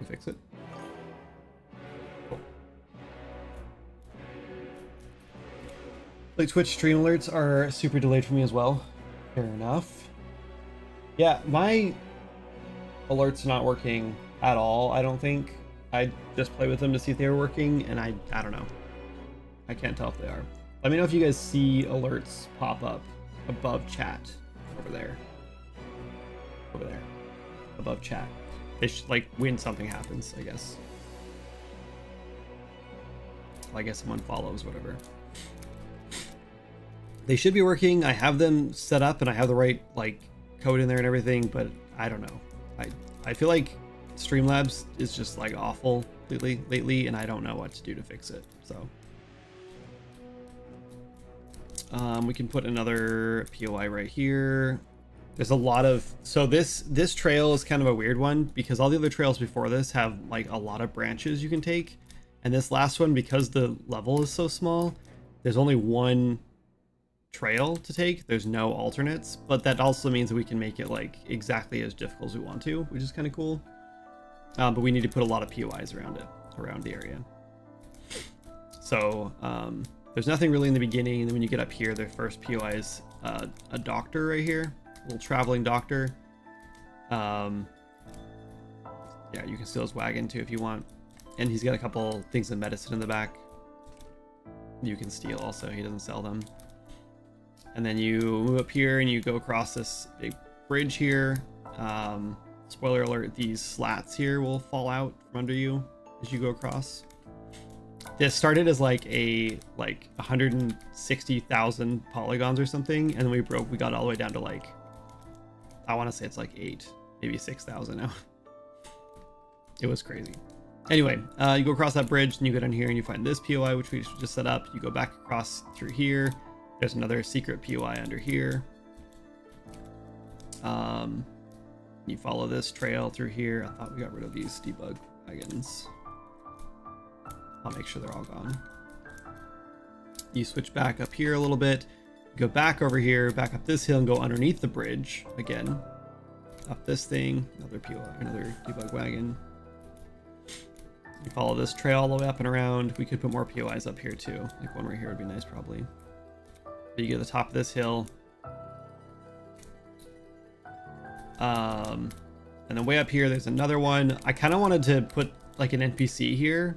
We fix it. Cool. Like Twitch stream alerts are super delayed for me as well. Fair enough. Yeah, my alerts not working at all, I don't think. I just play with them to see if they were working, and I don't know. I can't tell if they are. Let me know if you guys see alerts pop up above chat over there. Over there. Above chat. They should, like, when something happens, I guess. Well, I guess someone follows, whatever. They should be working. I have them set up and I have the right, like, code in there and everything, but I don't know. I feel like Streamlabs is just, like, awful lately, and I don't know what to do to fix it, so. We can put another POI right here. There's a lot of, so this trail is kind of a weird one because all the other trails before this have like a lot of branches you can take, and this last one, because the level is so small, there's only one trail to take. There's no alternates, but that also means that we can make it like exactly as difficult as we want to, which is kind of cool. But we need to put a lot of POIs around it, around the area. So there's nothing really in the beginning, and then when you get up here, the first POI is a doctor right here, a little traveling doctor. Yeah, you can steal his wagon too if you want, and he's got a couple things of medicine in the back you can steal also. He doesn't sell them. And then you move up here and you go across this big bridge here. Spoiler alert, these slats here will fall out from under you as you go across. This started as like 160,000 polygons or something, and then we got all the way down to like, I want to say it's like 8, maybe 6,000 now. It was crazy. Anyway, you go across that bridge and you go down here and you find this POI, which we just set up. You go back across through here. There's another secret POI under here. You follow this trail through here. I thought we got rid of these debug wagons. I'll make sure they're all gone. You switch back up here a little bit, go back over here, back up this hill and go underneath the bridge again. Up this thing, another POI, another debug wagon. You follow this trail all the way up and around. We could put more POIs up here too. Like one right here would be nice probably. But you get to the top of this hill. And then way up here, there's another one. I kind of wanted to put like an NPC here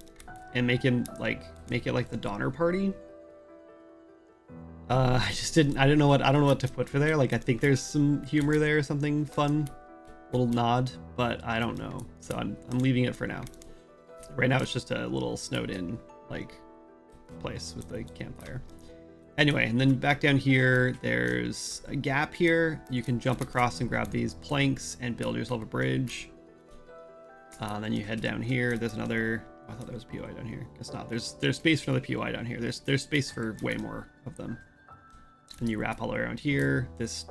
and make it like the Donner Party. I don't know what to put for there. Like, I think there's some humor there or something fun, little nod, but I don't know. So I'm leaving it for now. Right now it's just a little snowed in like place with the campfire. Anyway, and then back down here, there's a gap here. You can jump across and grab these planks and build yourself a bridge. Then you head down here. There's another, I thought there was a POI down here. Guess not. There's space for another POI down here. There's space for way more of them. And you wrap all the way around here. This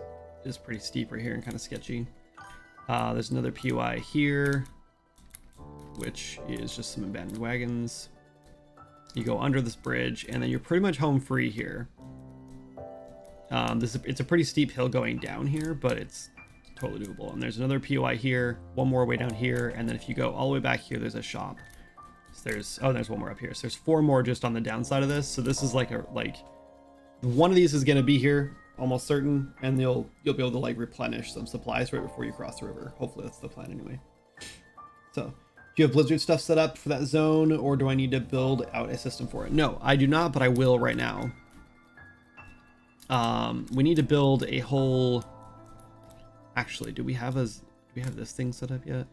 is pretty steep right here and kind of sketchy. There's another POI here, which is just some abandoned wagons. You go under this bridge, and then you're pretty much home free here. It's a pretty steep hill going down here, but it's totally doable. And there's another POI here, one more way down here, and then if you go all the way back here, there's a shop. So there's one more up here. So there's 4 more just on the downside of this. So this is like one of these is going to be here, almost certain, and you'll be able to like replenish some supplies right before you cross the river. Hopefully that's the plan anyway. So. Do you have Blizzard stuff set up for that zone, or do I need to build out a system for it? No, I do not, but I will right now. We need to build a whole. Actually, do we have this thing set up yet?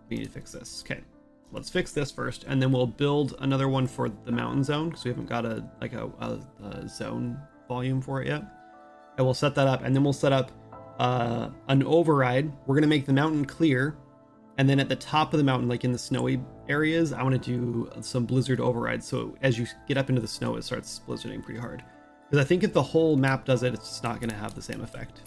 We need to fix this. Okay, let's fix this first, and then we'll build another one for the mountain zone because we haven't got a zone volume for it yet. And we'll set that up, and then we'll set up an override. We're gonna make the mountain clear, and then at the top of the mountain, like in the snowy areas, I want to do some blizzard override, so as you get up into the snow it starts blizzarding pretty hard, because I think if the whole map does it, it's just not going to have the same effect.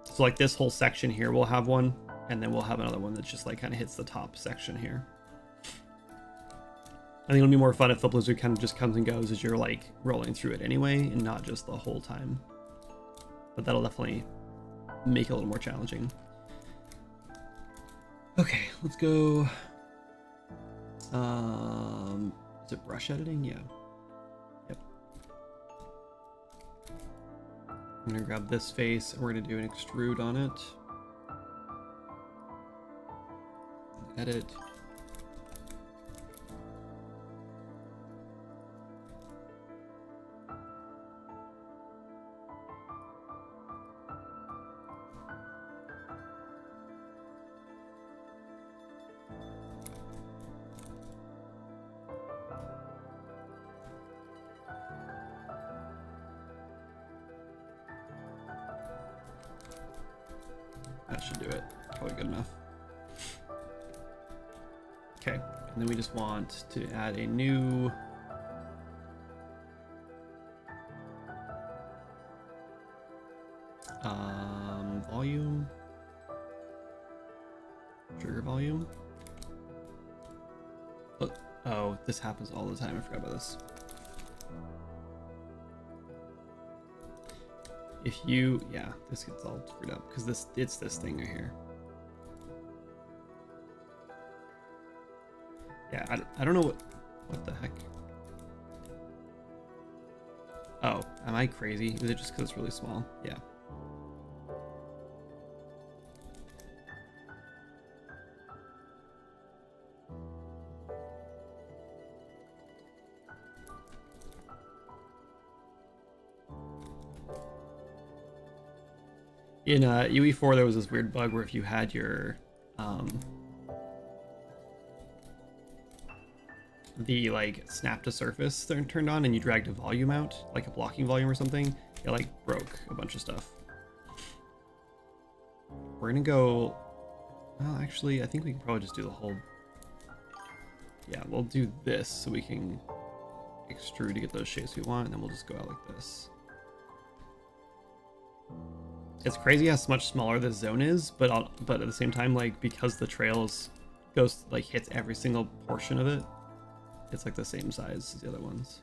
So like this whole section here will have one, and then we'll have another one that just like kind of hits the top section here. I think it'll be more fun if the blizzard kind of just comes and goes as you're like rolling through it anyway, and not just the whole time. But that'll definitely make it a little more challenging. Okay, let's go. Is it brush editing? Yeah. Yep. I'm gonna grab this face and we're gonna do an extrude on it. Edit. That should do it. Probably good enough. Okay, and then we just want to add a new volume, trigger volume. Oh, this happens all the time. I forgot about this. If you, yeah, this gets all screwed up because it's this thing right here. Yeah, I don't know what the heck. Oh, am I crazy? Is it just because it's really small? Yeah. In UE4, there was this weird bug where if you had your the like snap to surface turned on and you dragged a volume out, like a blocking volume or something, it like broke a bunch of stuff. We're gonna go, well, actually, I think we can probably just do the whole, yeah, we'll do this so we can extrude to get those shapes we want, and then we'll just go out like this. It's crazy how much smaller this zone is, but at the same time, like, because the trails goes, like, hits every single portion of it, it's like the same size as the other ones.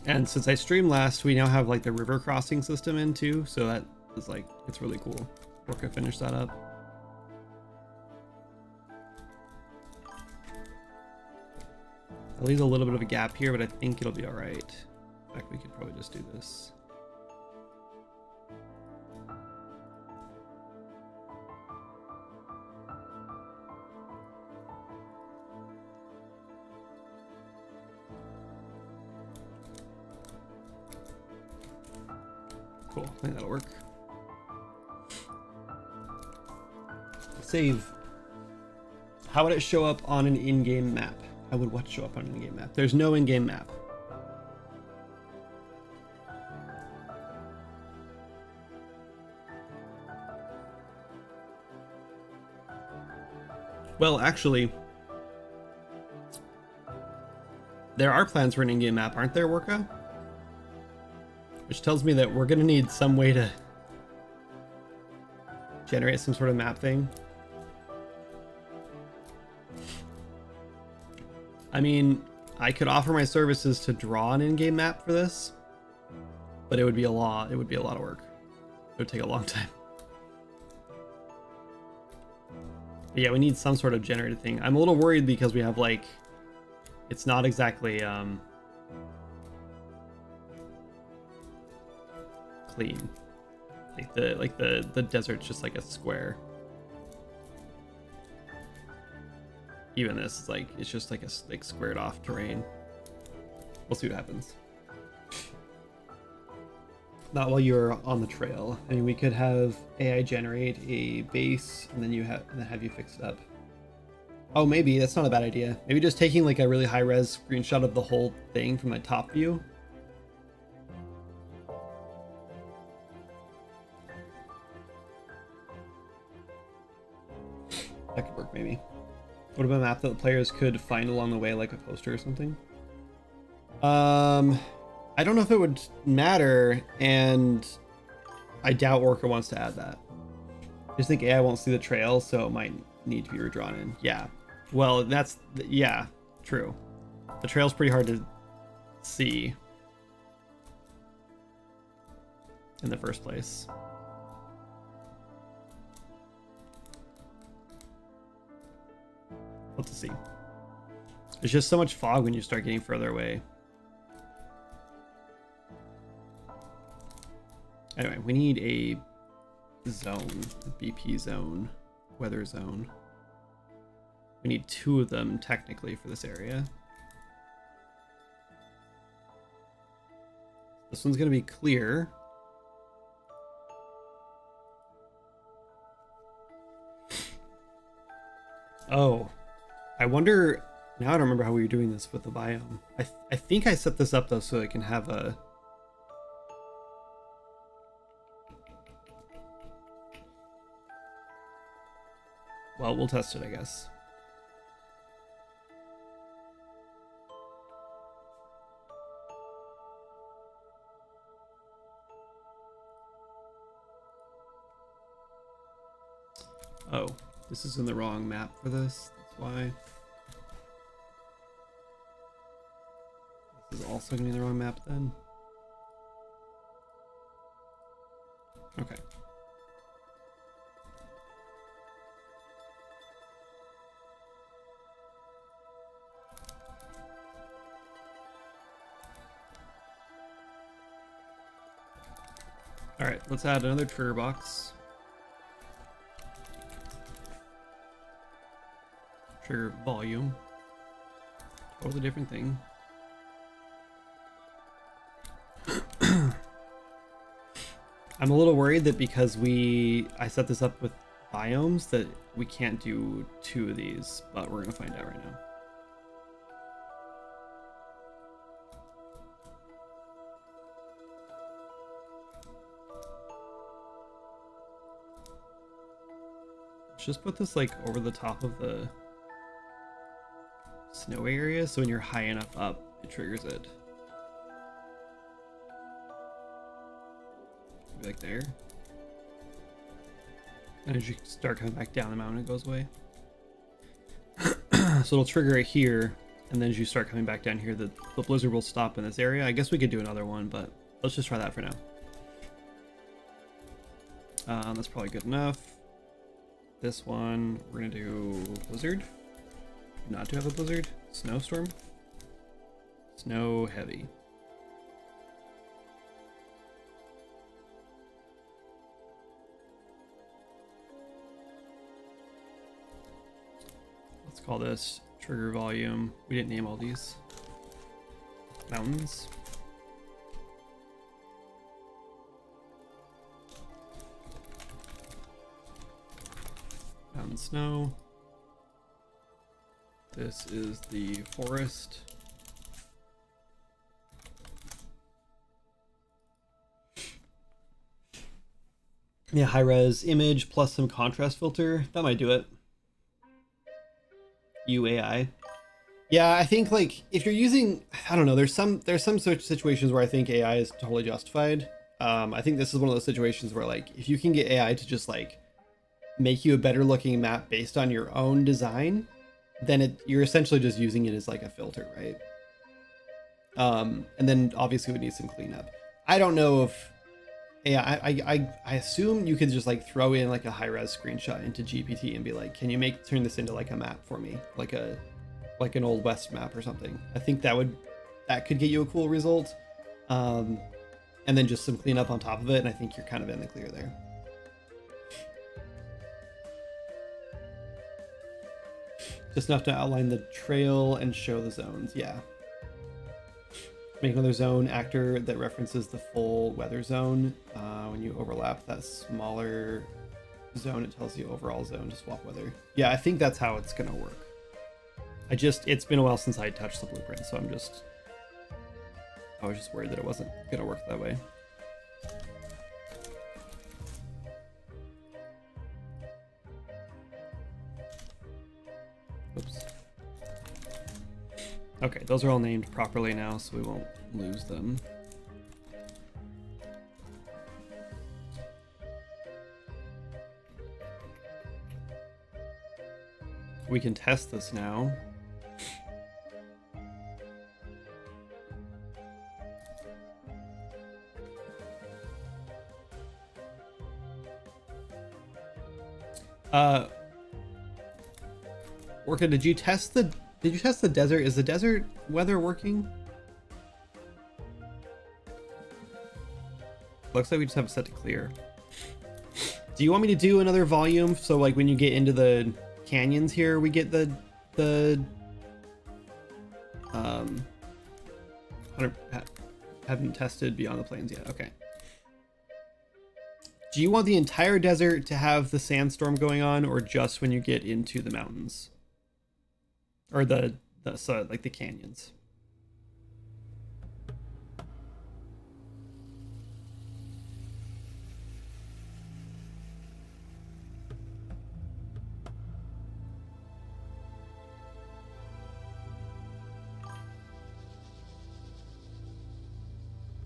And since I streamed last, we now have like the river crossing system in too, so that is like, it's really cool. We're gonna finish that up. It leaves a little bit of a gap here, but I think it'll be all right. In fact, we could probably just do this. Cool, I think that'll work. Save. How would it show up on an in-game map? How would what show up on an in-game map? There's no in-game map. Well, actually, there are plans for an in-game map, aren't there, Worka? Which tells me that we're gonna need some way to generate some sort of map thing. I mean, I could offer my services to draw an in-game map for this, but it would be a lot of work. It would take a long time. But yeah, we need some sort of generated thing. I'm a little worried because we have like, it's not exactly clean. Like the desert's just like a square. Even this is like, it's just like a like squared off terrain. We'll see what happens. Not while you're on the trail. I mean, we could have AI generate a base and then have you fix it up. Oh, maybe that's not a bad idea. Maybe just taking like a really high res screenshot of the whole thing from the top view. That could work maybe. What about a map that the players could find along the way, like a poster or something? I don't know if it would matter, and I doubt Orca wants to add that. I just think AI won't see the trail, so it might need to be redrawn in. Yeah. Well, yeah, true. The trail's pretty hard to see in the first place. Let's see. There's just so much fog when you start getting further away. Anyway, we need a zone, a BP zone, weather zone. We need 2 of them technically for this area. This one's going to be clear. Oh, I wonder, now I don't remember how we were doing this with the biome. I think I set this up though so I can have a... Well, we'll test it, I guess. Oh, this is in the wrong map for this. That's why. This is also going to be the wrong map then. Okay. All right, let's add another trigger box. Trigger volume. Totally different thing. I'm a little worried that because I set this up with biomes that we can't do 2 of these, but we're gonna find out right now. Let's just put this like over the top of the snow area, so when you're high enough up, it triggers it. Maybe like there. And as you start coming back down the mountain, it goes away. So it'll trigger it here, and then as you start coming back down here, the blizzard will stop in this area. I guess we could do another one, but let's just try that for now. That's probably good enough. This one, we're gonna do blizzard. Not to have a blizzard. Snowstorm. Snow heavy. Let's call this trigger volume. We didn't name all these. Mountains. Mountain snow. This is the forest. Yeah, high res image plus some contrast filter. That might do it. UAI. Yeah, I think like if you're using, I don't know, there's some such situations where I think AI is totally justified. I think this is one of those situations where like if you can get AI to just like make you a better looking map based on your own design, then you're essentially just using it as like a filter, right? And then obviously we need some cleanup. I don't know if I assume you could just like throw in like a high res screenshot into GPT and be like, can you turn this into like a map for me, like an Old West map or something. I think that could get you a cool result. And then just some cleanup on top of it, and I think you're kind of in the clear there. Just enough to outline the trail and show the zones, yeah. Make another zone actor that references the full weather zone. When you overlap that smaller zone, it tells you overall zone to swap weather. Yeah, I think that's how it's gonna work. It's been a while since I touched the blueprint, so I was just worried that it wasn't gonna work that way. Oops. Okay, those are all named properly now, so we won't lose them. We can test this now. Orca, did you test the desert? Is the desert weather working? Looks like we just have it set to clear. Do you want me to do another volume so like when you get into the canyons here we get the haven't tested Beyond the Plains yet. Okay. Do you want the entire desert to have the sandstorm going on, or just when you get into the mountains? Or like the canyons?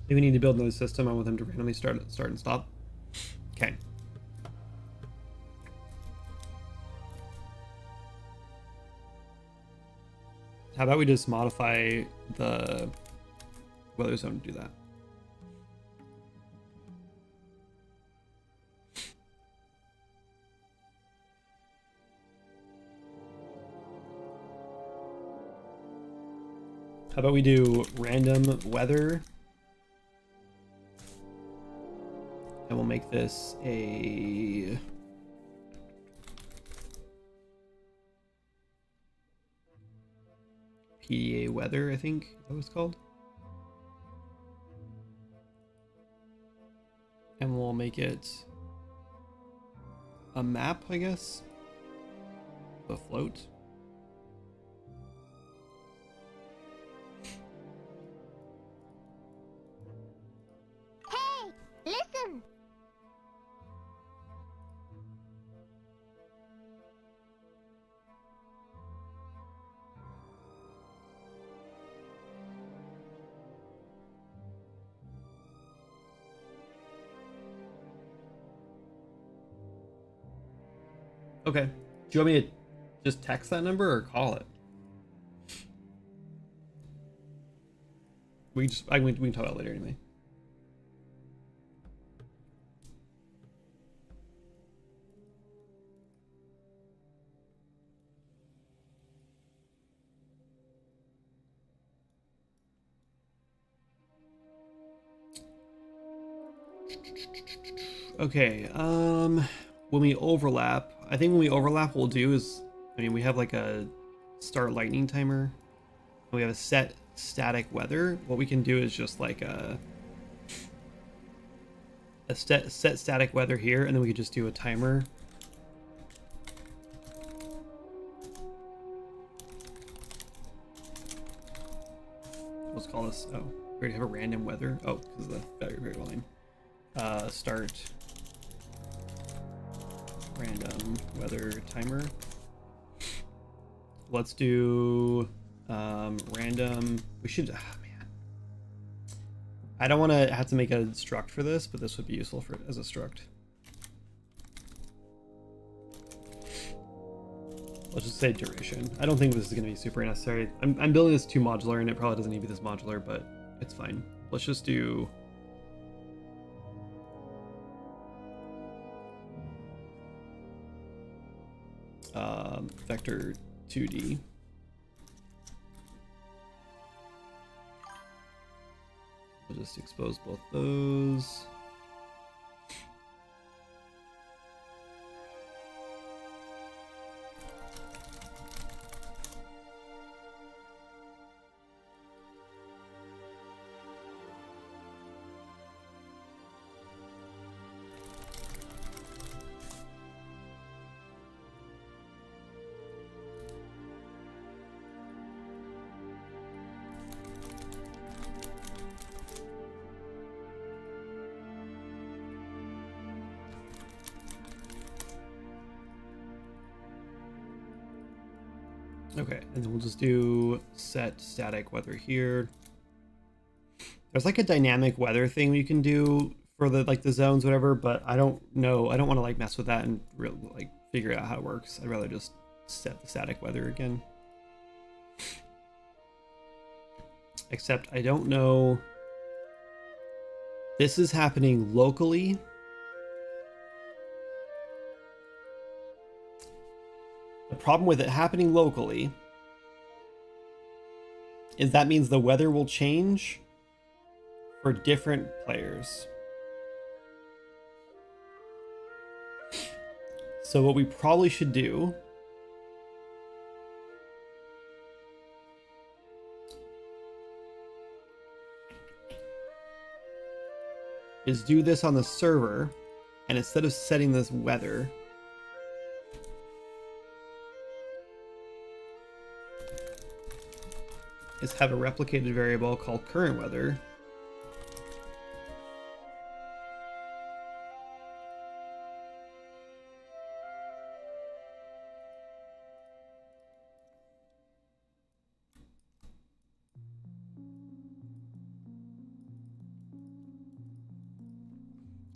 Do we need to build another system? I want them to randomly start and stop. Okay. How about we just modify the weather zone to do that? How about we do random weather? And we'll make this a PDA weather, I think that was called. And we'll make it a map, I guess. A float. Hey, listen. Okay. Do you want me to just text that number or call it? We can talk about it later anyway. Okay, when we overlap, I think when we overlap, what we'll do is, I mean, we have like a start lightning timer. We have a set static weather. What we can do is just like a set static weather here, and then we could just do a timer. Let's call this, oh, we already have a random weather. Oh, because of the battery variable name. Start random weather timer. Let's do random. We should, oh man, I don't want to have to make a struct for this, but this would be useful for as a struct. Let's just say duration. I don't think this is going to be super necessary. I'm building this too modular, and it probably doesn't need to be this modular, but it's fine. Let's just do vector 2D. We'll just expose both those. Okay, and then we'll just do set static weather here. There's like a dynamic weather thing you can do for the like the zones, whatever, but I don't know. I don't want to like mess with that and really like figure out how it works. I'd rather just set the static weather again. Except I don't know. This is happening locally. The problem with it happening locally is that means the weather will change for different players. So what we probably should do is do this on the server, and instead of setting this weather, is have a replicated variable called current weather.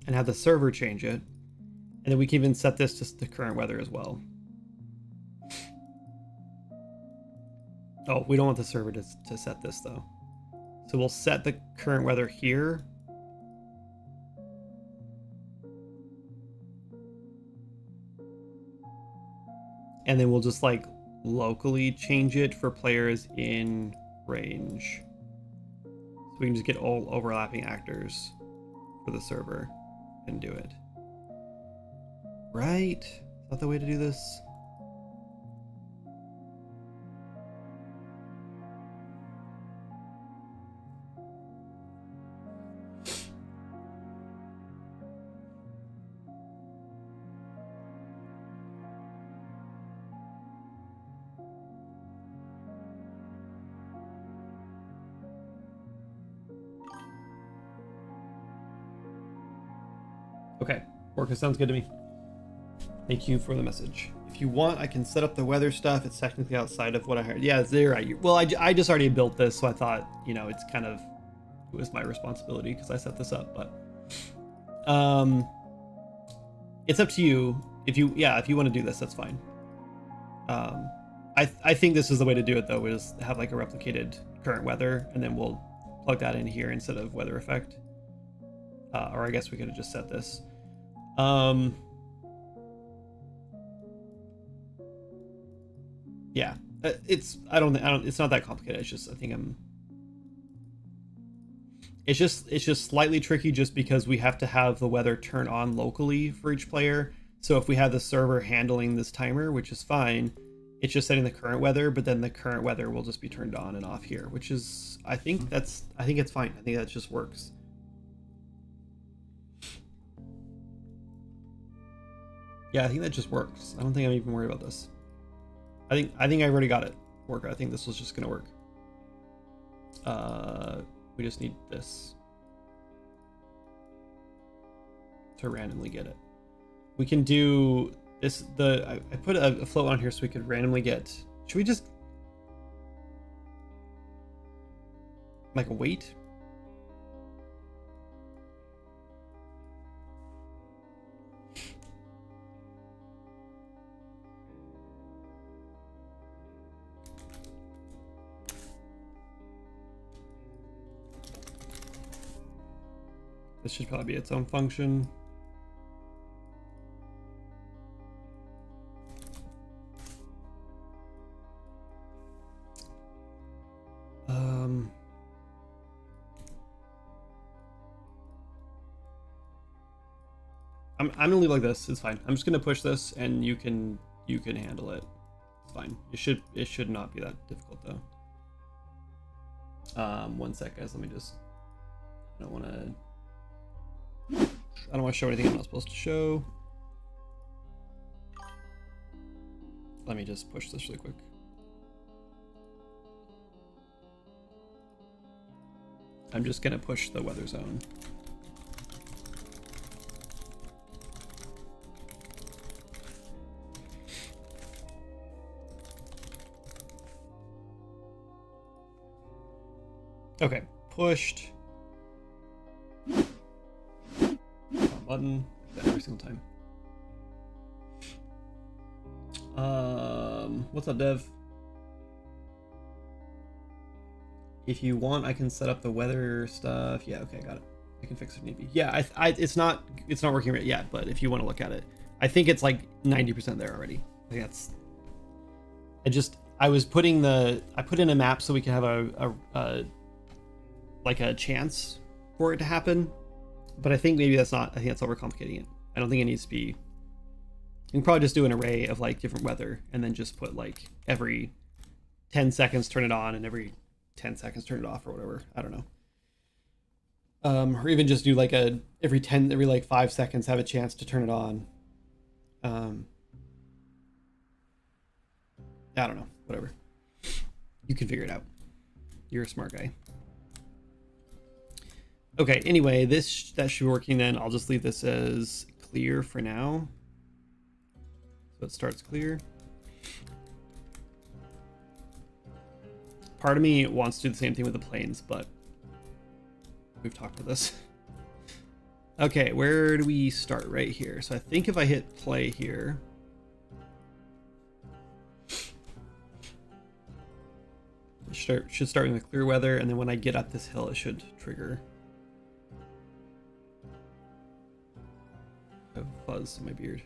And have the server change it. And then we can even set this to the current weather as well. Oh, we don't want the server to set this though. So we'll set the current weather here. And then we'll just like locally change it for players in range. So we can just get all overlapping actors for the server and do it. Right? Is that the way to do this? Okay, Orca, sounds good to me. Thank you for the message. If you want, I can set up the weather stuff. It's technically outside of what I heard. Yeah, you're right. Well, I just already built this, so I thought, you know, it's kind of, it was my responsibility because I set this up, but it's up to you. If you want to do this, that's fine. I think this is the way to do it though, is have like a replicated current weather, and then we'll plug that in here instead of weather effect. Or I guess we could have just set this. Yeah, it's not that complicated. It's just, I think it's just slightly tricky just because we have to have the weather turn on locally for each player. So if we have the server handling this timer, which is fine, it's just setting the current weather, but then the current weather will just be turned on and off here, which is, I think it's fine. I think that just works. Yeah, I think that just works. I don't think I'm even worried about this. I think I've already got it work. I think this was just gonna work. We just need this to randomly get it. We can do this. I put a float on here so we could randomly get. Should we just like a weight? This should probably be its own function. I'm gonna leave like this. It's fine. I'm just gonna push this, and you can handle it. It's fine. It should not be that difficult though. 1 sec, guys. Let me just. I don't want to show anything I'm not supposed to show. Let me just push this really quick. I'm just gonna push the weather zone. Okay, pushed. Button every single time. What's up, Dev? If you want, I can set up the weather stuff. Yeah, okay, got it. I can fix it if need be. Yeah, it's not working right yet, but if you want to look at it, I think it's like 90% there already. I think that's. I put in a map so we can have a like a chance for it to happen, but I think maybe that's not. I think that's overcomplicating it. I don't think it needs to be. You can probably just do an array of like different weather and then just put like every 10 seconds turn it on and every 10 seconds turn it off or whatever. I don't know. Or even just do like every 5 seconds have a chance to turn it on. I don't know, whatever. You can figure it out. You're a smart guy. Okay, anyway, that should be working then. I'll just leave this as clear for now. So it starts clear. Part of me wants to do the same thing with the planes, but we've talked about this. Okay, where do we start? Right here. So I think if I hit play here, it should start with clear weather, and then when I get up this hill, it should trigger. I have a fuzz in my beard.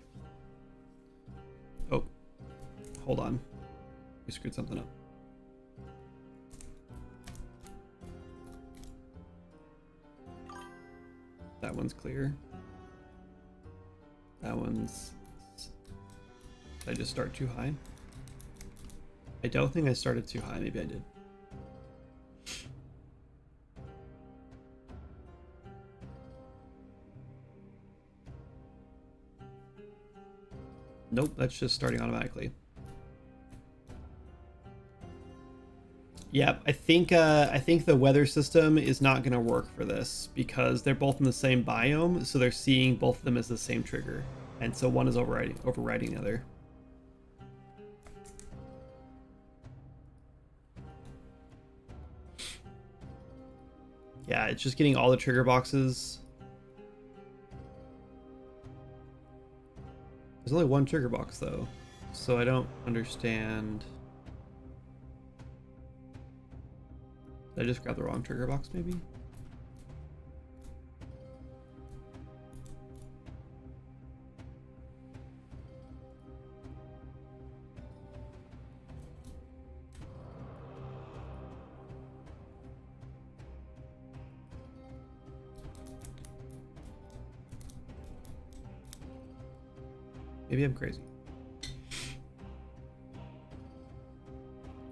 Oh, hold on. We screwed something up. That one's clear. That one's... Did I just start too high? I don't think I started too high. Maybe I did. Nope, that's just starting automatically. Yep, I think the weather system is not going to work for this because they're both in the same biome, so they're seeing both of them as the same trigger, and so one is overriding the other. Yeah, it's just getting all the trigger boxes. There's only one trigger box though, so I don't understand. Did I just grab the wrong trigger box, maybe? Maybe I'm crazy.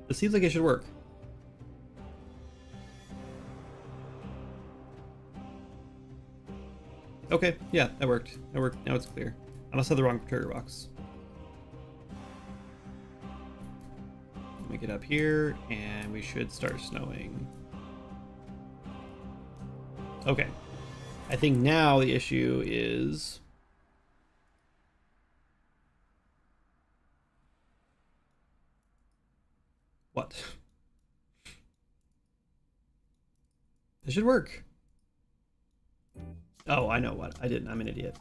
It seems like it should work. Okay, yeah, that worked. That worked. Now it's clear. I must have the wrong trigger box. Let me get up here, and we should start snowing. Okay. I think now the issue is... What? This should work. Oh, I know what. I didn't. I'm an idiot.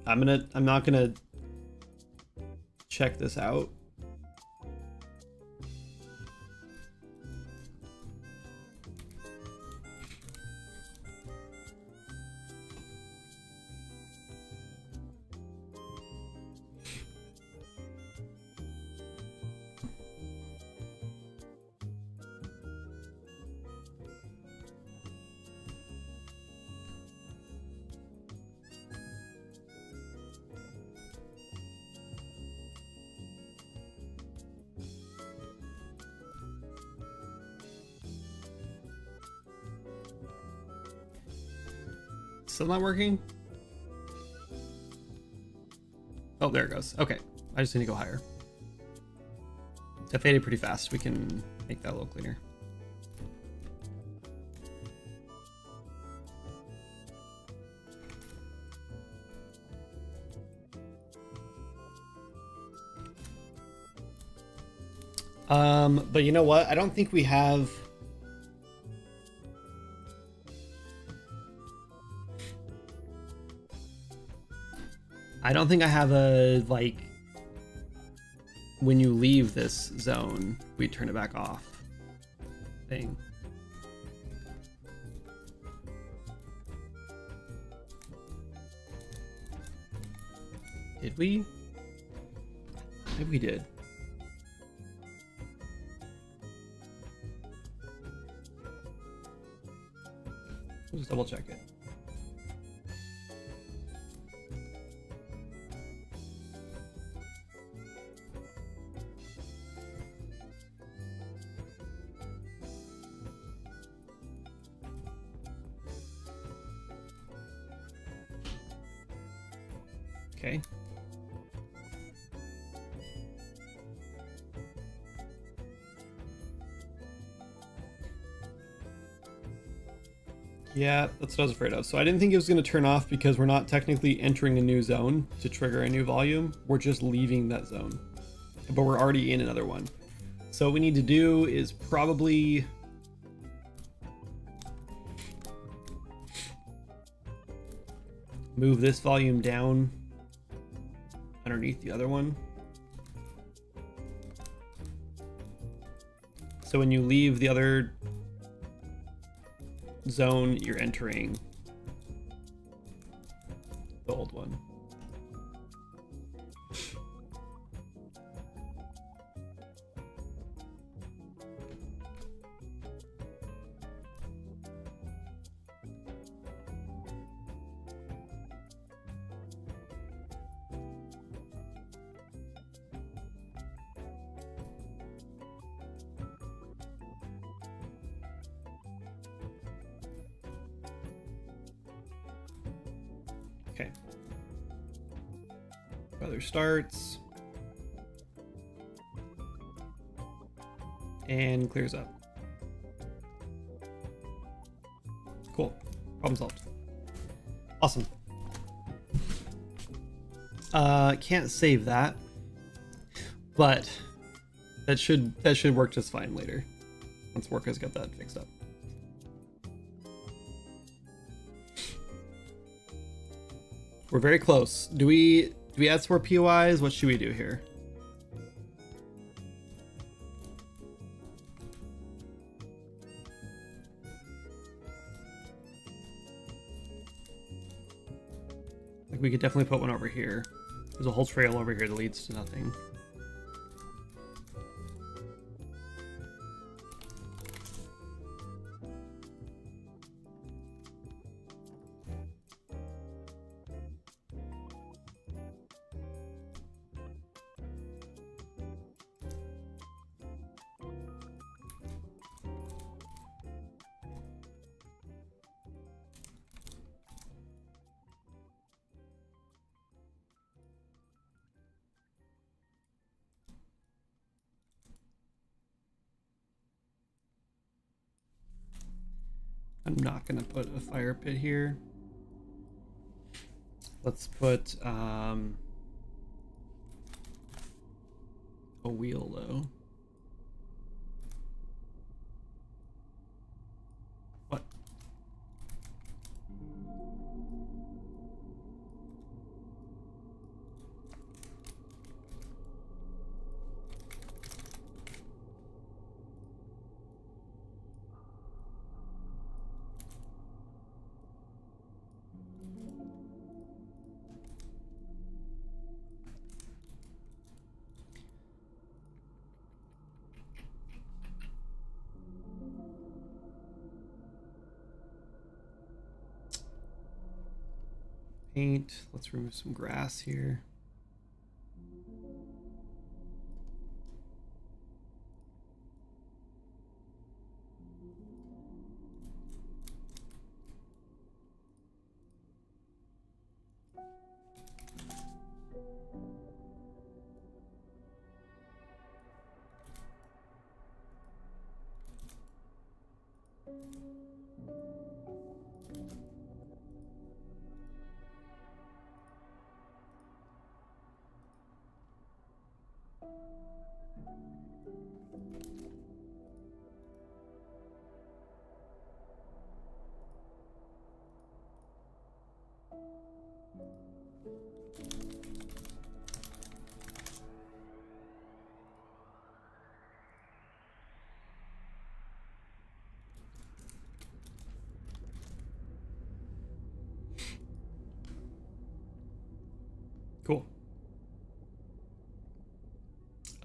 I'm not gonna check this out. Still not working? Oh, there it goes. Okay, I just need to go higher. That faded pretty fast. We can make that a little cleaner. But you know what? I don't think we have I don't think I have a, like, when you leave this zone, we turn it back off thing. Did we? Maybe we did. We'll just double check it. Okay. Yeah, that's what I was afraid of. So I didn't think it was going to turn off because we're not technically entering a new zone to trigger a new volume. We're just leaving that zone. But we're already in another one. So what we need to do is probably... move this volume down underneath the other one. So when you leave the other zone, you're entering the old one. Okay. Weather starts. And clears up. Cool. Problem solved. Awesome. Can't save that. But that should work just fine later. Once work has got that fixed up. We're very close. Do we add some more POIs? What should we do here? Like we could definitely put one over here. There's a whole trail over here that leads to nothing. I'm not gonna put a fire pit here. Let's put a wheel though. What? Paint. Let's remove some grass here.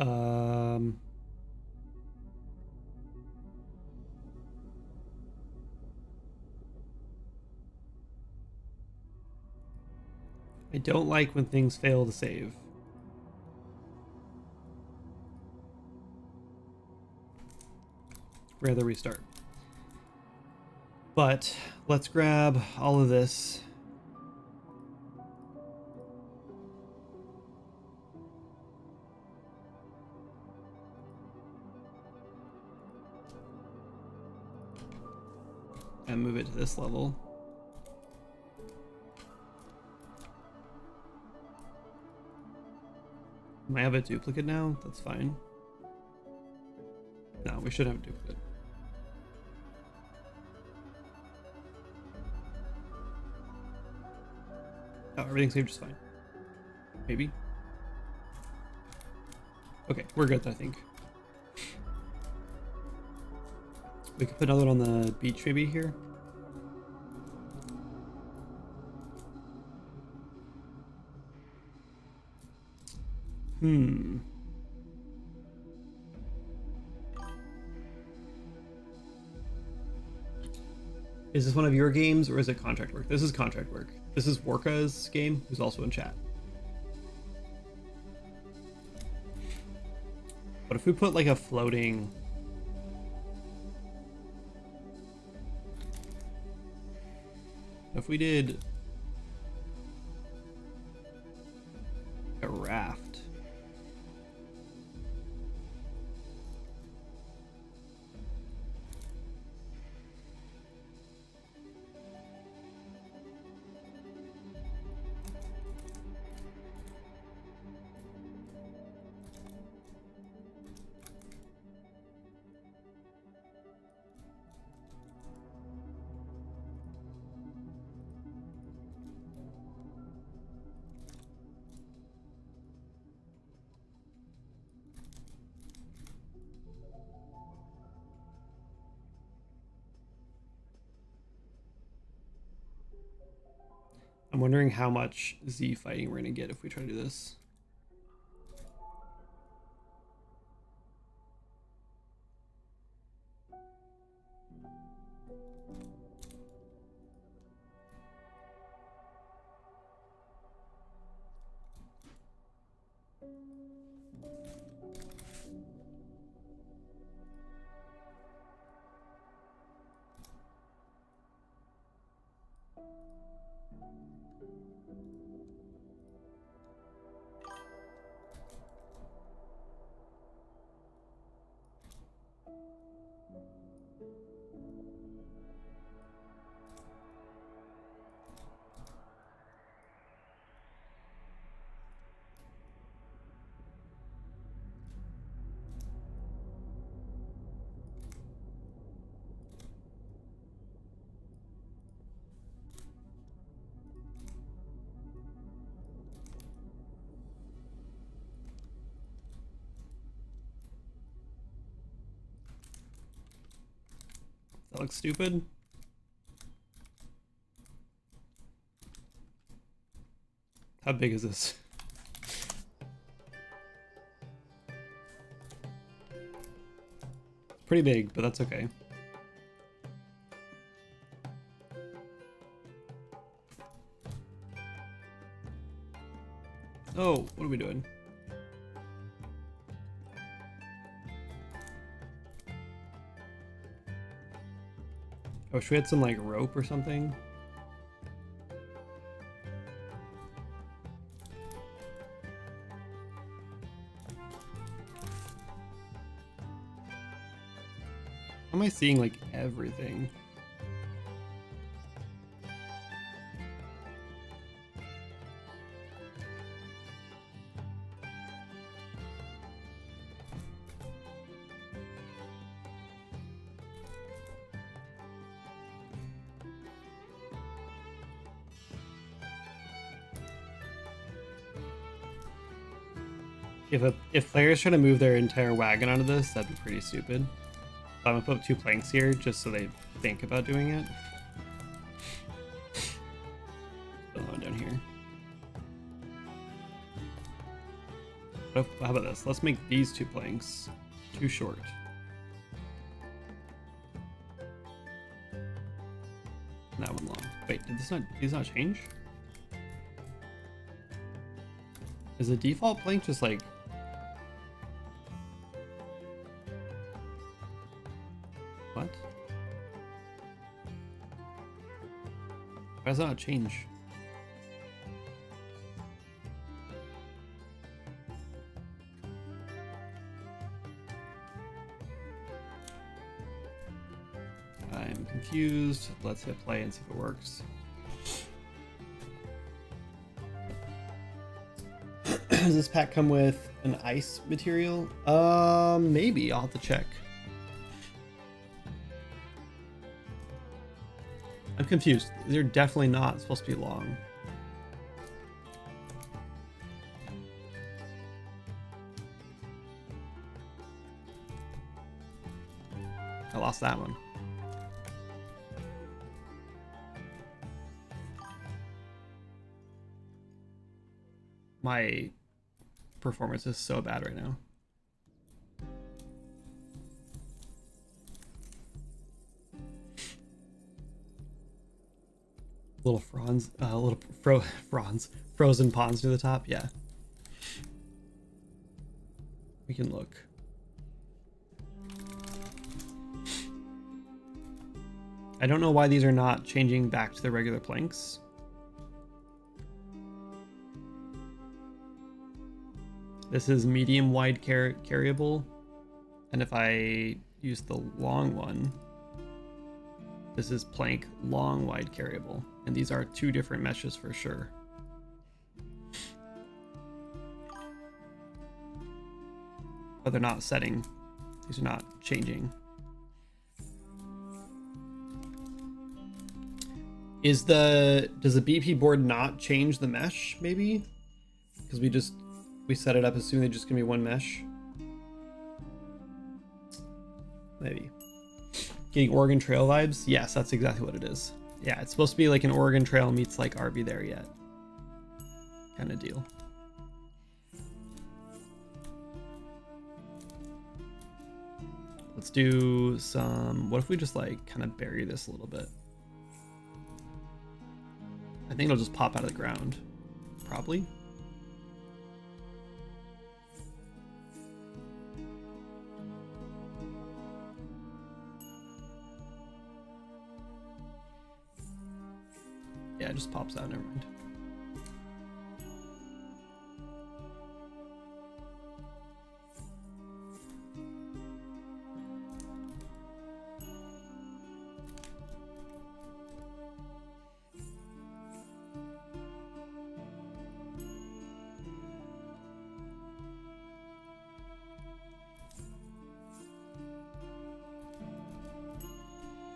Um, I don't like when things fail to save. Rather restart. But let's grab all of this. And move it to this level. I have a duplicate now? That's fine. No, we should have a duplicate. Oh, everything's saved just fine. Maybe. Okay, we're good, I think. We could put another one on the beach maybe here. Is this one of your games or is it contract work? This is contract work. This is Worka's game, who's also in chat. What if we put like a floating... If we did a raft. I'm wondering how much Z fighting we're gonna get if we try to do this. That looks stupid. How big is this? It's pretty big, but that's okay. Oh, what are we doing? Oh, should we add some like rope or something? How am I seeing like everything? If players try to move their entire wagon onto this, that'd be pretty stupid. I'm gonna put 2 planks here just so they think about doing it. Put one down here. How about this? Let's make these 2 planks too short. And that one long. Wait, did these not change? Is the default plank just like... What? Why does that not change? I'm confused. Let's hit play and see if it works. Does this pack come with an ice material? Maybe. I'll have to check. I'm confused. They're definitely not supposed to be long. I lost that one. My performance is so bad right now. Little fronds, frozen ponds near the top. Yeah, we can look. I don't know why these are not changing back to the regular planks. This is medium wide carryable, and if I use the long one, this is plank long wide carryable, and these are 2 different meshes for sure. But they're not setting. These are not changing. Does the BP board not change the mesh maybe? Because we set it up assuming they're just gonna be 1 mesh. Maybe. Getting Oregon Trail vibes? Yes, that's exactly what it is. Yeah, it's supposed to be like an Oregon Trail meets like Are We There Yet kind of deal. Let's do some... What if we just like kind of bury this a little bit? I think it'll just pop out of the ground. Probably. Yeah, it just pops out, never mind.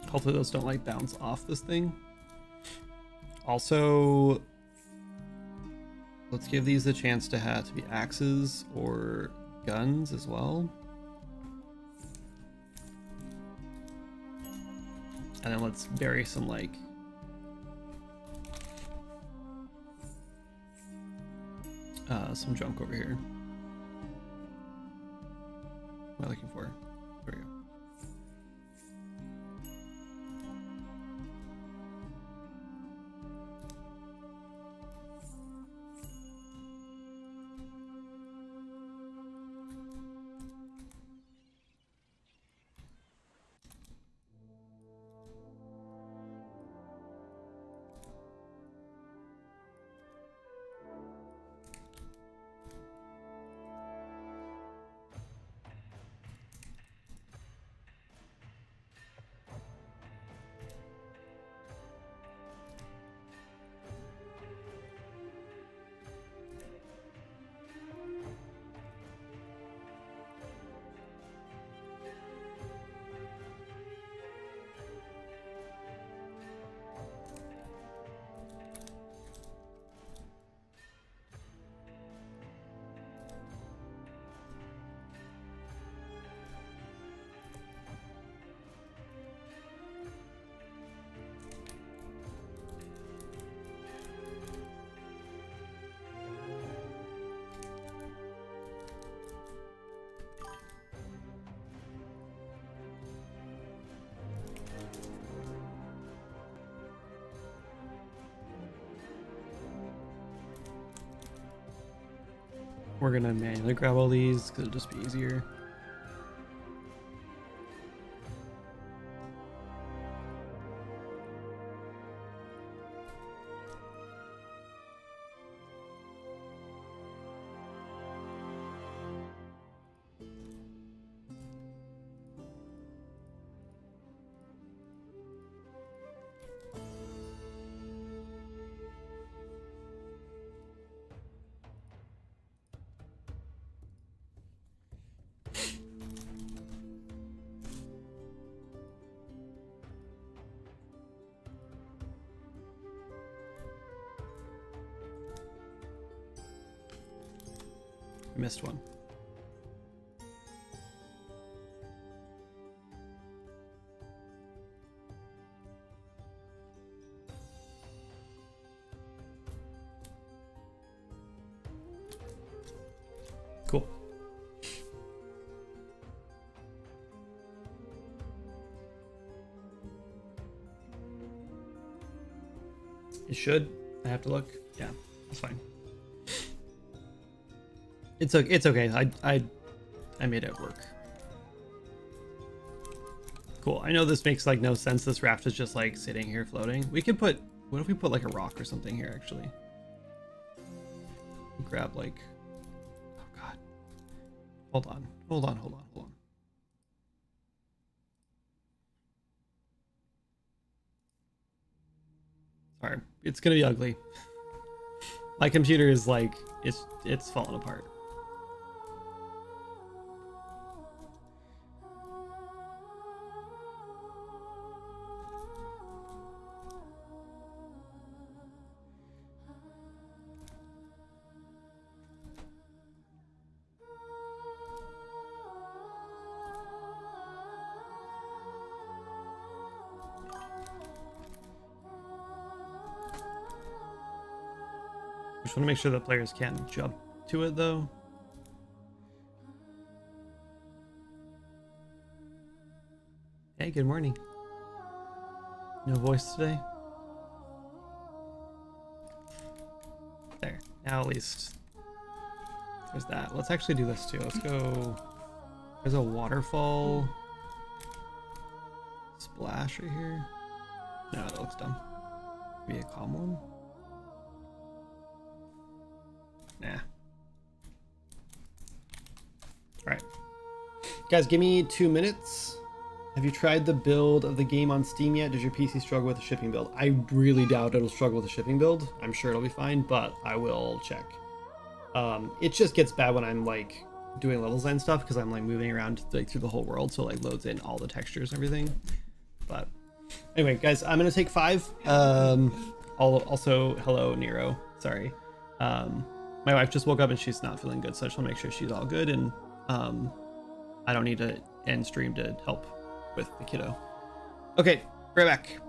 Hopefully those don't like bounce off this thing. Also, let's give these a chance to have to be axes or guns as well. And then let's bury some like some junk over here. What am I looking for? There we go. We're gonna manually grab all these because it'll just be easier. Missed one. Cool. It should. I have to look. Yeah, that's fine. It's okay. I made it work. Cool. I know this makes like no sense. This raft is just like sitting here floating. We could put, what if we put like a rock or something here actually? Grab like, oh God. Hold on. Sorry, it's gonna be ugly. My computer is like, it's falling apart. Just want to make sure that players can't jump to it though. Hey, good morning. No voice today? There. Now at least there's that. Let's actually do this too. Let's go. There's a waterfall splash right here. No, that looks dumb. Maybe a calm one? Nah. Alright. Guys, give me 2 minutes. Have you tried the build of the game on Steam yet? Does your PC struggle with the shipping build? I really doubt it'll struggle with the shipping build. I'm sure it'll be fine, but I will check. It just gets bad when I'm like doing level design stuff because I'm like moving around like through the whole world, so it like loads in all the textures and everything. But anyway, guys, I'm gonna take 5. Also, hello Nero. Sorry. My wife just woke up and she's not feeling good, so I just want to make sure she's all good, and I don't need to end stream to help with the kiddo. Okay, right back.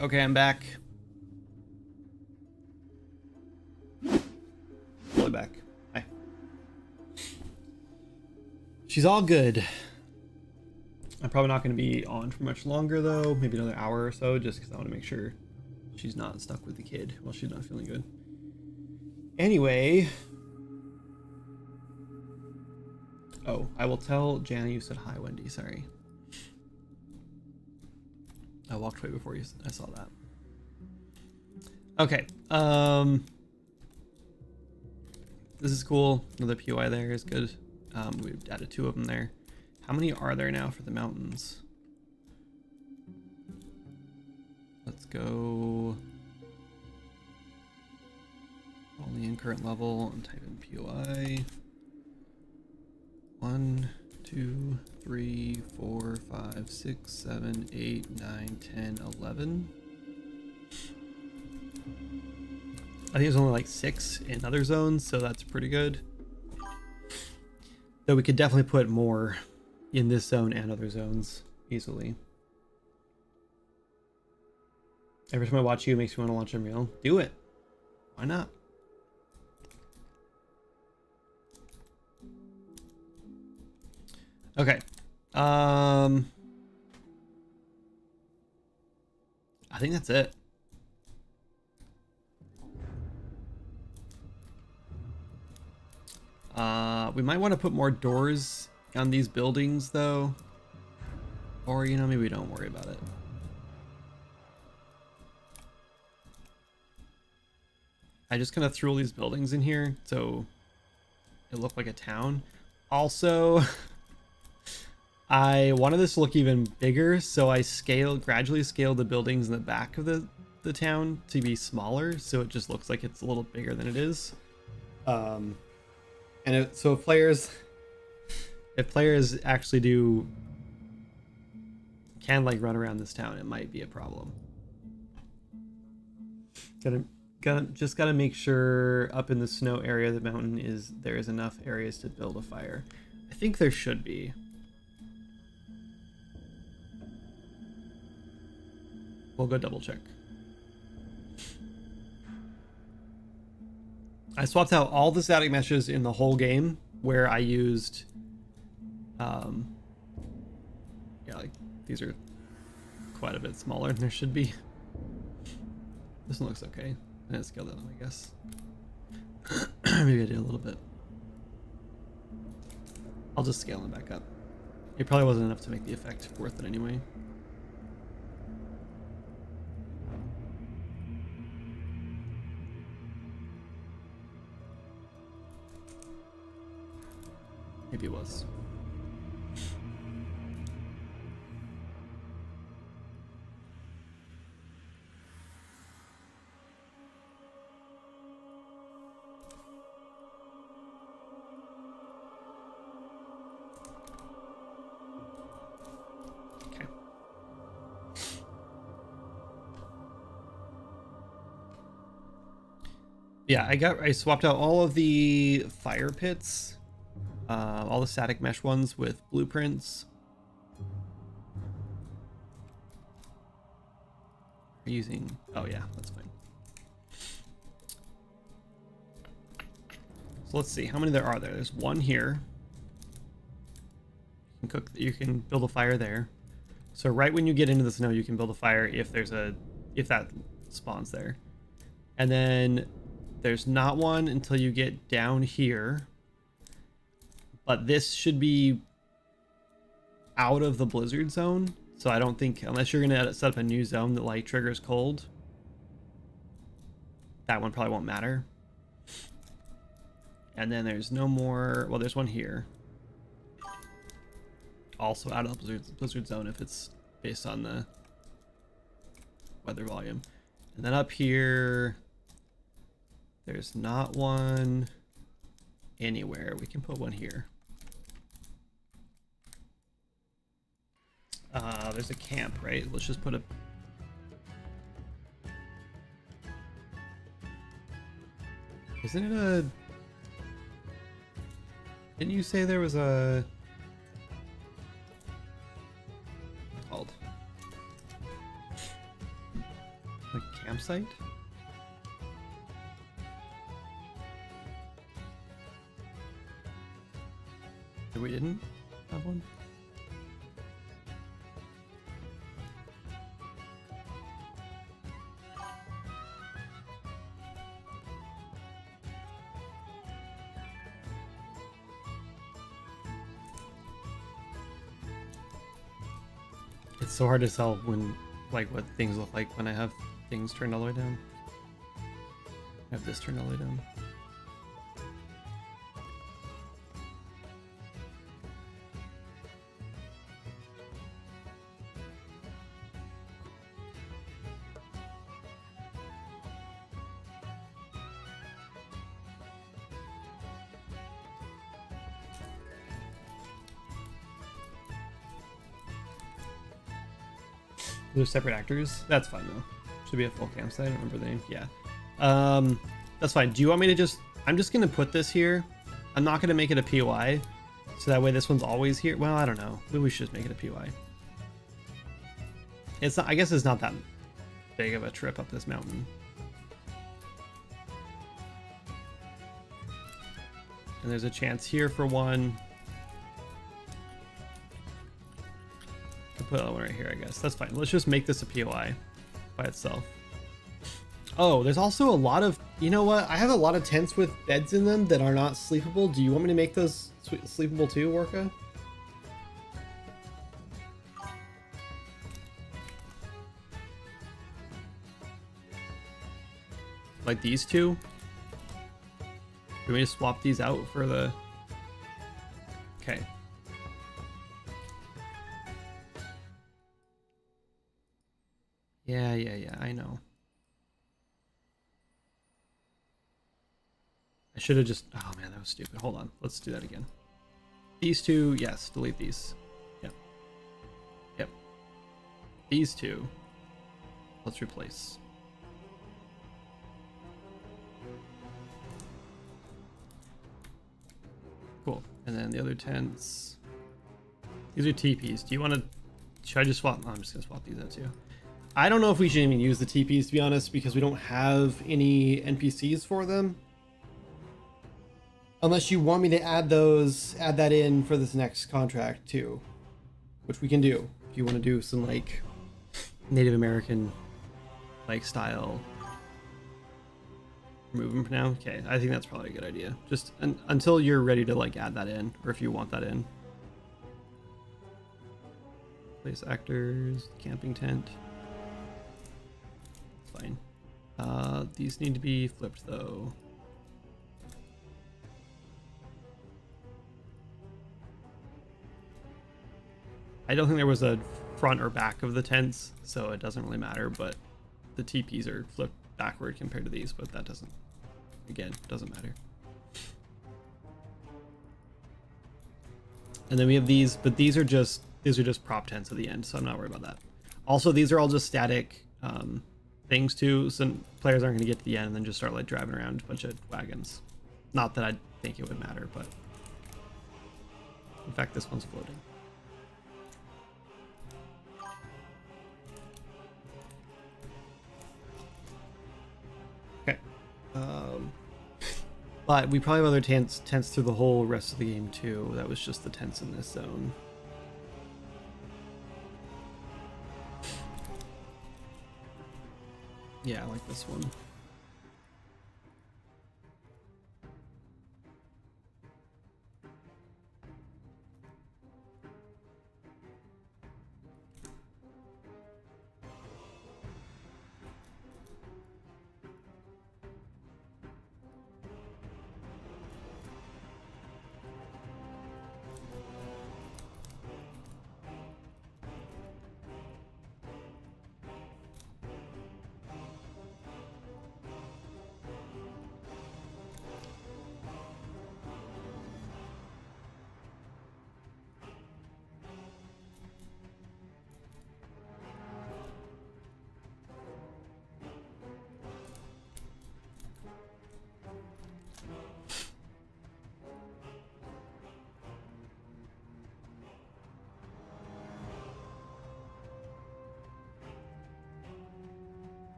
Okay, I'm back. Fully back. Hi. She's all good. I'm probably not going to be on for much longer though. Maybe another hour or so, just because I want to make sure she's not stuck with the kid while she's not feeling good. Anyway. Oh, I will tell Jana you said hi, Wendy. Sorry. I walked away before I saw that. Okay. This is cool. Another POI there is good. We've added 2 of them there. How many are there now for the mountains? Let's go only in current level and type in POI. 1, 2, 3, 4, 5, 6, 7, 8, 9, 10, 11. I think there's only like 6 in other zones, so that's pretty good. Though we could definitely put more in this zone and other zones easily. Every time I watch you, it makes me want to launch Unreal. Do it. Why not? Okay. I think that's it. We might want to put more doors on these buildings though. Or, you know, maybe we don't worry about it. I just kind of threw all these buildings in here so it looked like a town. Also, I wanted this to look even bigger, so I gradually scaled the buildings in the back of the town to be smaller, so it just looks like it's a little bigger than it is. So if players actually can like run around this town, it might be a problem. Gotta make sure up in the snow area of the mountain there is enough areas to build a fire. I think there should be. We'll go double check. I swapped out all the static meshes in the whole game where I used, yeah, like these are quite a bit smaller than there should be. This one looks okay. I didn't scale that one, I guess. Maybe I did a little bit. I'll just scale them back up. It probably wasn't enough to make the effect worth it anyway. Maybe it was. Okay. Yeah, I swapped out all of the fire pits. All the static mesh ones with blueprints. Oh yeah, that's fine. So let's see how many there are there. There's one here. You can build a fire there. So right when you get into the snow, you can build a fire if that spawns there. And then there's not one until you get down here. But this should be out of the blizzard zone. So I don't think, unless you're going to set up a new zone that like triggers cold, that one probably won't matter. And then there's no more, well, there's one here. Also out of the blizzard zone if it's based on the weather volume. And then up here, there's not one anywhere. We can put one here. There's a camp, right? Let's just put a... Isn't it a... Didn't you say there was a... Called? campsite? We didn't have one? It's so hard to tell when, like, what things look like when I have things turned all the way down. I have this turned all the way down. They're separate actors. That's fine though. Should be a full campsite. I don't remember the name. Yeah. That's fine. Do you want me to just? I'm just gonna put this here. I'm not gonna make it a POI, so that way this one's always here. Well, I don't know. Maybe we should just make it a POI. It's not. I guess it's not that big of a trip up this mountain. And there's a chance here for one. I'll put that one right here, I guess. That's fine. Let's just make this a POI by itself. Oh, there's also a lot of... You know what? I have a lot of tents with beds in them that are not sleepable. Do you want me to make those sleepable too, Orca? Like these two? Can we just swap these out for the... Okay. Yeah, I know. I should have just... Oh man, that was stupid. Hold on. Let's do that again. These two, yes, delete these. Yep. These two, let's replace. Cool. And then the other tents. These are teepees. Do you want to... Should I just swap? Oh, I'm just going to swap these out too. I don't know if we should even use the teepees, to be honest, because we don't have any NPCs for them. Unless you want me to add that in for this next contract too. Which we can do. If you want to do some like Native American like style. Remove them for now? Okay, I think that's probably a good idea. Just until you're ready to like add that in, or if you want that in. Place actors, camping tent. It's fine. These need to be flipped though. I don't think there was a front or back of the tents, so it doesn't really matter, but the teepees are flipped backward compared to these, but that doesn't, again, doesn't matter. And then we have these, but these are just prop tents at the end, so I'm not worried about that. Also, these are all just static things too, so players aren't going to get to the end and then just start like driving around a bunch of wagons. Not that I think it would matter, but in fact, this one's floating. Okay. But we probably have other tents through the whole rest of the game too. That was just the tents in this zone. Yeah, I like this one.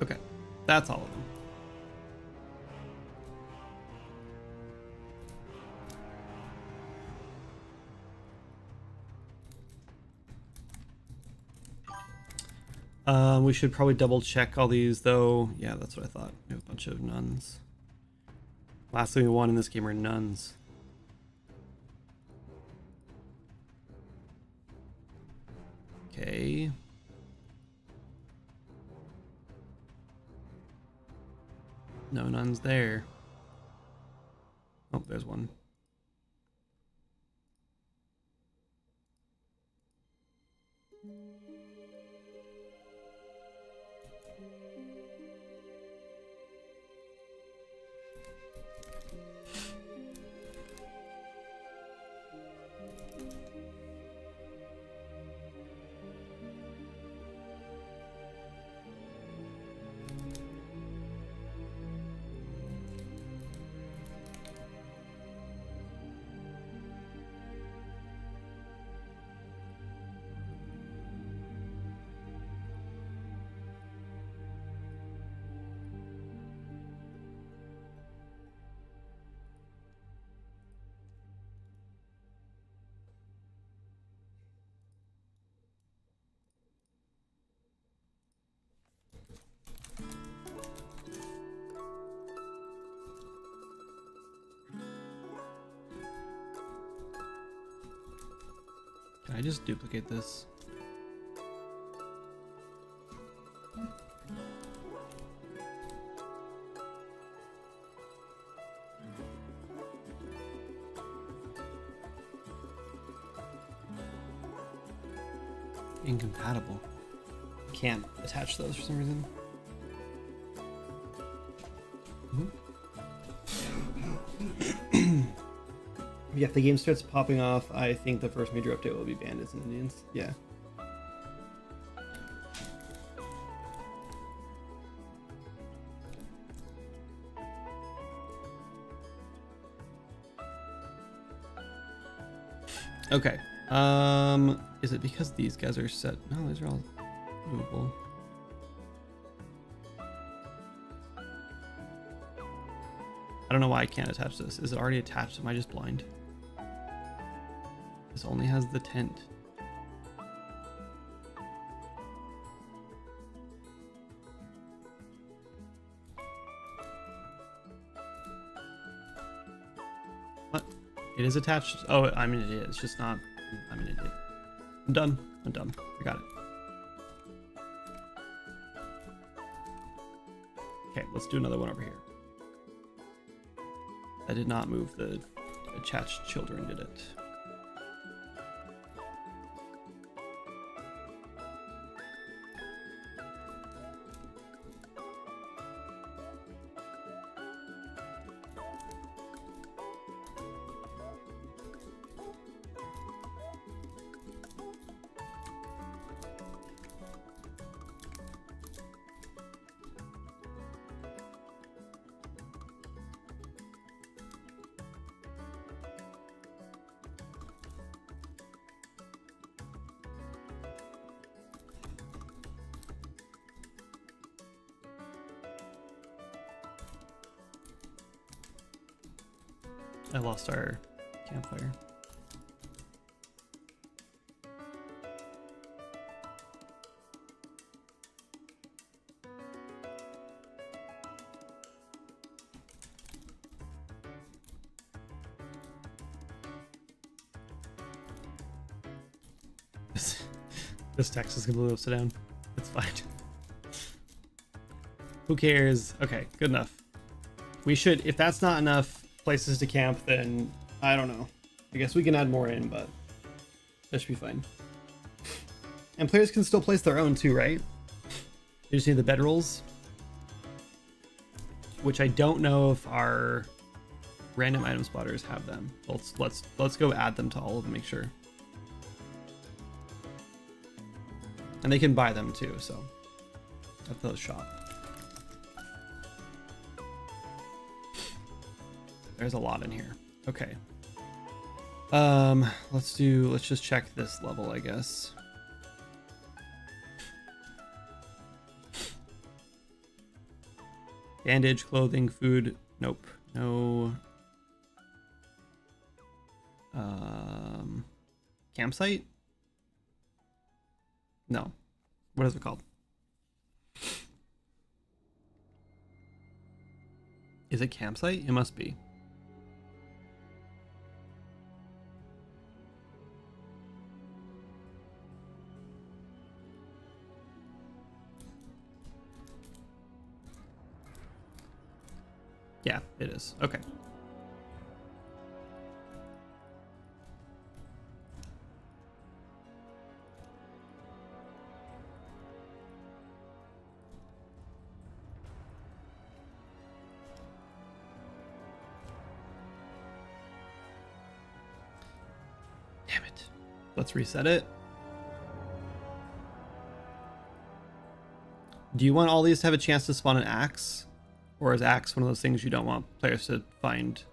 Okay, that's all of them. We should probably double check all these though. Yeah, that's what I thought. We have a bunch of nuns. Last thing we want in this game are nuns. Okay. No nuns there. Oh, there's one. Can I just duplicate this? Incompatible. Can't attach those for some reason. Yeah, if the game starts popping off, I think the first major update will be Bandits and Indians. Yeah. Okay. Is it because these guys are set? No, these are all movable. I don't know why I can't attach this. Is it already attached? Am I just blind? This only has the tent. What? It is attached. Oh, I mean it is. It's just not. I'm an idiot. I'm done. I'm done. I got it. Okay, let's do another one over here. I did not move the attached children, did it? I lost our campfire. This text is completely upside down. It's fine. Who cares? Okay, good enough. We should, if that's not enough places to camp, then I don't know. I guess we can add more in, but that should be fine. And players can still place their own too, right? You just need the bedrolls, which I don't know if our random item spotters have them. Let's go add them to all of them, make sure. And they can buy them too, so at the shop. There's a lot in here. Okay. Let's just check this level, I guess. Bandage, clothing, food. Nope. No. Campsite? No. What is it called? Is it campsite? It must be. Yeah, it is. Okay. Damn it. Let's reset it. Do you want all these to have a chance to spawn an axe? Or is axe one of those things you don't want players to find?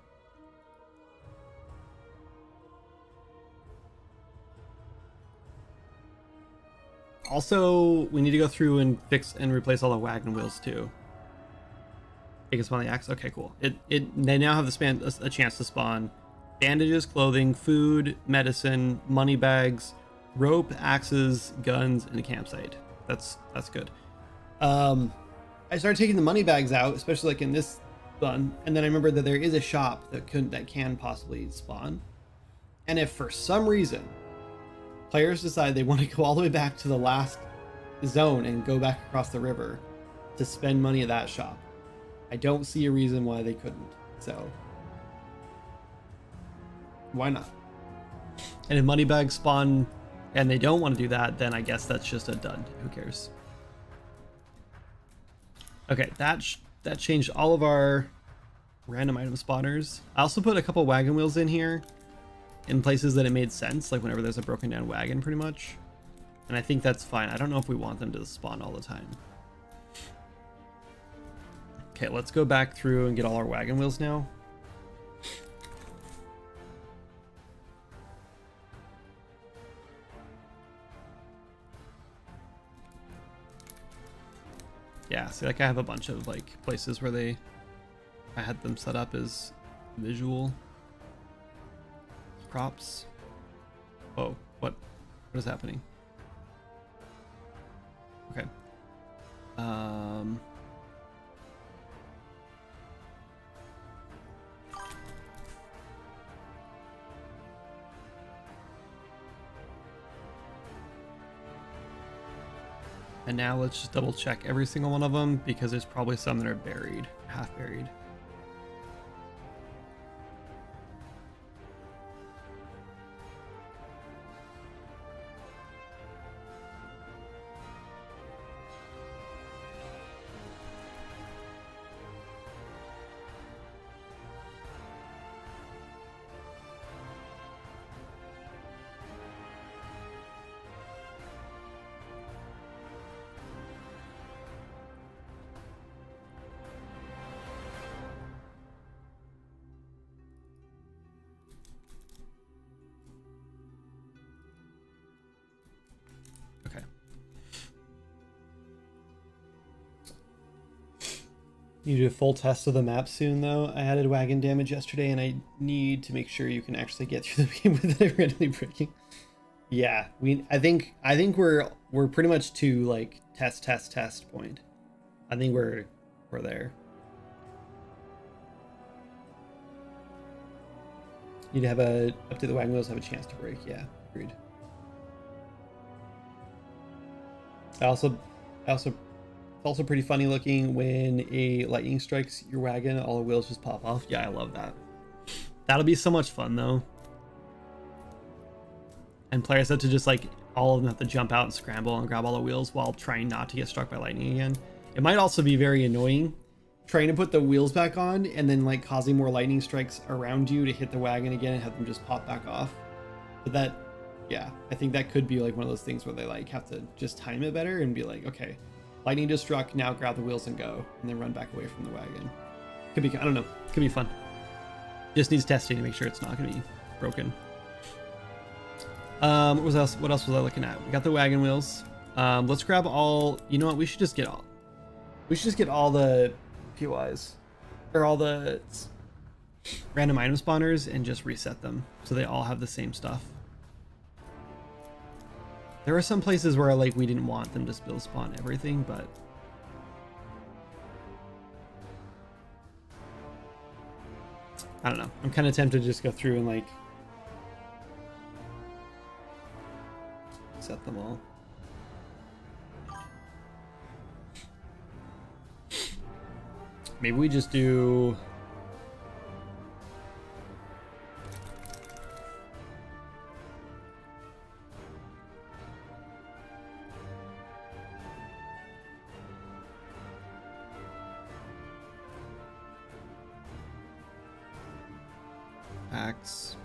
Also, we need to go through and fix and replace all the wagon wheels too. They can spawn the axe? Okay, cool. They now have a chance to spawn bandages, clothing, food, medicine, money bags, rope, axes, guns, and a campsite. That's good. I started taking the money bags out, especially like in this run, and then I remembered that there is a shop that can possibly spawn. And if for some reason players decide they want to go all the way back to the last zone and go back across the river to spend money at that shop, I don't see a reason why they couldn't. So why not? And if money bags spawn and they don't want to do that, then I guess that's just a dud. Who cares? Okay, that changed all of our random item spawners. I also put a couple wagon wheels in here in places that it made sense, like whenever there's a broken down wagon pretty much. And I think that's fine. I don't know if we want them to spawn all the time. Okay, let's go back through and get all our wagon wheels now. Yeah, see, like I have a bunch of like places where I had them set up as visual props. Oh, what is happening? Okay. And now let's just double check every single one of them, because there's probably some that are buried, half buried. You do a full test of the map soon, though. I added wagon damage yesterday, and I need to make sure you can actually get through the game without it randomly breaking. Yeah, I think we're pretty much to like test point. I think we're there. Need to have up to the wagon wheels have a chance to break. Yeah, agreed. It's also pretty funny looking when a lightning strikes your wagon, all the wheels just pop off. Yeah, I love that. That'll be so much fun though. And players have to just like, all of them have to jump out and scramble and grab all the wheels while trying not to get struck by lightning again. It might also be very annoying trying to put the wheels back on and then like causing more lightning strikes around you to hit the wagon again and have them just pop back off. But that, yeah, I think that could be like one of those things where they like have to just time it better and be like, okay, lightning just struck, now grab the wheels and go, and then run back away from the wagon. Could be, I don't know, could be fun. Just needs testing to make sure it's not gonna be broken. What else was I looking at? We got the wagon wheels. Let's grab all, you know what, we should just get all the POIs. Or all the random item spawners and just reset them so they all have the same stuff. There were some places where like we didn't want them to still spawn everything, but I don't know. I'm kind of tempted to just go through and like set them all. Maybe we just do axe,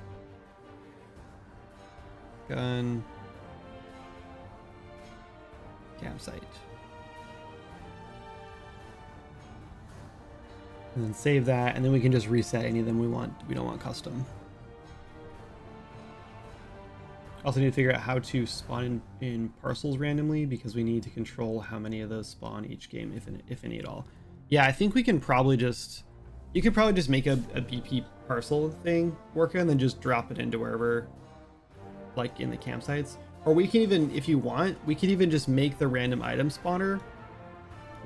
gun, campsite, and then save that, and then we can just reset any of them we want. We don't want custom. Also need to figure out how to spawn in parcels randomly, because we need to control how many of those spawn each game, if any at all. Yeah, I think we can probably just, you could probably just make a BP parcel thing work and then just drop it into wherever, like in the campsites. Or we can even, if you want, we could even just make the random item spawner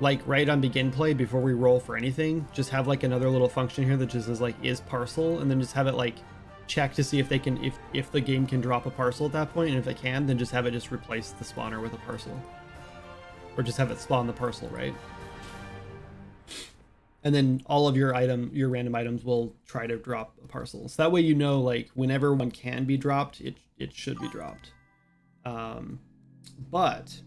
like right on begin play before we roll for anything. Just have like another little function here that just says like is parcel, and then just have it like check to see if they can, if the game can drop a parcel at that point, and if they can, then just have it just replace the spawner with a parcel, or just have it spawn the parcel, right? And then all of your random items will try to drop a parcel. So that way, you know, like whenever one can be dropped, it should be dropped. But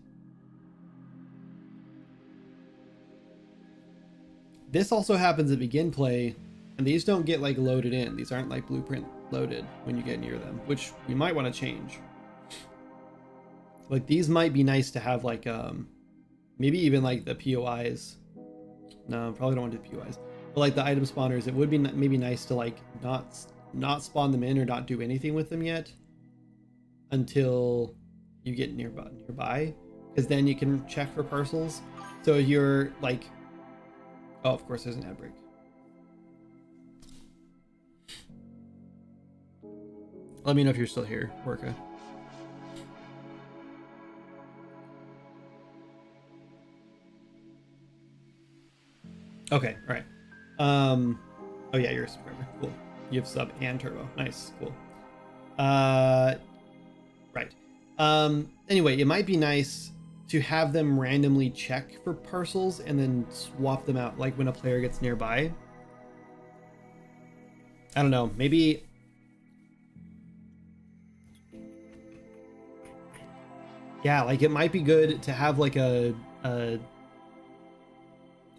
this also happens at begin play, and these don't get like loaded in. These aren't like blueprint loaded when you get near them, which we might want to change. Like these might be nice to have like maybe even like the POIs. No, probably don't want to do POIs. But like the item spawners, it would be maybe nice to like not spawn them in or not do anything with them yet until you get nearby, because then you can check for parcels. So you're like, oh, of course there's an ad break. Let me know if you're still here, Worka. Okay, all right. Oh yeah, you're a subscriber. Cool. You have sub and turbo. Nice, cool. Right. Anyway, it might be nice to have them randomly check for parcels and then swap them out, like when a player gets nearby. I don't know, maybe. Yeah, like it might be good to have like a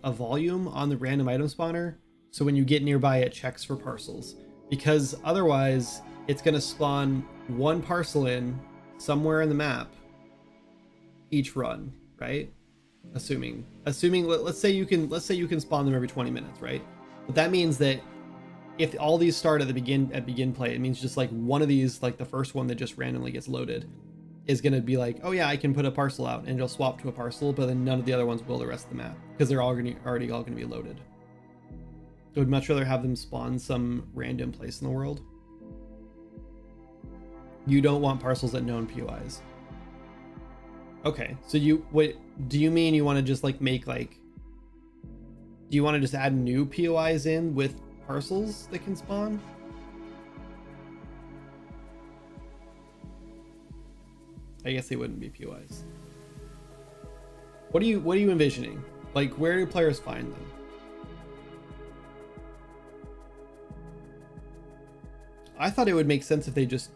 volume on the random item spawner, so when you get nearby it checks for parcels, because otherwise it's going to spawn one parcel in somewhere in the map each run, right? Assuming let's say you can spawn them every 20 minutes, right? But that means that if all these start at begin play, it means just like one of these, like the first one that just randomly gets loaded, is going to be like, oh yeah, I can put a parcel out, and it'll swap to a parcel, but then none of the other ones will the rest of the map, because they're all already all going to be loaded. So I'd much rather have them spawn some random place in the world. You don't want parcels at known POIs. Okay, so what do you mean? You want to just like make like, do you want to just add new POIs in with parcels that can spawn? I guess they wouldn't be POIs. What are you envisioning? Like, where do players find them? I thought it would make sense if they just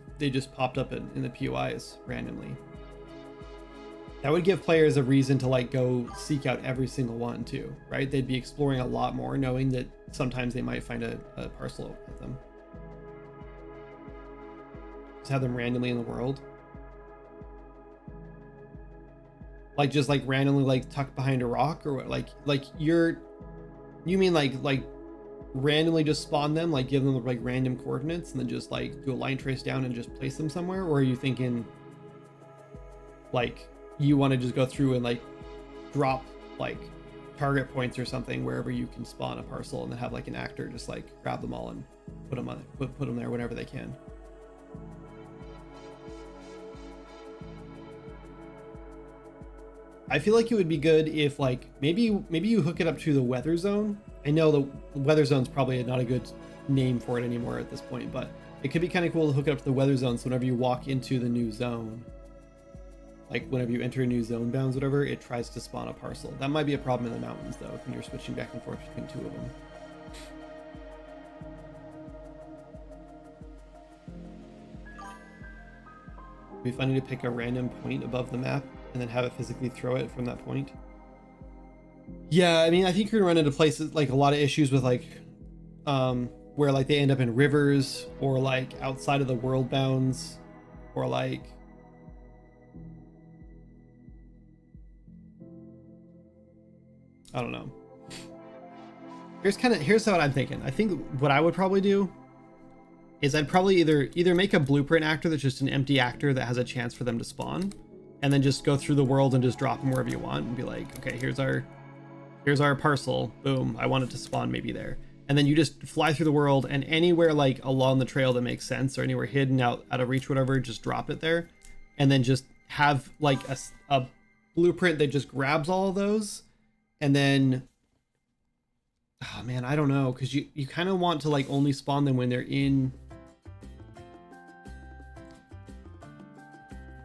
popped up in the POIs randomly. That would give players a reason to like go seek out every single one too, right? They'd be exploring a lot more, knowing that sometimes they might find a parcel with them. Just have them randomly in the world. Like just like randomly like tucked behind a rock, or what? Like you mean like randomly just spawn them, like give them like random coordinates and then just like do a line trace down and just place them somewhere? Or are you thinking like you want to just go through and like drop like target points or something wherever you can spawn a parcel, and then have like an actor just like grab them all and put them there whenever they can. I feel like it would be good if like maybe you hook it up to the weather zone. I know the weather zone's probably not a good name for it anymore at this point, but it could be kind of cool to hook it up to the weather zone, so whenever you walk into the new zone, like whenever you enter a new zone bounds, whatever, it tries to spawn a parcel. That might be a problem in the mountains though, when you're switching back and forth between two of them. It'd be funny to pick a random point above the map and then have it physically throw it from that point. Yeah, I mean, I think you're gonna run into places like a lot of issues with like where like they end up in rivers, or like outside of the world bounds, or like I don't know. Here's what I'm thinking. I think what I would probably do is I'd probably either make a blueprint actor that's just an empty actor that has a chance for them to spawn, and then just go through the world and just drop them wherever you want and be like, okay, here's our parcel, boom, I want it to spawn maybe there. And then you just fly through the world, and anywhere like along the trail that makes sense, or anywhere hidden out of reach, whatever, just drop it there. And then just have like a blueprint that just grabs all of those. And then, oh man, I don't know, because you kind of want to like only spawn them when they're in.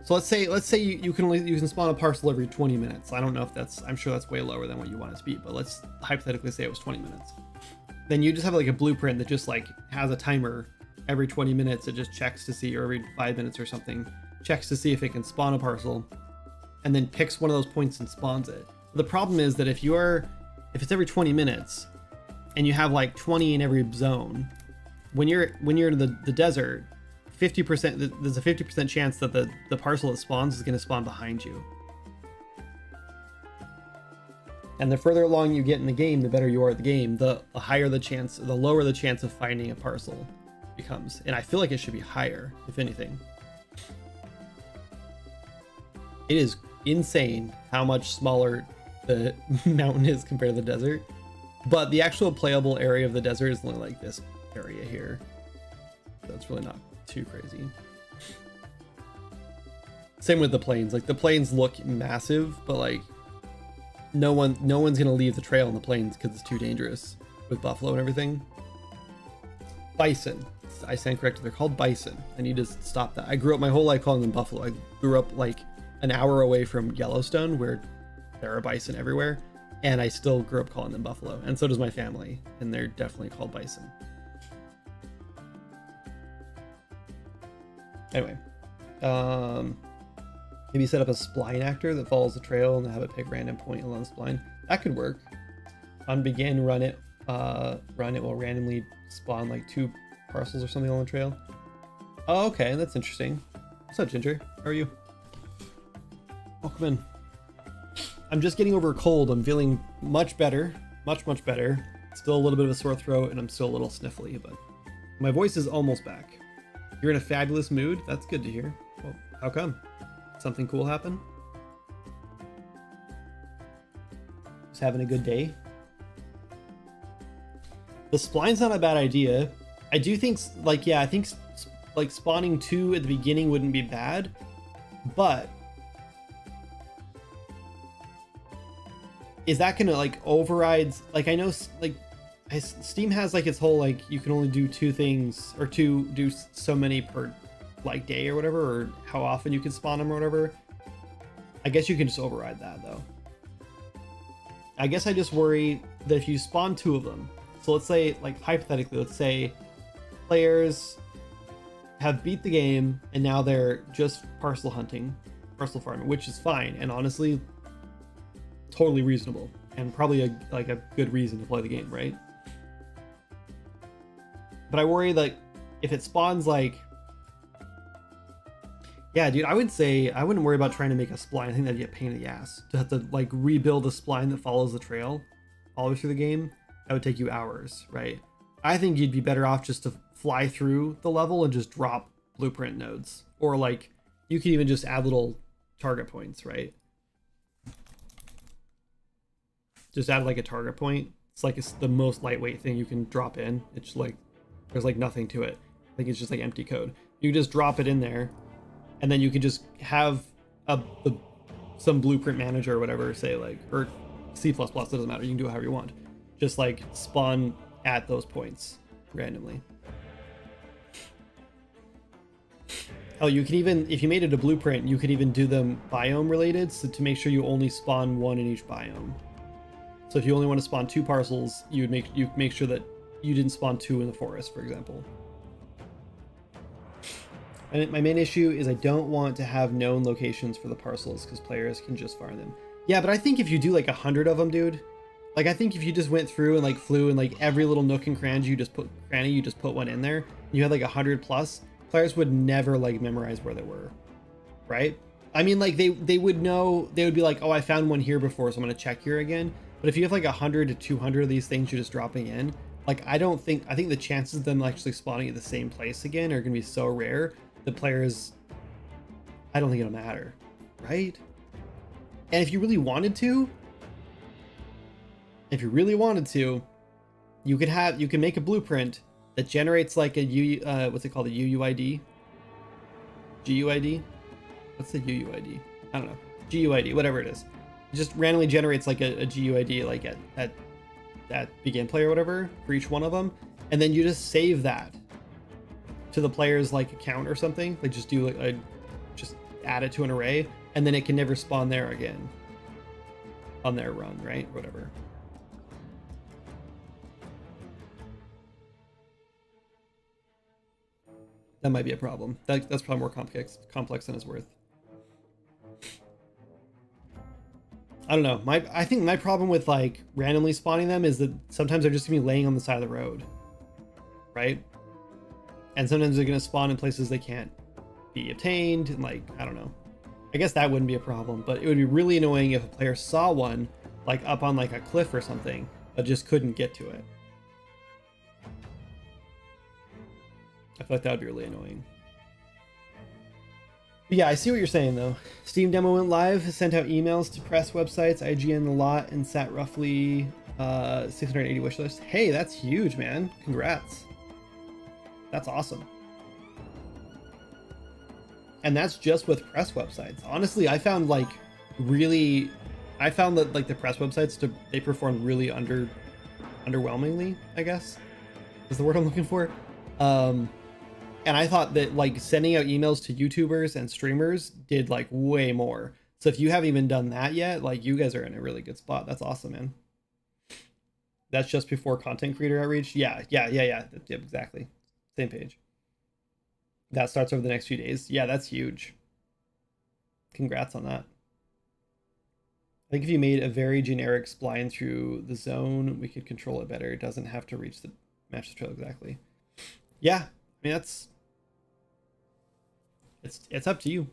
So let's say you can spawn a parcel every 20 minutes. I don't know if that's, I'm sure that's way lower than what you want it to be, but let's hypothetically say it was 20 minutes. Then you just have like a blueprint that just like has a timer every 20 minutes. It just checks to see, or every 5 minutes or something, checks to see if it can spawn a parcel, and then picks one of those points and spawns it. The problem is that if it's every 20 minutes and you have like 20 in every zone, when you're in the desert, 50%, there's a 50% chance that the parcel that spawns is going to spawn behind you. And the further along you get in the game, the better you are at the game, the lower the chance of finding a parcel becomes. And I feel like it should be higher, if anything. It is insane how much smaller the mountain is compared to the desert, but the actual playable area of the desert is only like this area here, so it's really not too crazy. Same with the plains. Like the plains look massive, but like no one's gonna leave the trail in the plains because it's too dangerous with buffalo and everything. Bison, I stand corrected, they're called bison. I need to stop that. I grew up my whole life calling them buffalo. I grew up like an hour away from Yellowstone, where there are bison everywhere, and I still grew up calling them buffalo, and so does my family, and they're definitely called bison. Anyway, maybe set up a spline actor that follows the trail and have it pick random point along the spline. That could work. On begin, run it will randomly spawn like 2 parcels or something on the trail. Oh, okay, that's interesting. What's up, Ginger? How are you? Welcome in. I'm just getting over a cold. I'm feeling much better, much better. Still a little bit of a sore throat, and I'm still a little sniffly, but my voice is almost back. You're in a fabulous mood. That's good to hear. Well, how come? Something cool happen? Just having a good day? The spline's not a bad idea. I do think, like, yeah, I think like spawning 2 at the beginning wouldn't be bad, but is that gonna like override, like, I know like Steam has like its whole like you can only do 2 things, or do so many per like day or whatever, or how often you can spawn them or whatever. I guess you can just override that though. I guess I just worry that if you spawn 2 of them, so let's say, like hypothetically, let's say players have beat the game and now they're just parcel hunting, parcel farming, which is fine and honestly totally reasonable and probably a good reason to play the game, right? But I worry like if it spawns like, yeah, dude, I would say I wouldn't worry about trying to make a spline. I think that'd be a pain in the ass to have to like rebuild a spline that follows the trail all the way through the game. That would take you hours, right? I think you'd be better off just to fly through the level and just drop blueprint nodes, or like you could even just add little target points, right? just add like a target point. It's like it's the most lightweight thing you can drop in. It's like there's like nothing to it. I think it's just like empty code. You just drop it in there, and then you can just have some blueprint manager or whatever, say like, or C++, it doesn't matter. You can do it however you want. Just like spawn at those points randomly. Oh, you can even, if you made it a blueprint, you could even do them biome related, so to make sure you only spawn one in each biome. So if you only want to spawn 2 parcels, you make sure that you didn't spawn 2 in the forest, for example. And my main issue is I don't want to have known locations for the parcels because players can just farm them. Yeah, but I think if you do like 100 of them, dude, like I think if you just went through and like flew and like every little nook and cranny you just put one in there, and you had like 100 plus, players would never like memorize where they were, right? I mean, like they would know, they would be like, oh, I found one here before, so I'm gonna check here again. But if you have like 100 to 200 of these things you're just dropping in, like I think the chances of them actually spawning at the same place again are gonna be so rare that players, I don't think it'll matter, right? And if you really wanted to, you can make a blueprint that generates like a what's it called, a UUID? GUID? What's the UUID? I don't know. GUID, whatever it is. It just randomly generates like a GUID like at begin play or whatever for each one of them, and then you just save that to the player's like account or something. Like just do like just add it to an array, and then it can never spawn there again on their run, right? Whatever. That might be a problem. That's probably more complex than it's worth. I don't know. I think my problem with like randomly spawning them is that sometimes they're just gonna be laying on the side of the road, right? And sometimes they're gonna spawn in places they can't be obtained, and like, I don't know. I guess that wouldn't be a problem, but it would be really annoying if a player saw one like up on like a cliff or something, but just couldn't get to it. I feel like that would be really annoying. But yeah, I see what you're saying though. Steam demo went live, sent out emails to press websites, IGN a lot, and sat roughly 680 wishlists. Hey, that's huge, man. Congrats. That's awesome. And that's just with press websites. Honestly, I found that like the press websites, they performed really underwhelmingly, I guess is the word I'm looking for. And I thought that like sending out emails to YouTubers and streamers did like way more. So if you haven't even done that yet, like you guys are in a really good spot. That's awesome, man. That's just before content creator outreach. Yeah, exactly. Same page. That starts over the next few days. Yeah, that's huge. Congrats on that. I think if you made a very generic spline through the zone, we could control it better. It doesn't have to match the trail exactly. Yeah, I mean it's up to you.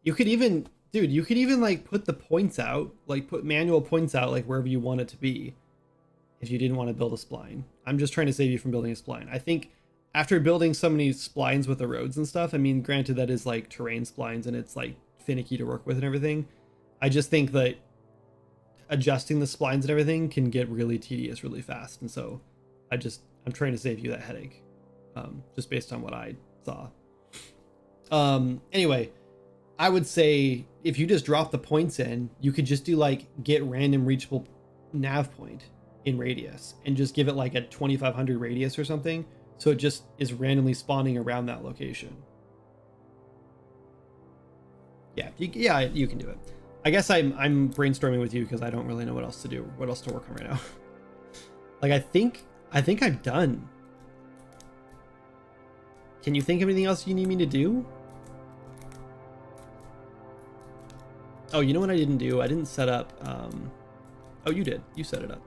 You could even like put the points out, like put manual points out like wherever you want it to be if you didn't want to build a spline. I'm just trying to save you from building a spline. I think after building so many splines with the roads and stuff, I mean, granted that is like terrain splines and it's like finicky to work with and everything. I just think that adjusting the splines and everything can get really tedious really fast. And so I'm trying to save you that headache, just based on what I saw. Anyway, I would say if you just drop the points in, you could just do like get random reachable nav point in radius and just give it like a 2500 radius or something. So it just is randomly spawning around that location. Yeah, you can do it. I guess I'm brainstorming with you because I don't really know what else to do, what else to work on right now. Like I think I'm done. Can you think of anything else you need me to do? Oh, you know what I didn't do? I didn't set up, oh, you did. You set it up.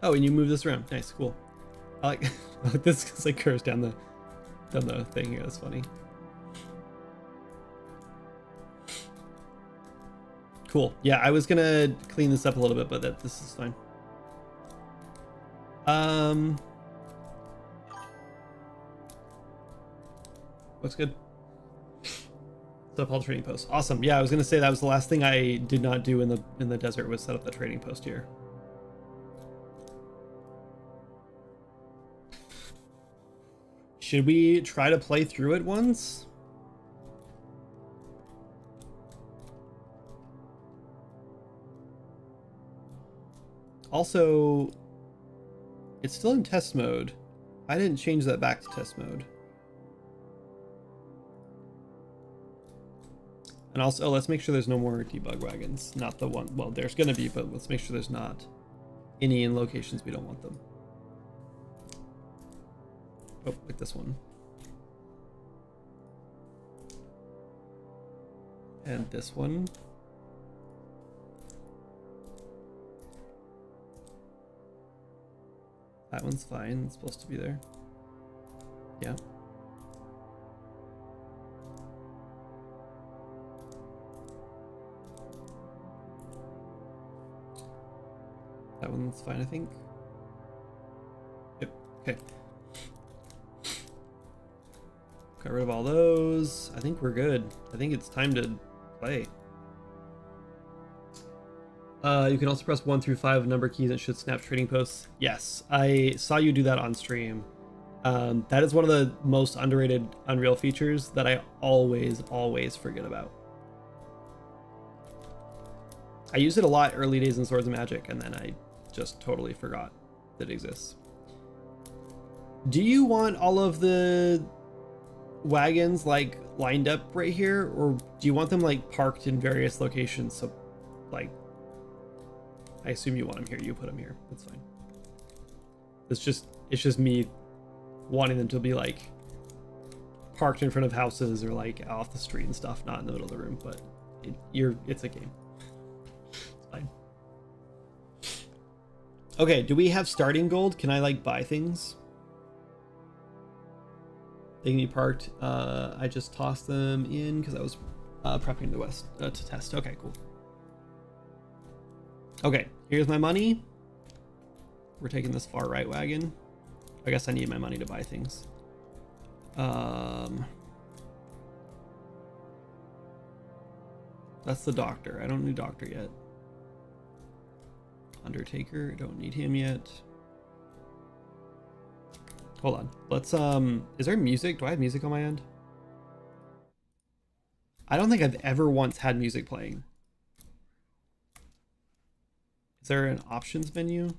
Oh, and you move this around. Nice, cool. I like this because like curves down the thing here. That's funny. Cool. Yeah, I was gonna clean this up a little bit, but this is fine. Looks good. Set up all the trading posts. Awesome. Yeah, I was gonna say that was the last thing I did not do in the desert was set up the trading post here. Should we try to play through it once? Also, it's still in test mode. I didn't change that back to test mode. And also, let's make sure there's no more debug wagons. Not the one, well, there's gonna be, but let's make sure there's not any in locations we don't want them. Oh, like this one. And this one. That one's fine, it's supposed to be there. Yeah. That one's fine, I think. Yep, okay. Got rid of all those. I think we're good. I think it's time to play. You can also press 1 through 5 number keys and it should snap trading posts. Yes, I saw you do that on stream. That is one of the most underrated Unreal features that I always forget about. I used it a lot early days in Swords of Magic, and then I just totally forgot that it exists. Do you want all of the wagons like lined up right here, or do you want them like parked in various locations? So like, I assume you want them here, you put them here, that's fine. It's just me wanting them to be like parked in front of houses or like off the street and stuff, not in the middle of the room, but it's a game. It's fine. Okay, do we have starting gold? Can I like buy things? They can be parked. I just tossed them in because I was prepping the west to test. Okay, cool. Okay, here's my money. We're taking this far right wagon. I guess I need my money to buy things. That's the doctor. I don't need doctor yet. Undertaker, don't need him yet. Hold on. Let's is there music? Do I have music on my end? I don't think I've ever once had music playing. Is there an options menu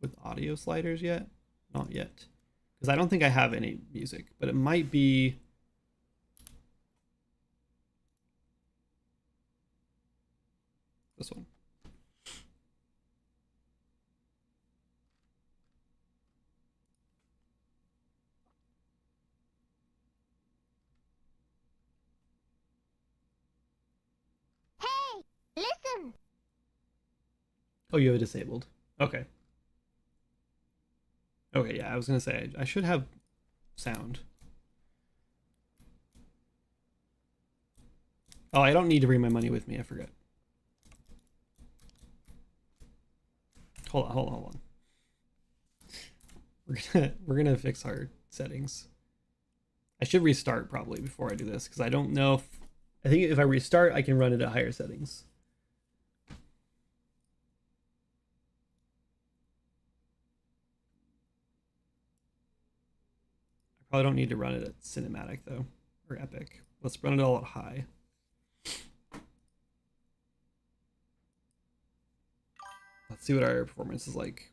with audio sliders yet? Not yet. Because I don't think I have any music, but it might be. This one. Hey, listen. Oh, you have it disabled. Okay. Okay, yeah, I was gonna say I should have sound. Oh, I don't need to bring my money with me, I forget. Hold on. We're gonna fix our settings. I should restart probably before I do this, because I don't know if I think if I restart I can run it at higher settings. I probably don't need to run it at cinematic though, or epic. Let's run it all at high. Let's see what our performance is like.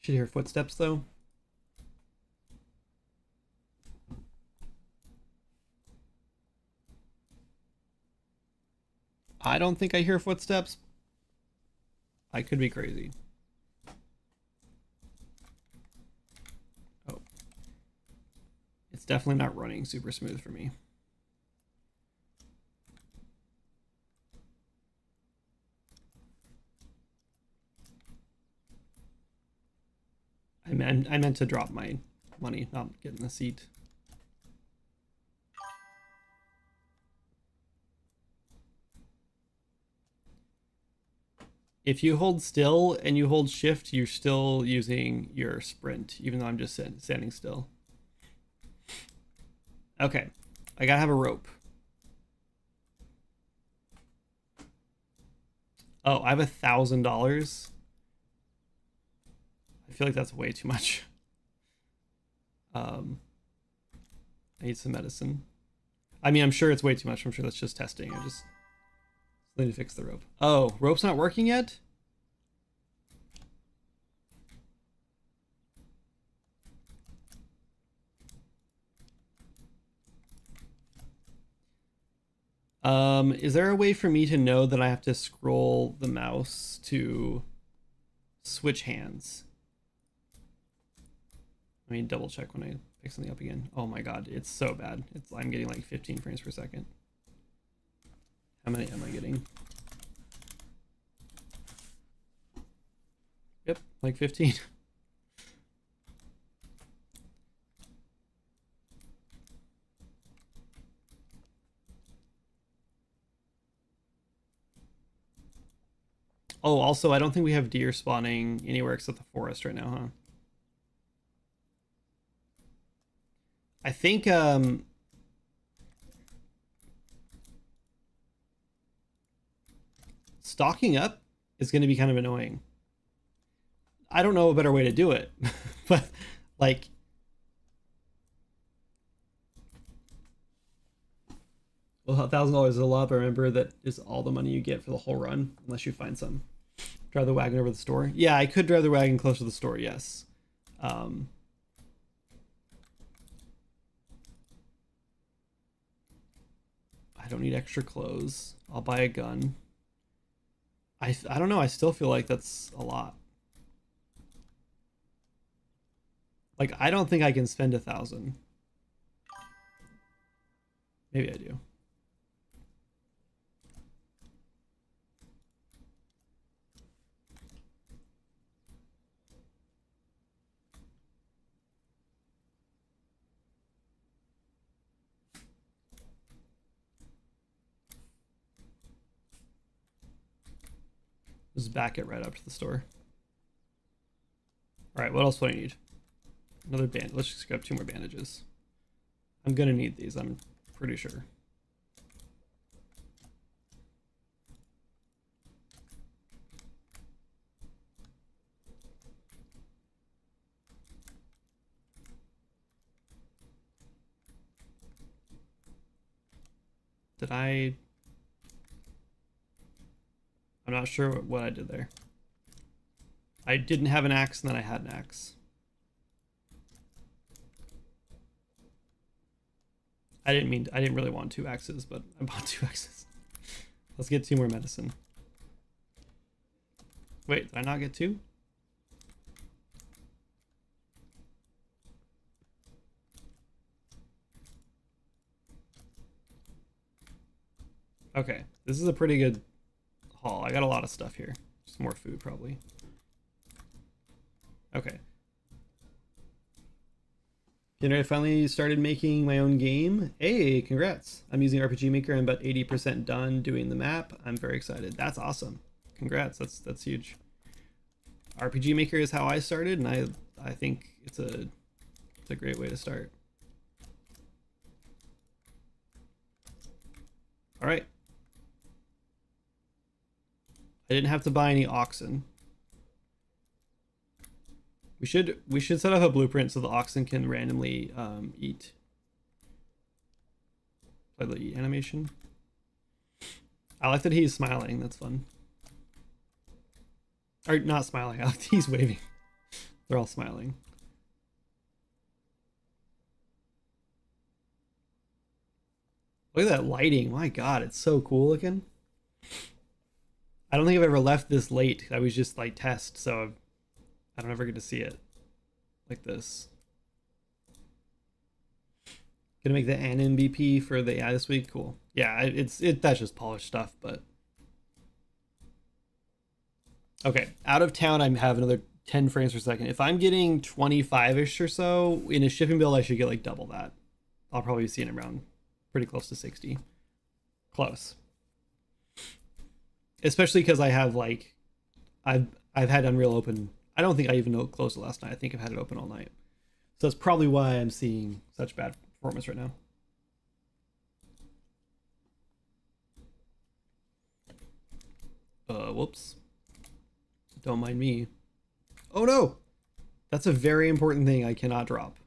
Should hear footsteps though. I don't think I hear footsteps. I could be crazy. Oh. It's definitely not running super smooth for me. I meant to drop my money, not get in the seat. If you hold still and you hold shift, you're still using your sprint, even though I'm just standing still. Okay, I gotta have a rope. Oh, I have $1,000. I feel like that's way too much. I need some medicine. I mean, I'm sure it's way too much. I'm sure that's just testing. I just need to fix the rope. Oh, rope's not working yet? Is there a way for me to know that I have to scroll the mouse to switch hands? Let me double check when I pick something up again. Oh my god, it's so bad. I'm getting like 15 frames per second. How many am I getting? Yep, like 15. Oh, also, I don't think we have deer spawning anywhere except the forest right now, huh? I think, stocking up is going to be kind of annoying. I don't know a better way to do it, but, like... Well, $1,000 is a lot, but remember that is all the money you get for the whole run, unless you find some. Drive the wagon over the store. Yeah, I could drive the wagon close to the store, yes. I don't need extra clothes. I'll buy a gun. I don't know, I still feel like that's a lot. Like, I don't think I can spend 1,000. Maybe I do. Just back it right up to the store. All right, what else do I need? Another band. Let's just grab 2 more bandages. I'm gonna need these, I'm pretty sure. Did I... I'm not sure what I did there. I didn't have an axe and then I had an axe. I didn't really want 2 axes, but I bought 2 axes. Let's get 2 more medicine. Wait, did I not get 2? Okay, this is a pretty good haul. I got a lot of stuff here. Just more food, probably. Okay. I finally started making my own game. Hey, congrats. I'm using RPG Maker. I'm about 80% done doing the map. I'm very excited. That's awesome. Congrats. That's huge. RPG Maker is how I started, and I think it's a great way to start. All right. I didn't have to buy any oxen. We should set up a blueprint so the oxen can randomly eat. Play the eat animation. I like that he's smiling. That's fun. Or not smiling. I like that he's waving. They're all smiling. Look at that lighting. My God, it's so cool looking. I don't think I've ever left this late. I was just like test, so I don't ever get to see it like this. Gonna make the an MVP for the AI this week. Cool. Yeah, that's just polished stuff, but okay. Out of town, I have another 10 frames per second. If I'm getting 25-ish or so in a shipping build, I should get like double that. I'll probably be seeing around pretty close to 60. Close. Especially because I have like I've had Unreal open. I don't think I even closed it last night. I think I've had it open all night. So that's probably why I'm seeing such bad performance right now. Whoops. Don't mind me. Oh no! That's a very important thing I cannot drop.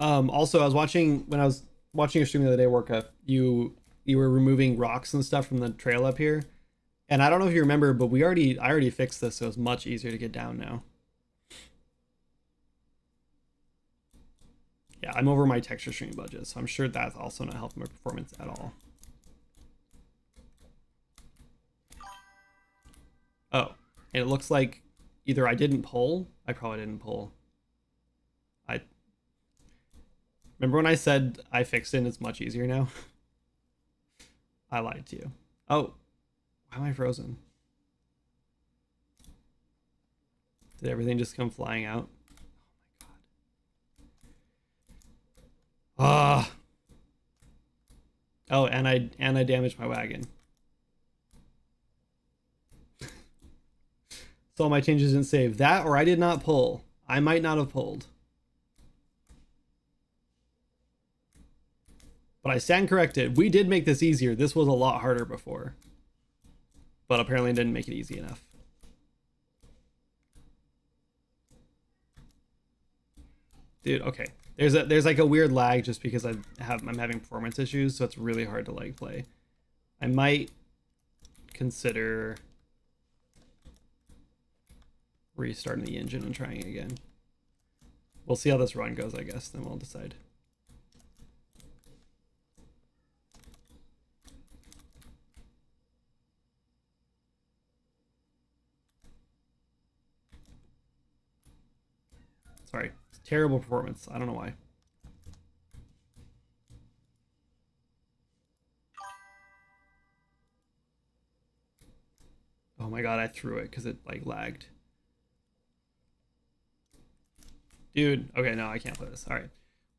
Also, I was watching when I was watching your stream the other day, Worka. You were removing rocks and stuff from the trail up here, and I don't know if you remember, but I already fixed this, so it's much easier to get down now. Yeah, I'm over my texture stream budget, so I'm sure that's also not helping my performance at all. Oh, and it looks like either I didn't pull. I probably didn't pull. I remember when I said I fixed it and it's much easier now? I lied to you. Oh, why am I frozen? Did everything just come flying out? Oh my god. Ah. Oh, and I damaged my wagon. So all my changes didn't save. That or I did not pull. I might not have pulled. But I stand corrected. We did make this easier. This was a lot harder before. But apparently didn't make it easy enough. Dude, okay. There's like a weird lag just because I'm having performance issues, so it's really hard to like play. I might consider restarting the engine and trying again. We'll see how this run goes, I guess, then we'll decide. Sorry, it's terrible performance. I don't know why. Oh my god, I threw it because it like lagged. Dude, okay, no, I can't play this. All right,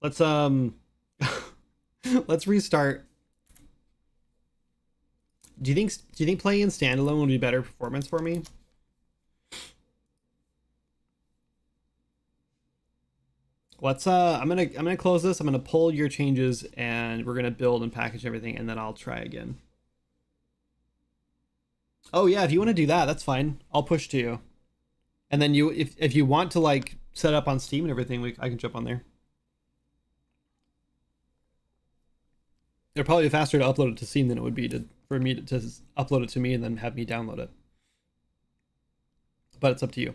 let's let's restart. Do you think playing in standalone would be better performance for me? Let's I'm gonna close this. I'm gonna pull your changes and we're gonna build and package everything and then I'll try again. Oh yeah, if you want to do that, that's fine. I'll push to you. And then if you want to like set up on Steam and everything, I can jump on there. It'll probably be faster to upload it to Steam than it would be for me to upload it to me and then have me download it. But it's up to you.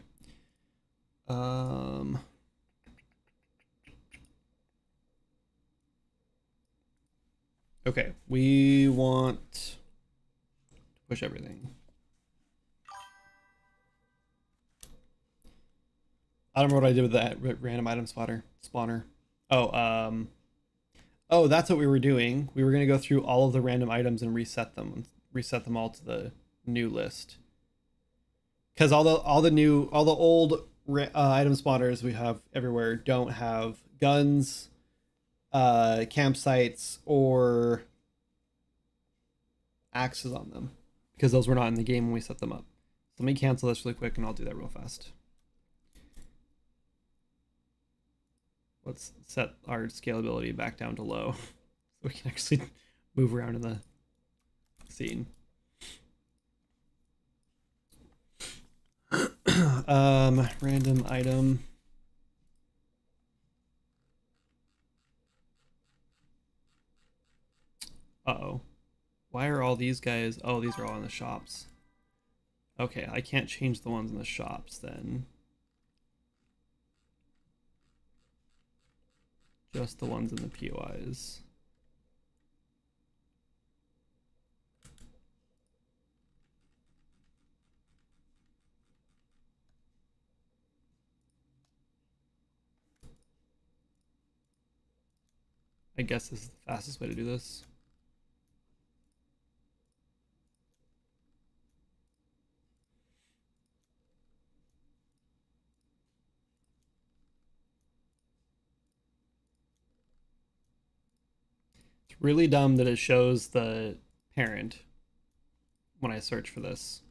Okay, we want to push everything. I don't remember what I did with that random item spawner. Oh, that's what we were doing. We were gonna go through all of the random items and reset them all to the new list. Because all the old item spawners we have everywhere don't have guns, campsites, or axes on them because those were not in the game when we set them up. So let me cancel this really quick and I'll do that real fast. Let's set our scalability back down to low so we can actually move around in the scene. Random item. Uh-oh. Why are all these guys? Oh, these are all in the shops. Okay, I can't change the ones in the shops then. Just the ones in the POIs. I guess this is the fastest way to do this. Really dumb that it shows the parent when I search for this.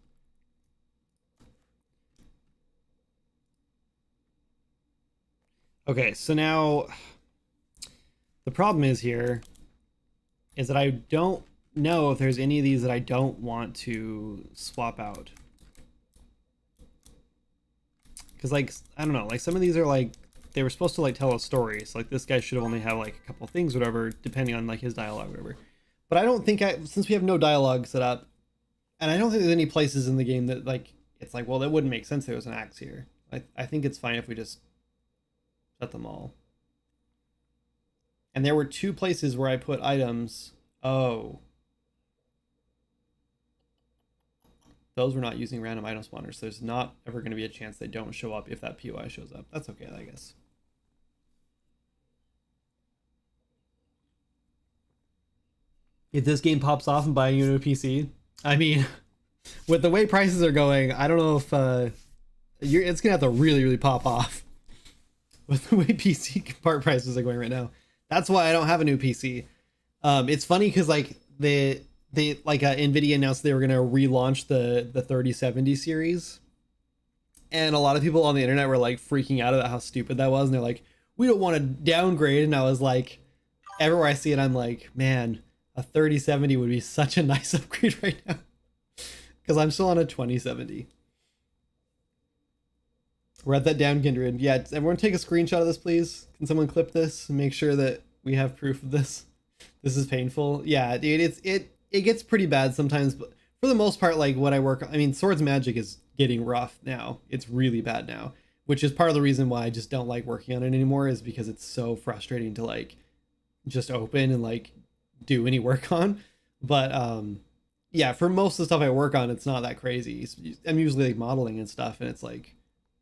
Okay, so now the problem is here is that I don't know if there's any of these that I don't want to swap out. Because, like, I don't know, like some of these are like, they were supposed to like tell a story. So like this guy should have only had like a couple things, whatever, depending on like his dialogue, whatever. But I don't think since we have no dialogue set up, and I don't think there's any places in the game that like, it's like, well, that wouldn't make sense if there was an axe here. I think it's fine if we just set them all. And there were 2 places where I put items. Oh. Those were not using random item spawners. So there's not ever going to be a chance they don't show up if that POI shows up. That's okay, I guess. If this game pops off and buying you a PC, I mean, with the way prices are going, I don't know if it's gonna have to really pop off with the way PC part prices are going right now. That's why I don't have a new PC. It's funny because like they like Nvidia announced they were gonna relaunch the 3070 series, and a lot of people on the internet were like freaking out about how stupid that was, and they're like, we don't want to downgrade. And I was like, everywhere I see it, I'm like, man, a 3070 would be such a nice upgrade right now, because I'm still on a 2070. We're at that down, Kindred. Yeah, everyone take a screenshot of this, please. Can someone clip this and make sure that we have proof of this? This is painful. Yeah, dude, it gets pretty bad sometimes, but for the most part, like what I work on, I mean, Swords Magic is getting rough now. It's really bad now, which is part of the reason why I just don't like working on it anymore, is because it's so frustrating to like just open and like do any work on. But yeah, for most of the stuff I work on, it's not that crazy. I'm usually like modeling and stuff, and it's like,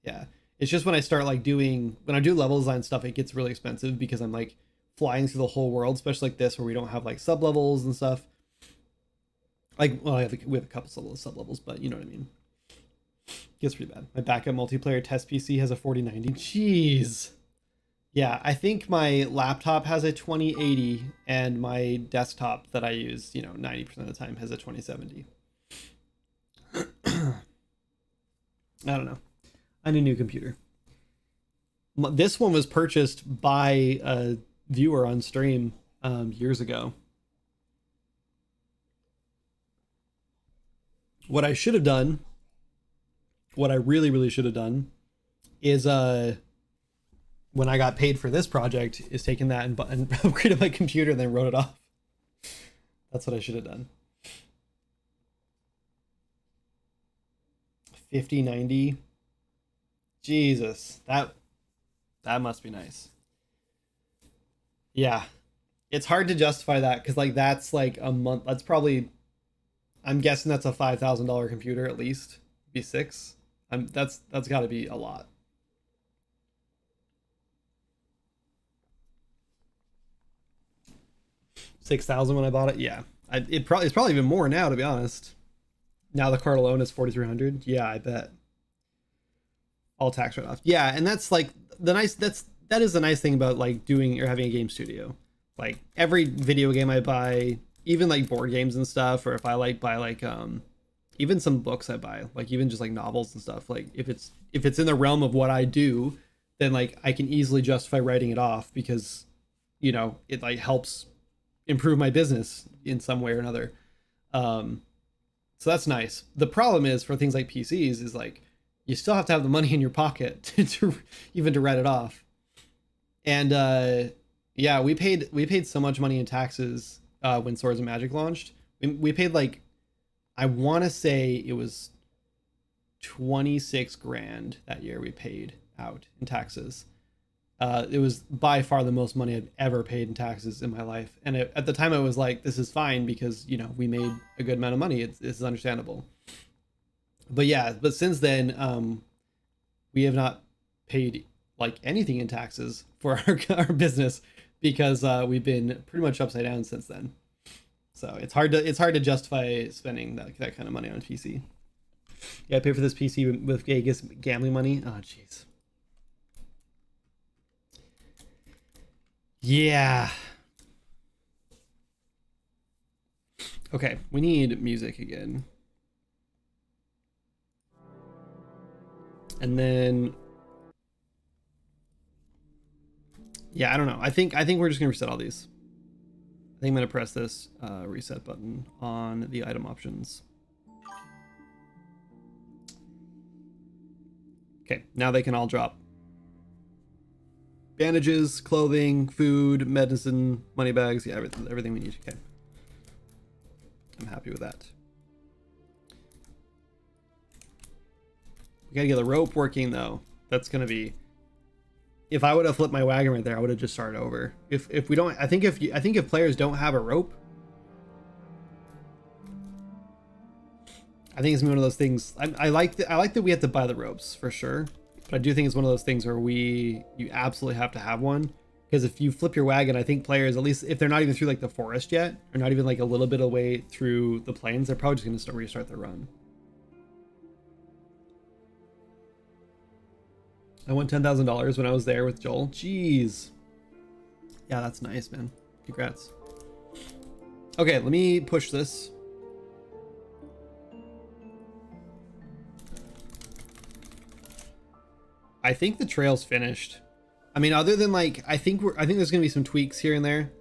yeah, it's just when I start like when I do level design stuff, it gets really expensive because I'm like flying through the whole world, especially like this where we don't have like sub levels and stuff. Like, well, we have a couple sub levels, but you know what I mean. It gets pretty bad. My backup multiplayer test PC has a 4090. Jeez. Yeah, I think my laptop has a 2080, and my desktop that I use, 90% of the time has a 2070. I don't know. I need a new computer. This one was purchased by a viewer on stream years ago. What I should have done, what I really should have done, is when I got paid for this project, is taken that and upgraded my computer and then wrote it off. That's what I should have done. 5090. Jesus, that must be nice. Yeah, it's hard to justify that because like that's like a month. That's probably, I'm guessing that's a $5,000 computer at least. Be 6. That's got to be a lot. $6,000 when I bought it. Yeah, it's probably even more now, to be honest. Now the card alone is 4,300. Yeah, I bet. All tax write off. Yeah, and that's like that is the nice thing about like doing or having a game studio. Like every video game I buy, even like board games and stuff, or if I like buy like even some books I buy, like even just like novels and stuff, like if it's in the realm of what I do, then like I can easily justify writing it off because it like helps improve my business in some way or another. So that's nice. The problem is for things like PCs is like you still have to have the money in your pocket to even to write it off. And yeah, we paid so much money in taxes when Swords of Magic launched. We paid like, I want to say it was 26 grand that year we paid out in taxes. It was by far the most money I've ever paid in taxes in my life. And at the time I was like, this is fine because, we made a good amount of money. It's understandable. But yeah, but since then, we have not paid like anything in taxes for our business because we've been pretty much upside down since then. So it's hard to justify spending that kind of money on a PC. Yeah, I paid for this PC with Vegas gambling money. Oh, jeez. Yeah. Okay, we need music again. And then, yeah, I don't know. I think we're just gonna reset all these. I think I'm gonna press this reset button on the item options. Okay, now they can all drop. Bandages, clothing, food, medicine, money bags, yeah, everything we need. Okay. I'm happy with that. We gotta get the rope working though. That's gonna be. If I would have flipped my wagon right there, I would have just started over. If we don't, I think if players don't have a rope, I think it's one of those things. I like that we have to buy the ropes for sure, but I do think it's one of those things where you absolutely have to have one, because if you flip your wagon, I think players, at least if they're not even through like the forest yet, or not even like a little bit of way through the plains, they're probably just gonna restart their run. I won $10,000 when I was there with Joel. Jeez. Yeah, that's nice, man. Congrats. Okay, let me push this. I think the trail's finished. I mean, other than like, I think there's gonna be some tweaks here and there.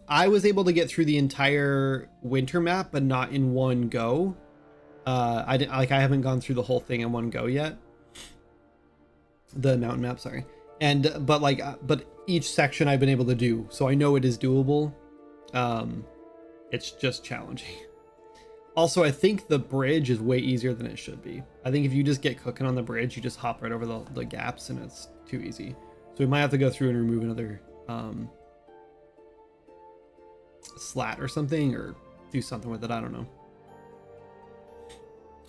I was able to get through the entire winter map, but not in one go. I haven't gone through the whole thing in one go yet. The mountain map, sorry. But each section I've been able to do, so I know it is doable. It's just challenging. Also, I think the bridge is way easier than it should be. I think if you just get cooking on the bridge, you just hop right over the gaps and it's too easy. So we might have to go through and remove another slat or something, or do something with it. I don't know.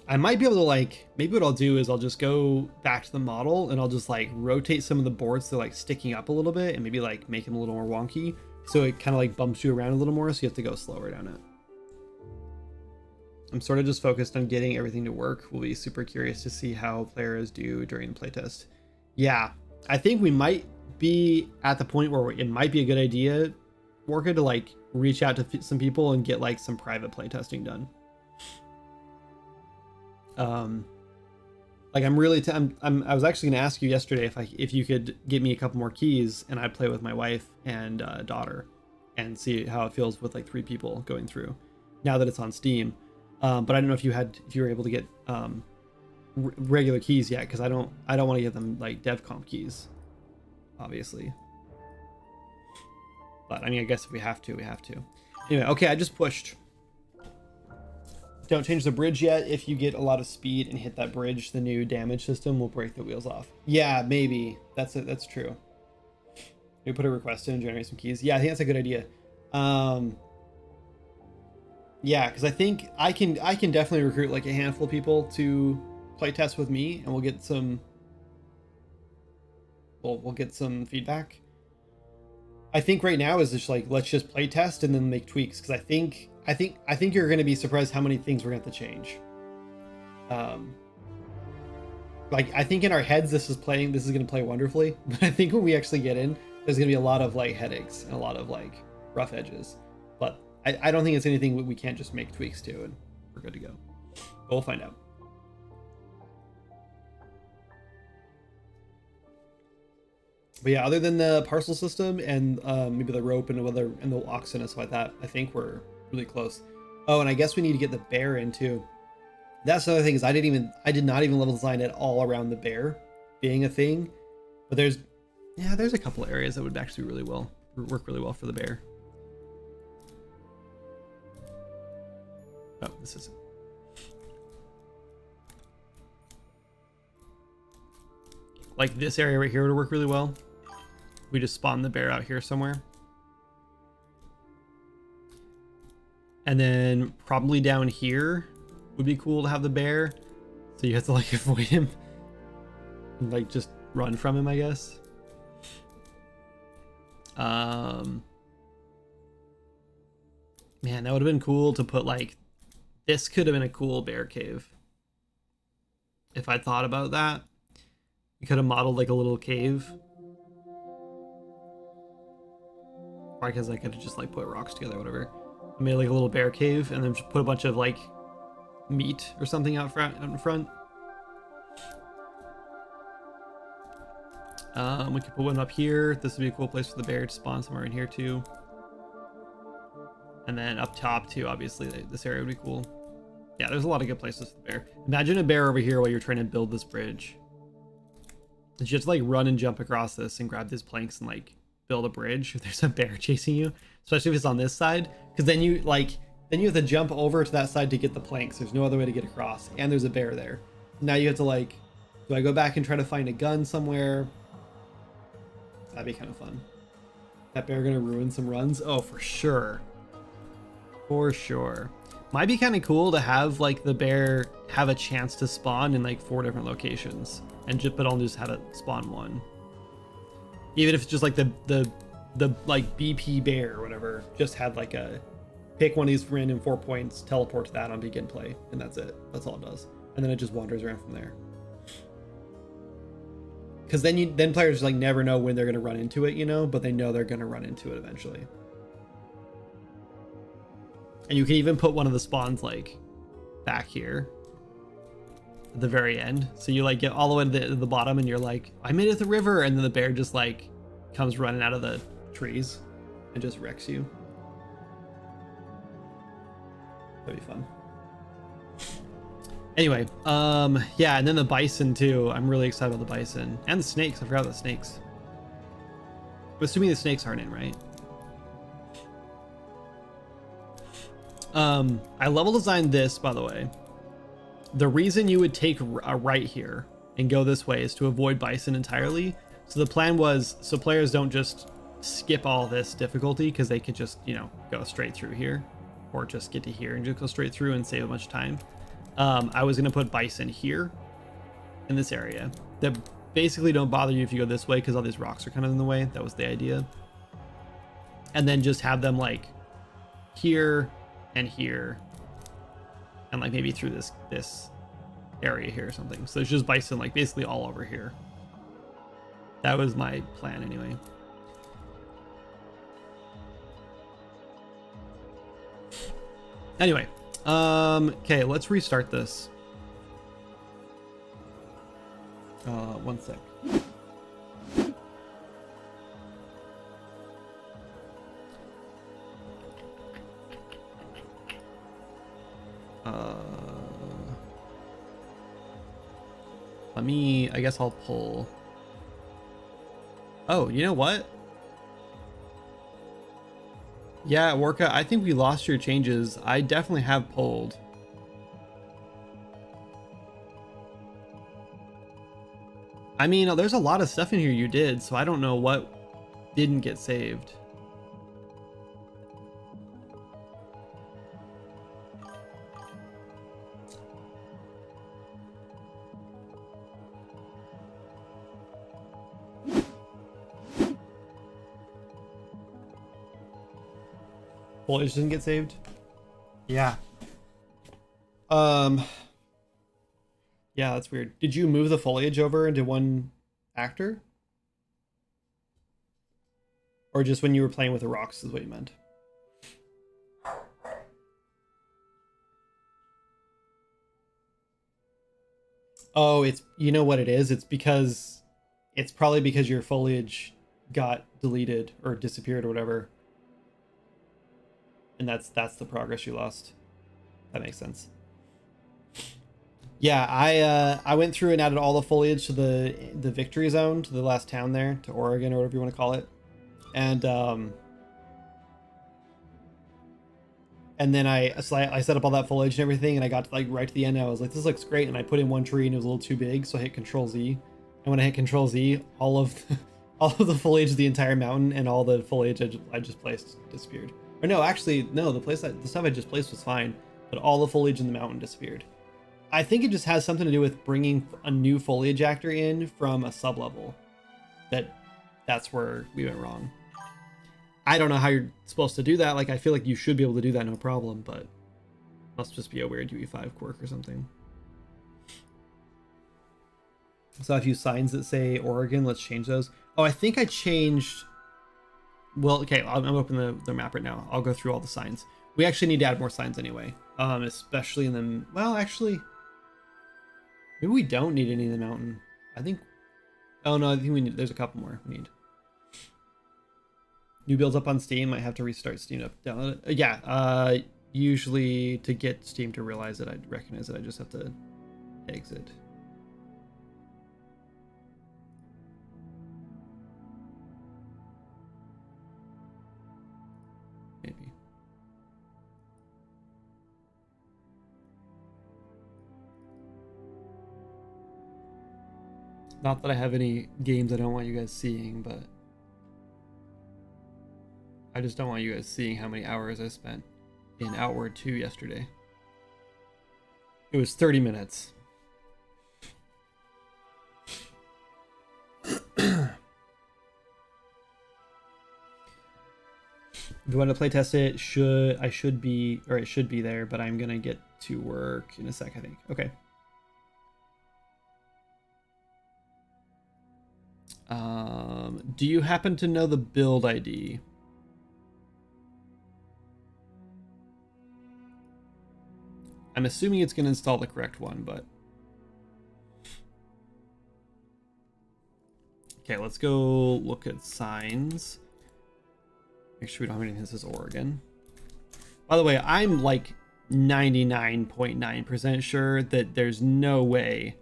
I might be able to, like, maybe what I'll do is I'll just go back to the model and I'll just like rotate some of the boards to like sticking up a little bit and maybe like make them a little more wonky. So it kind of like bumps you around a little more. So you have to go slower down it. I'm sort of just focused on getting everything to work. We'll be super curious to see how players do during the playtest. Yeah, I think we might be at the point where it might be a good idea, Orca, to like reach out to some people and get like some private playtesting done. Like I'm really, I was actually gonna ask you yesterday if you could get me a couple more keys and I'd play with my wife and daughter and see how it feels with like 3 people going through now that it's on Steam. But I don't know if you were able to get regular keys yet, because I don't want to get them like dev comp keys, obviously. But I mean, I guess if we have to, we have to. Anyway, okay, I just pushed. Don't change the bridge yet. If you get a lot of speed and hit that bridge, the new damage system will break the wheels off. Yeah, maybe. That's it. That's true. We put a request in and generate some keys. Yeah, I think that's a good idea. Yeah, because I think I can definitely recruit like a handful of people to play test with me, and we'll get some. We'll get some feedback. I think right now is just like, let's just play test and then make tweaks, because I think you're going to be surprised how many things we're going to have to change. Like I think in our heads this is going to play wonderfully, but I think when we actually get in, there's going to be a lot of like headaches and a lot of like rough edges. But I don't think it's anything we can't just make tweaks to and we're good to go. But we'll find out. But yeah, other than the parcel system and maybe the rope and the oxen and stuff like that, I think we're really close. Oh, and I guess we need to get the bear in too. That's the other thing, is I did not even level design at all around the bear being a thing. But there's a couple of areas that would actually work really well for the bear. Oh, this isn't. Like this area right here would work really well. We just spawn the bear out here somewhere. And then probably down here would be cool to have the bear. So you have to like avoid him. And, like just run from him, I guess. Man, that would have been cool to put like, this could have been a cool bear cave. If I thought about that. You could have modeled like a little cave. Or because I could have just like put rocks together or whatever. I made like a little bear cave and then just put a bunch of like meat or something out in front. We could put one up here. This would be a cool place for the bear to spawn somewhere in here too. And then up top too, obviously this area would be cool. Yeah, there's a lot of good places for the bear. Imagine a bear over here while you're trying to build this bridge. You just like run and jump across this and grab these planks and like build a bridge if there's a bear chasing you, especially if it's on this side, because then you have to jump over to that side to get the planks. There's no other way to get across, and there's a bear there. Now you have to like, do I go back and try to find a gun somewhere? That'd be kind of fun. That bear gonna ruin some runs? Oh, for sure. For sure. Might be kind of cool to have like the bear have a chance to spawn in like 4 different locations, and but only just have it spawn one. Even if it's just like the like BP bear or whatever, just had like a pick one of these random 4 points, teleport to that on begin play, and that's it. That's all it does, and then it just wanders around from there. Because then players like never know when they're gonna run into it, you know, but they know they're gonna run into it eventually. And you can even put one of the spawns like back here at the very end. So you like get all the way to the bottom and you're like, I made it to the river. And then the bear just like comes running out of the trees and just wrecks you. That'd be fun. Anyway, yeah, and then the bison too. I'm really excited about the bison and the snakes. I forgot the snakes. I'm assuming the snakes aren't in, right? I level designed this, by the way. The reason you would take a right here and go this way is to avoid bison entirely. So the plan was so players don't just skip all this difficulty, because they could just, you know, go straight through here, or just get to here and just go straight through and save a bunch of time. I was going to put bison here in this area that basically don't bother you if you go this way, because all these rocks are kind of in the way. That was the idea. And then just have them like here and here, and like maybe through this area here or something. So it's just bison like basically all over here. That was my plan anyway. Anyway, okay, let's restart this. 1 sec. I guess I'll pull. Oh, you know what? Yeah, Worka, I think we lost your changes. I definitely have pulled. I mean, there's a lot of stuff in here you did, so I don't know what didn't get saved. Foliage didn't get saved? Yeah. Yeah, that's weird. Did you move the foliage over into one actor? Or just when you were playing with the rocks is what you meant? Oh, it's, you know what it is? It's probably because your foliage got deleted or disappeared or whatever. And that's the progress you lost. That makes sense. Yeah, I went through and added all the foliage to the victory zone, to the last town there, to Oregon or whatever you want to call it. And then I set up all that foliage and everything, and I got to like right to the end, and I was like, this looks great, and I put in one tree and it was a little too big, so I hit Control Z. And when I hit Control Z, all of the foliage of the entire mountain and all the foliage I just placed disappeared. Or no, actually, no, the stuff I just placed was fine, but all the foliage in the mountain disappeared. I think it just has something to do with bringing a new foliage actor in from a sub-level. That's where we went wrong. I don't know how you're supposed to do that. Like, I feel like you should be able to do that no problem, but it must just be a weird UE5 quirk or something. So I have a few signs that say Oregon. Let's change those. Oh, I think I changed... Well, okay, I'm opening the map right now. I'll go through all the signs. We actually need to add more signs anyway. Especially in the, well, actually, maybe we don't need any in the mountain. I think, oh no, I think we need, there's a couple more we need. New builds up on Steam. I have to restart Steam to download it. Yeah, usually to get Steam to realize it, I recognize it, I just have to exit. Maybe. Not that I have any games I don't want you guys seeing, but I just don't want you guys seeing how many hours I spent in Outward 2 yesterday. It was 30 minutes. If you want to play test it, it should be there, but I'm gonna get to work in a sec, I think. Okay. Do you happen to know the build ID? I'm assuming it's gonna install the correct one, but okay, let's go look at signs. Make sure we don't have anything that says Oregon. By the way, I'm like 99.9% sure that there's no way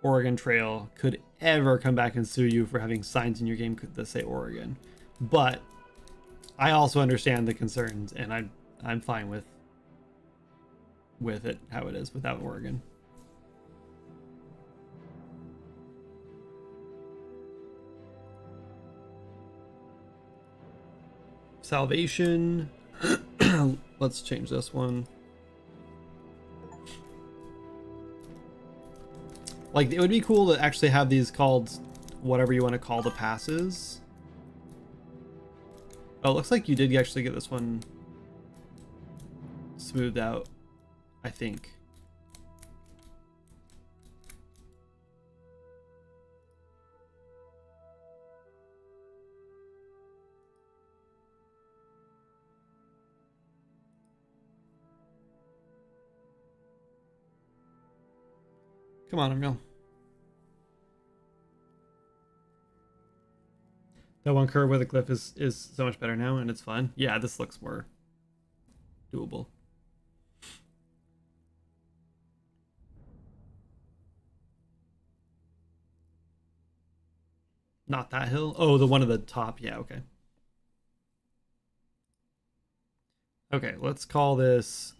Oregon Trail could ever come back and sue you for having signs in your game that say Oregon. But I also understand the concerns, and I'm fine with it how it is without Oregon. Salvation. Let's change this one. Like, it would be cool to actually have these called whatever you want to call the passes. Oh, it looks like you did actually get this one smoothed out, I think. Come on, Unreal. That one curve where the cliff is so much better now, and it's fun. Yeah, this looks more doable. Not that hill. Oh, the one at the top. Yeah, okay. Okay, let's call this,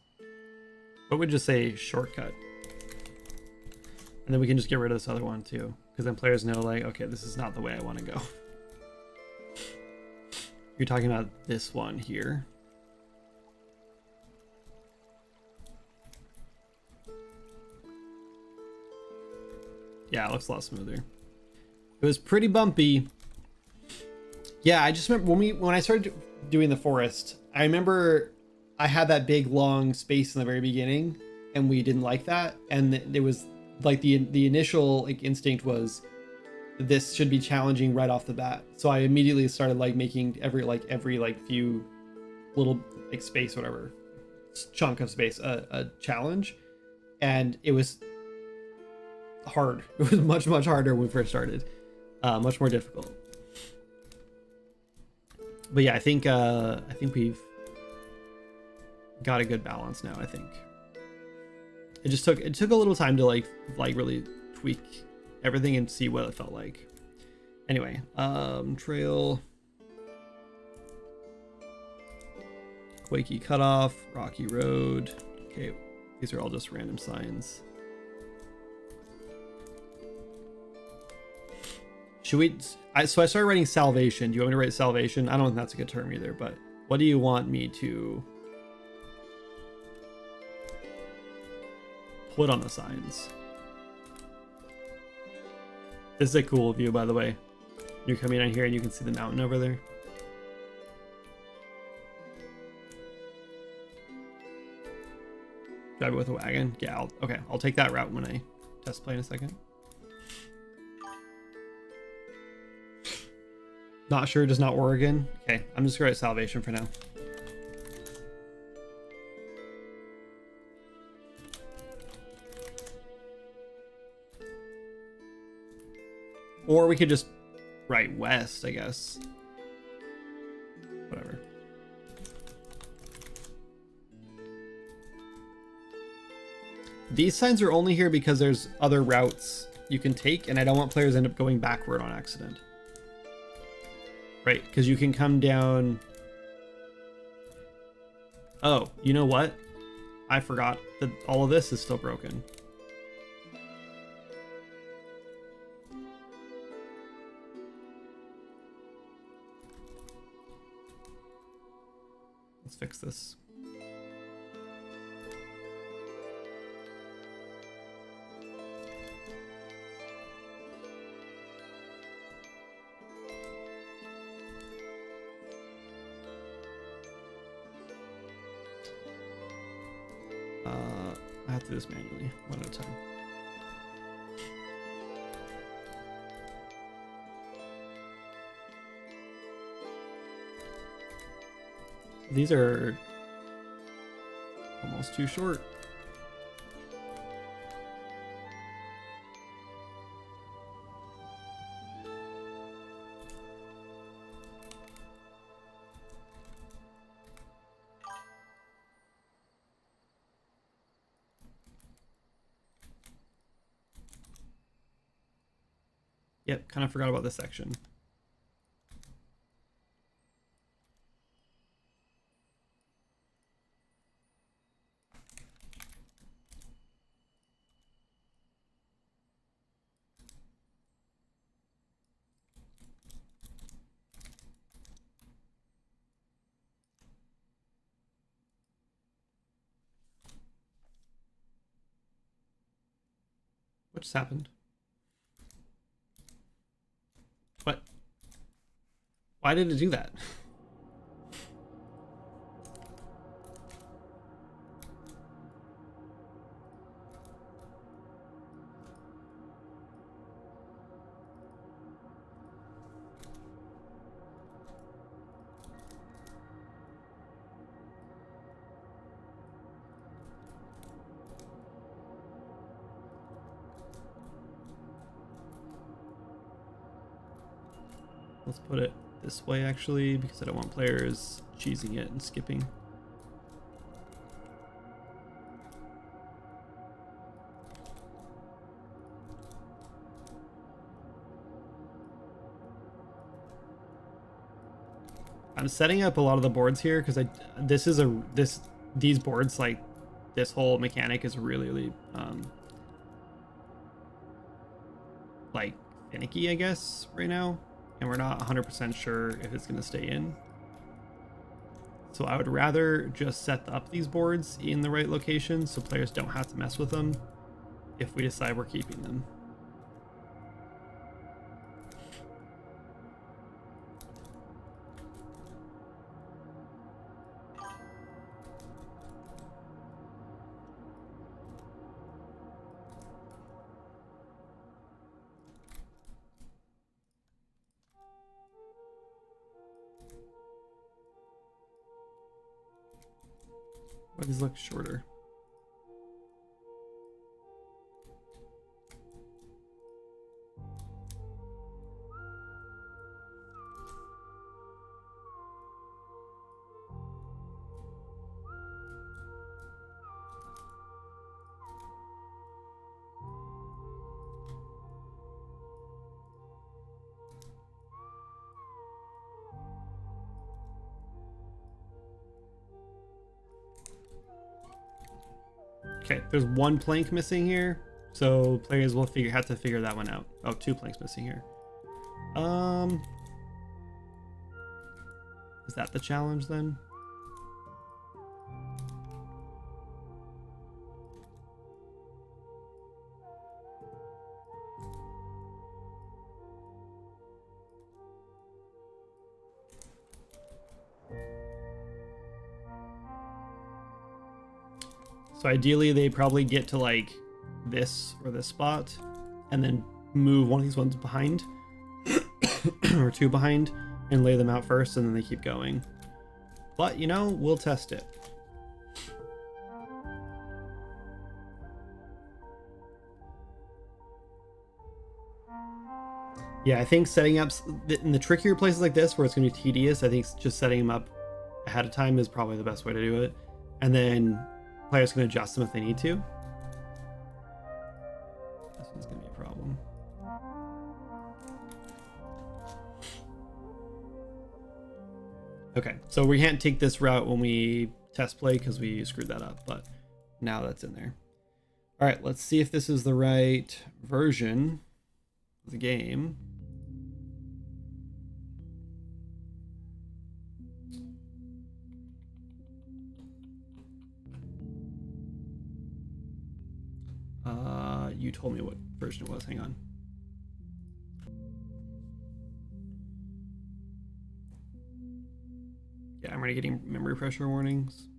what would you say, shortcut? And then we can just get rid of this other one too, because then players know, like, okay, this is not the way I want to go. You're talking about this one here. Yeah, it looks a lot smoother. It was pretty bumpy. Yeah, I just remember when I started doing the forest, I remember I had that big long space in the very beginning, and we didn't like that, and it was like the initial like instinct was this should be challenging right off the bat. So I immediately started like making every few little like space, whatever chunk of space, a challenge, and it was hard. It was much harder when we first started, much more difficult. But yeah, I think we've got a good balance now. I think it took a little time to like really tweak everything and see what it felt like. Anyway, trail, Quakey Cutoff, Rocky Road. Okay, these are all just random signs. Should we? So I started writing Salvation. Do you want me to write Salvation? I don't think that's a good term either, but what do you want me to put on the signs? This is a cool view, by the way. You're coming out here and you can see the mountain over there. Drive it with a wagon? Yeah, I'll take that route when I test play in a second. Not sure, just not Oregon. Okay, I'm just gonna write Salvation for now. Or we could just right west, I guess. Whatever. These signs are only here because there's other routes you can take, and I don't want players to end up going backward on accident. Right, because you can come down... Oh, you know what? I forgot that all of this is still broken. Let's fix this. I have to do this manually, one at a time. These are almost too short. Yep, kind of forgot about this section. What just happened? What? Why did it do that? Let's put it this way, actually, because I don't want players cheesing it and skipping. I'm setting up a lot of the boards here because these boards, like this whole mechanic is really like finicky, I guess, right now. And we're not 100% sure if it's going to stay in. So I would rather just set up these boards in the right location so players don't have to mess with them if we decide we're keeping them. Why does these look shorter? Okay, there's one plank missing here, so players will have to figure that one out. Oh, 2 planks missing here. Is that the challenge then? So ideally they probably get to like this or this spot and then move one of these ones behind or 2 behind and lay them out first, and then they keep going. But, you know, we'll test it. Yeah, I think setting up in the trickier places like this where it's going to be tedious, I think just setting them up ahead of time is probably the best way to do it. And then players can adjust them if they need to. This one's going to be a problem. Okay, so we can't take this route when we test play because we screwed that up, but now that's in there. All right, let's see if this is the right version of the game. You told me what version it was. Hang on. Yeah, I'm already getting memory pressure warnings.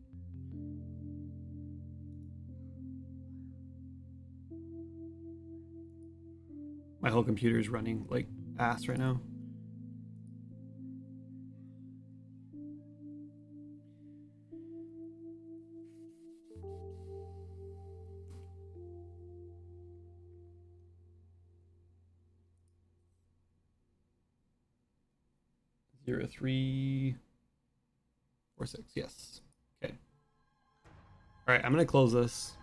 My whole computer is running like ass right now. Zero 3 4 6. Yes. Okay. All right, I'm gonna close this.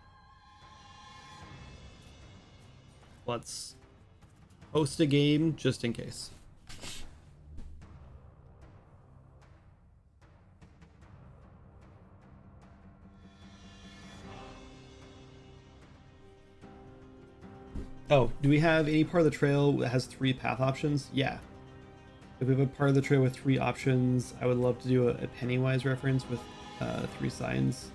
Let's host a game just in case. Oh, do we have any part of the trail that has 3 path options? Yeah. If we have a part of the trail with 3 options, I would love to do a Pennywise reference with 3 signs.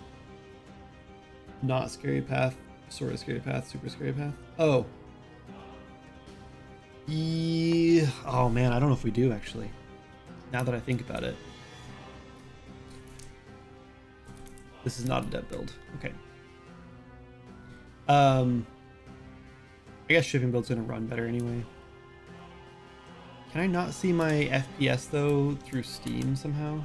Not scary path, sort of scary path, super scary path. Oh. Yeah. Oh man, I don't know if we do actually. Now that I think about it. This is not a dev build. Okay. I guess shipping build's gonna run better anyway. Can I not see my FPS though through Steam somehow?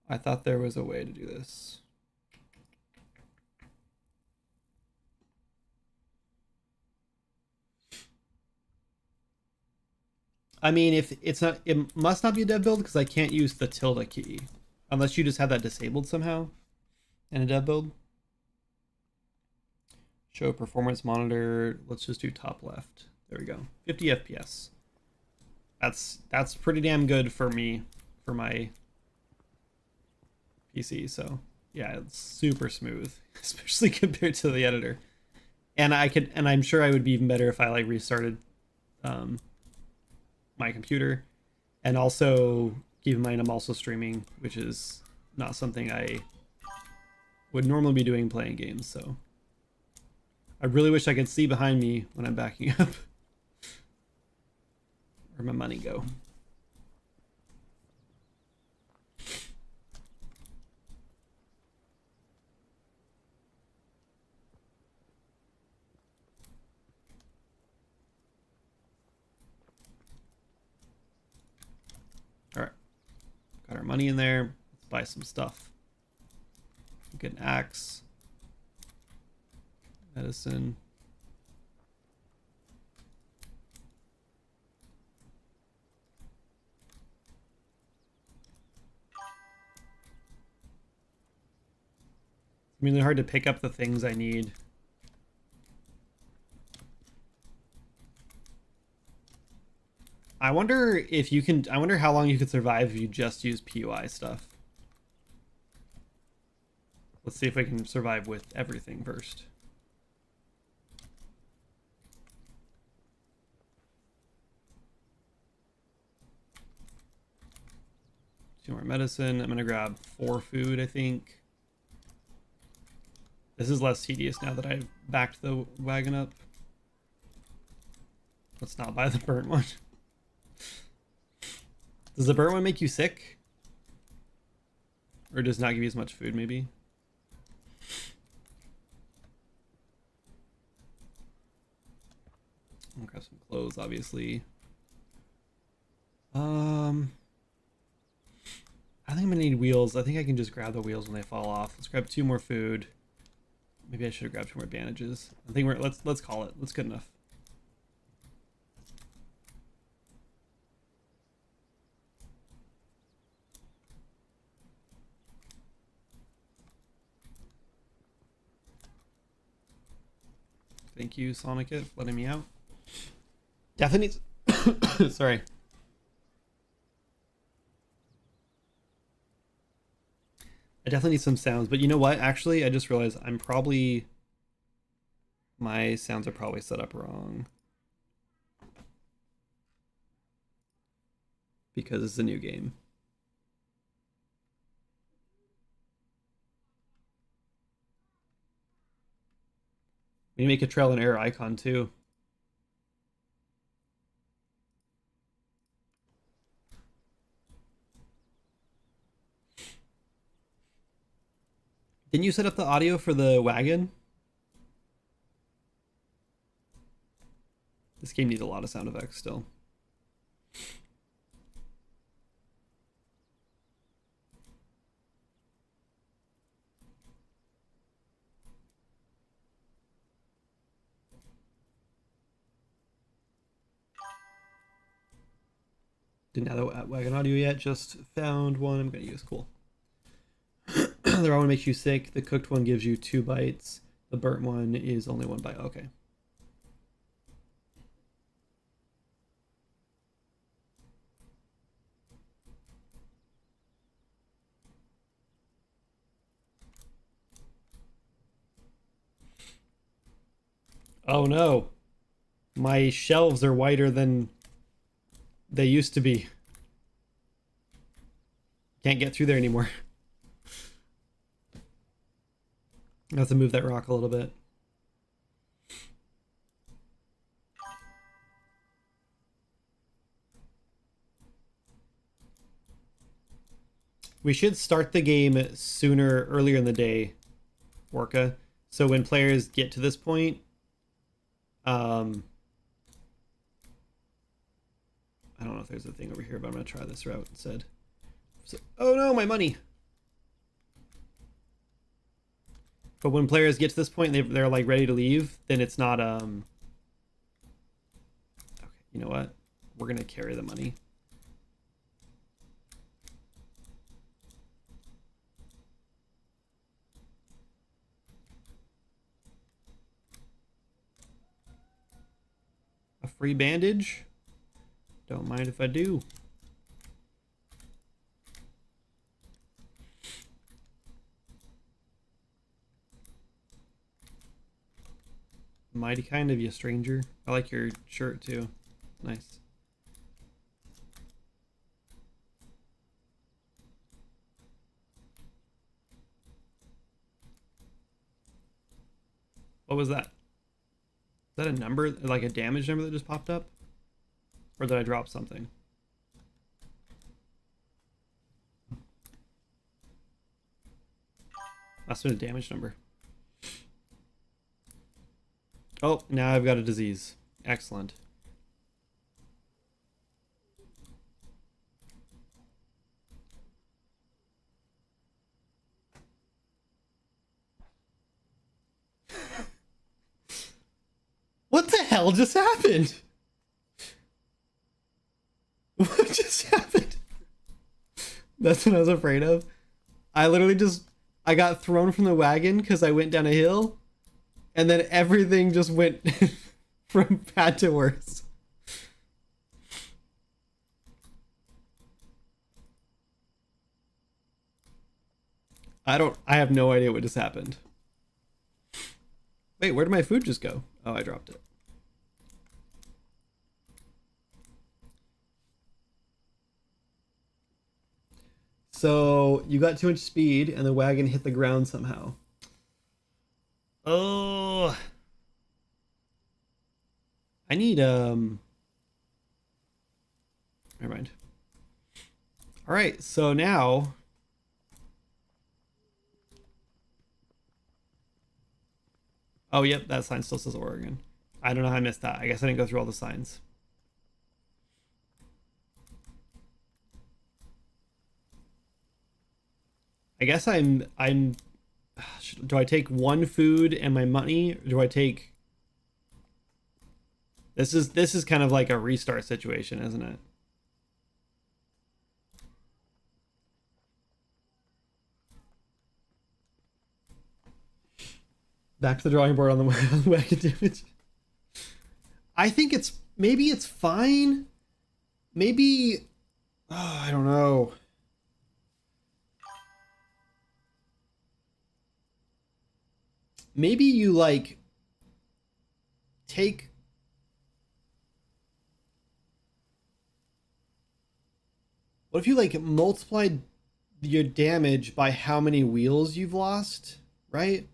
I thought there was a way to do this. I mean, if it's not, it must not be a dev build because I can't use the tilde key. Unless you just have that disabled somehow in a dev build. Show performance monitor. Let's just do top left. There we go. 50 FPS. That's pretty damn good for me, for my PC. So yeah, it's super smooth, especially compared to the editor. And I'm sure I would be even better if I like restarted my computer. And also keep in mind I'm also streaming, which is not something I would normally be doing playing games. So I really wish I could see behind me when I'm backing up. Where'd my money go? All right, got our money in there. Let's buy some stuff. Get an axe, medicine. It's really hard to pick up the things I need. I wonder if you can, I wonder how long you could survive if you just use PUI stuff. Let's see if I can survive with everything first. Two more medicine. I'm gonna grab 4 food, I think. This is less tedious now that I've backed the wagon up. Let's not buy the burnt one. Does the burnt one make you sick? Or does not give you as much food, maybe? I'll grab some clothes, obviously. I think I'm gonna need wheels. I think I can just grab the wheels when they fall off. Let's grab 2 more food. Maybe I should have grabbed 2 more bandages. I think let's call it. That's good enough. Thank you, Sonic It, for letting me out. Definitely needs sorry. I definitely need some sounds, but you know what? Actually, I just realized my sounds are probably set up wrong. Because it's a new game. We make a trial and error icon too. Didn't you set up the audio for the wagon? This game needs a lot of sound effects still. Didn't have the wagon audio yet, just found one I'm gonna use. Cool. The raw one makes you sick, the cooked one gives you 2 bites, the burnt one is only 1 bite. Okay. Oh no. My shelves are wider than they used to be. Can't get through there anymore. I have to move that rock a little bit. We should start the game earlier in the day, Orca. So when players get to this point, I don't know if there's a thing over here, but I'm gonna try this route instead. So, oh no, my money! But when players get to this point, they're like ready to leave, then it's not okay, you know what? We're gonna carry the money. A free bandage? Don't mind if I do. Mighty kind of you, stranger. I like your shirt too. Nice. What was that? Is that a number, like a damage number that just popped up? Or did I drop something? Must have been a damage number. Oh, now I've got a disease. Excellent. What the hell just happened? What just happened? That's what I was afraid of. I literally I got thrown from the wagon because I went down a hill. And then everything just went from bad to worse. I have no idea what just happened. Wait, where did my food just go? Oh, I dropped it. So you got too much speed and the wagon hit the ground somehow. Oh, I need never mind. All right, so now oh yep, that sign still says Oregon. I don't know how I missed that. I guess I didn't go through all the signs. I guess I'm do I take one food and my money, or do I take this is kind of like a restart situation, isn't it? Back to the drawing board on the wagon damage. I think maybe it's fine. Maybe I don't know. Maybe you like take what if you like multiplied your damage by how many wheels you've lost, right?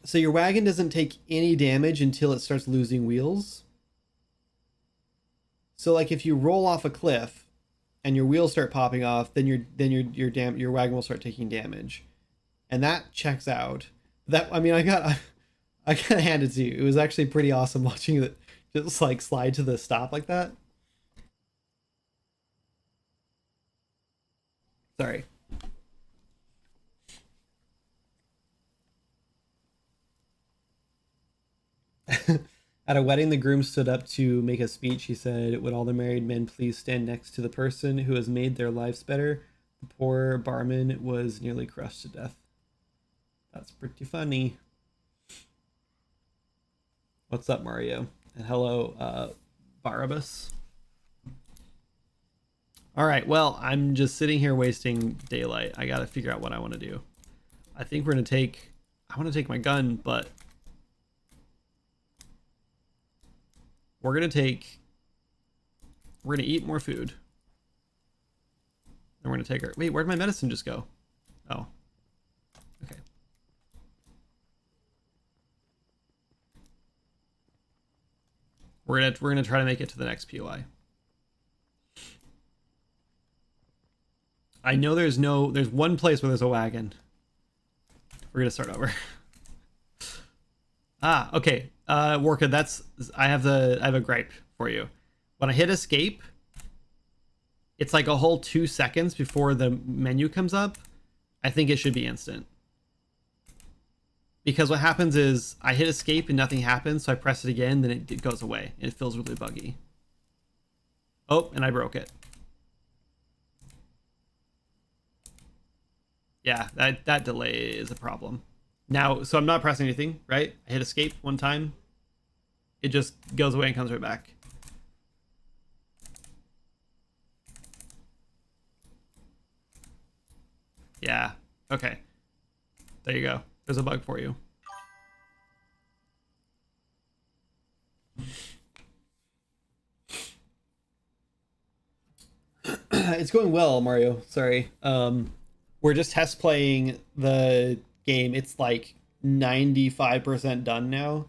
So your wagon doesn't take any damage until it starts losing wheels. So like if you roll off a cliff and your wheels start popping off, then your wagon will start taking damage. And that checks out. That I mean I gotta hand it to you. It was actually pretty awesome watching it just like slide to the stop like that. Sorry. At a wedding, the groom stood up to make a speech. He said, "Would all the married men please stand next to the person who has made their lives better?" The poor barman was nearly crushed to death. That's pretty funny. What's up, Mario? And hello, Barabbas. All right, well, I'm just sitting here wasting daylight. I gotta figure out what I want to do. I think we're gonna take... I want to take my gun, but... We're gonna eat more food. Then we're gonna take our... Wait, where'd my medicine just go? Oh. Okay. We're gonna try to make it to the next POI. I know there's one place where there's a wagon. We're gonna start over. Ah, okay. Worka, I have a gripe for you. When I hit escape, it's like a whole 2 seconds before the menu comes up. I think it should be instant. Because what happens is I hit escape and nothing happens, so I press it again, then it goes away. And it feels really buggy. Oh, and I broke it. Yeah, that delay is a problem. Now, so I'm not pressing anything, right? I hit escape one time. It just goes away and comes right back. Yeah, okay. There you go. There's a bug for you. It's going well, Mario. Sorry. We're just test playing the game. It's like 95% done now.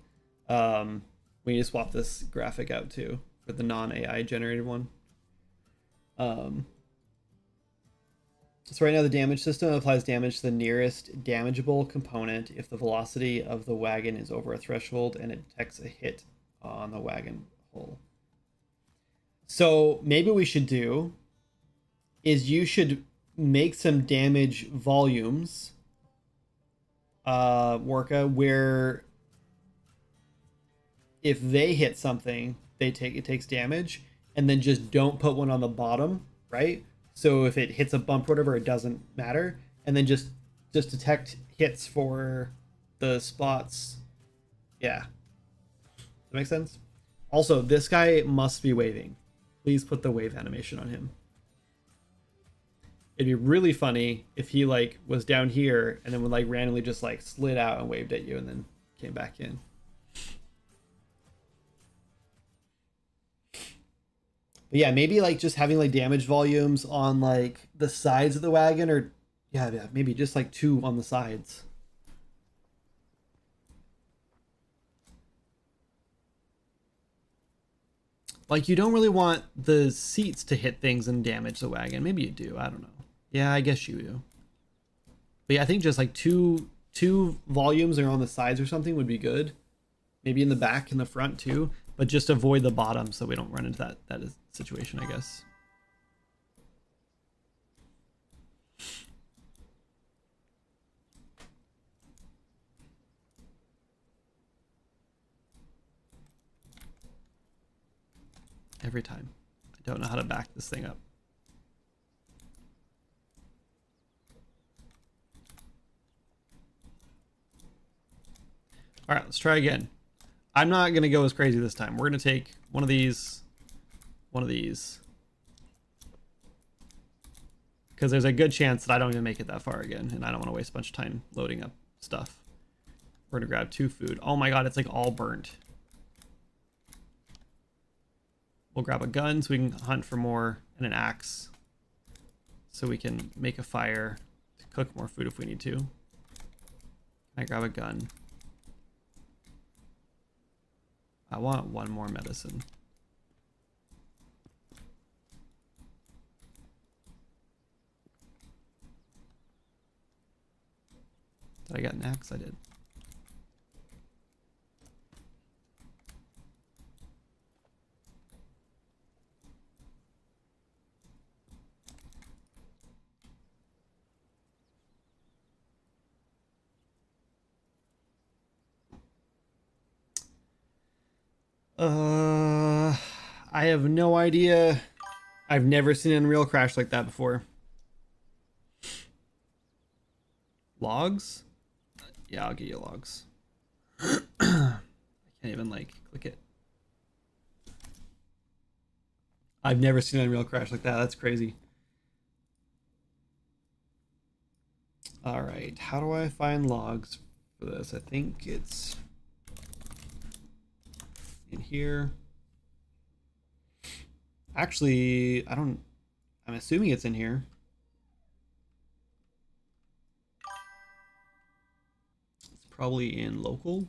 We need to swap this graphic out too for the non-AI generated one. So right now the damage system applies damage to the nearest damageable component if the velocity of the wagon is over a threshold and it detects a hit on the wagon hull. So maybe we should do is you should make some damage volumes, Worka, where if they hit something, it takes damage, and then just don't put one on the bottom, right? So if it hits a bump or whatever, it doesn't matter, and then just detect hits for the spots. Yeah, that makes sense. Also, this guy must be waving. Please put the wave animation on him. It'd be really funny if he like was down here and then would like randomly just like slid out and waved at you and then came back in. But yeah, maybe like just having like damage volumes on like the sides of the wagon, or yeah, maybe just like 2 on the sides. Like you don't really want the seats to hit things and damage the wagon. Maybe you do. I don't know. Yeah, I guess you do. But yeah, I think just like two volumes are on the sides or something would be good. maybe in the back, in the front too, but just avoid the bottom so we don't run into that situation, I guess. Every time. I don't know how to back this thing up. All right, let's try again. I'm not going to go as crazy this time. We're going to take one of these, because there's a good chance that I don't even make it that far again, and I don't want to waste a bunch of time loading up stuff. We're going to grab 2 food. Oh my god, it's like all burnt. We'll grab a gun so we can hunt for more, and an axe so we can make a fire to cook more food if we need to. Can I grab a gun? I want 1 more medicine. Did I get an axe? I did. I have no idea. I've never seen an Unreal crash like that before. Logs? Yeah, I'll get you logs. I can't even like click it. I've never seen an Unreal crash like that. That's crazy. All right, how do I find logs for this? I think it's in here. Actually, I'm assuming it's in here. It's probably in local.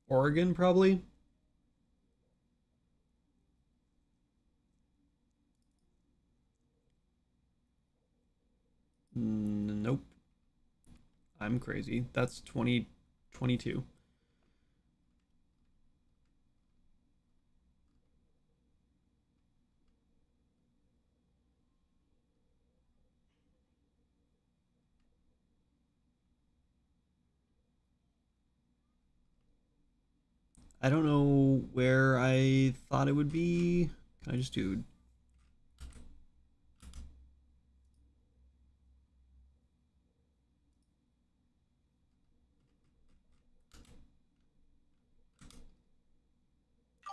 Oregon, probably. Nope. I'm crazy. That's 2022. I don't know where I thought it would be. Can I just do...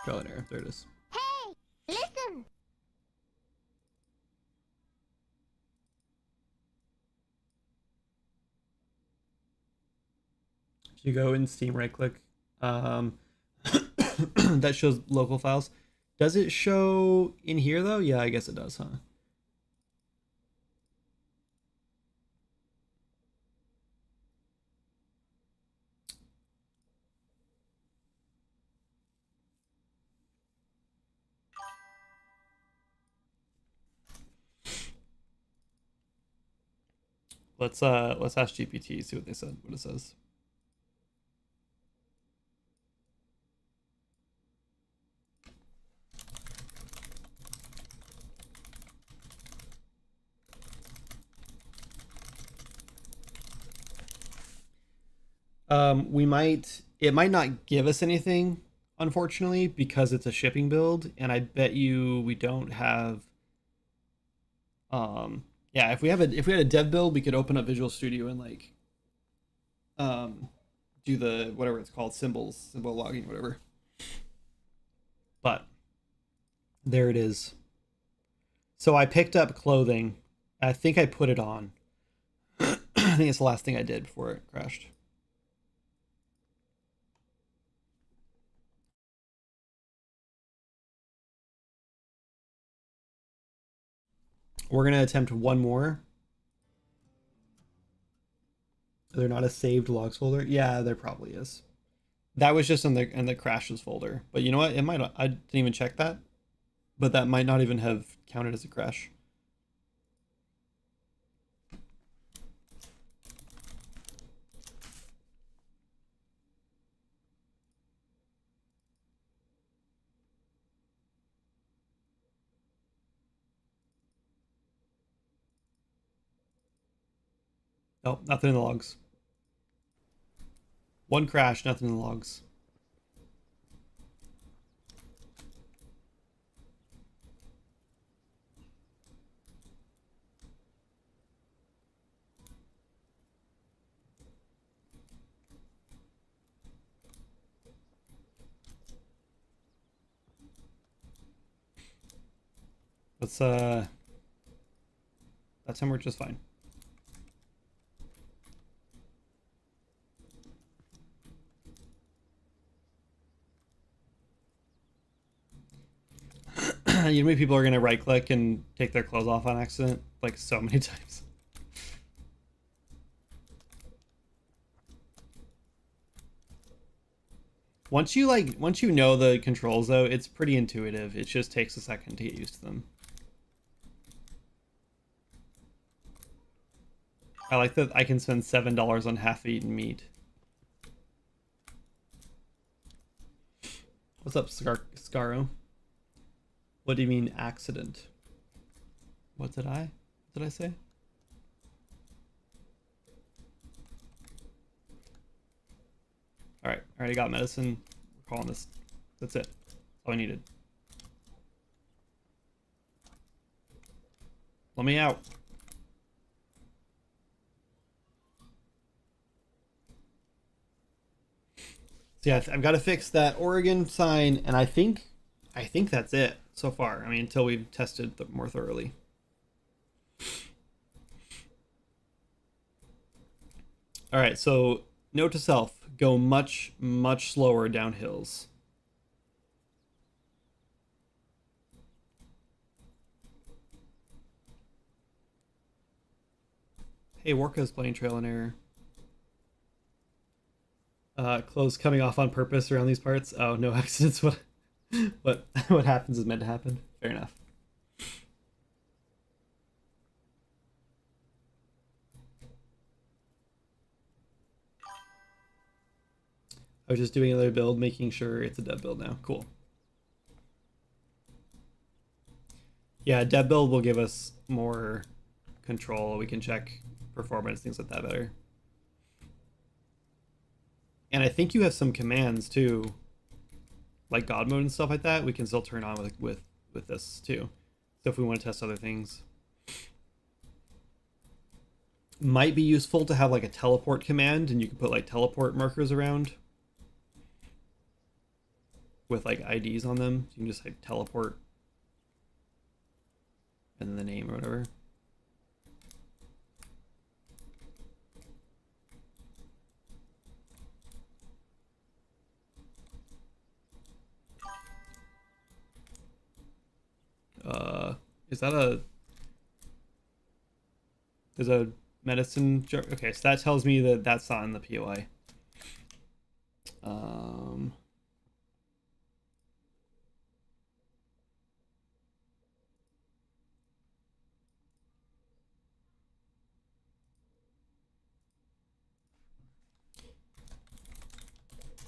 Trial and error. There it is. Hey, listen. If you go in Steam, right click, that shows local files. Does it show in here though? Yeah, I guess it does, huh? Let's ask GPT, see what they said, what it says. It might not give us anything, unfortunately, because it's a shipping build, and I bet you we don't have yeah, if we had a dev build, we could open up Visual Studio and like do the whatever it's called, symbol logging, whatever. But there it is. So I picked up clothing. I think I put it on. I think it's the last thing I did before it crashed. We're gonna attempt 1 more. Are there not a saved logs folder? Yeah, there probably is. That was just in the crashes folder. But you know what? It might. I didn't even check that. But that might not even have counted as a crash. Nope, nothing in the logs. One crash, nothing in the logs. Let's that time we're just fine. You know how many people are gonna right click and take their clothes off on accident? Like so many times. Once you know the controls though, it's pretty intuitive. It just takes a second to get used to them. I like that I can spend $7 on half-eaten meat. What's up, Scaro? What do you mean accident? What did I say? All right, I already got medicine. We're calling this. That's it. That's all I needed. Let me out. So yeah, I've got to fix that Oregon sign, and I think that's it so far. I mean, until we've tested more thoroughly. All right, so note to self: go much slower down hills. Hey, Warka's playing Trail and Error. Clothes coming off on purpose around these parts. Oh, no accidents. What happens is meant to happen. Fair enough. I was just doing another build, making sure it's a dev build now. Cool. Yeah, dev build will give us more control. We can check performance, things like that better. And I think you have some commands too, like God mode and stuff like that. We can still turn on with this too. So if we want to test other things, might be useful to have like a teleport command, and you can put like teleport markers around with like IDs on them. You can just like teleport and then the name or whatever. Is that there's a medicine jar? Okay, so that tells me that that's not in the POI.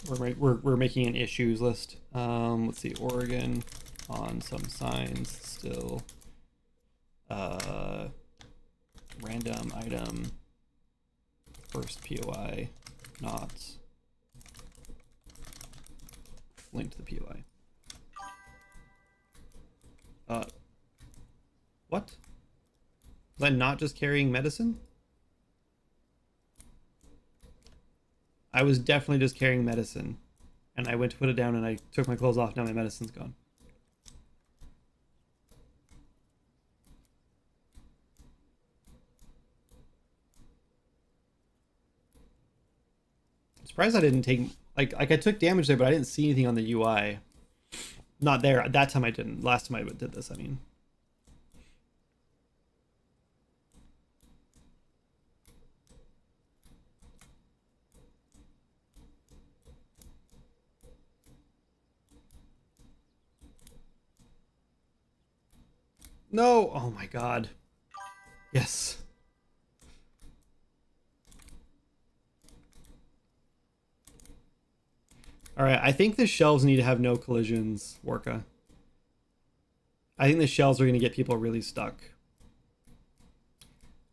We're making an issues list. Let's see, Oregon on some signs still. Random item. First POI, not linked to the POI. What? Was I not just carrying medicine? I was definitely just carrying medicine. And I went to put it down and I took my clothes off, now my medicine's gone. I'm surprised I didn't take, like I took damage there, but I didn't see anything on the UI. Not there, that time I didn't. Last time I did this, I mean. No! Oh my god. Yes. Alright, I think the shelves need to have no collisions, Warka. I think the shelves are going to get people really stuck.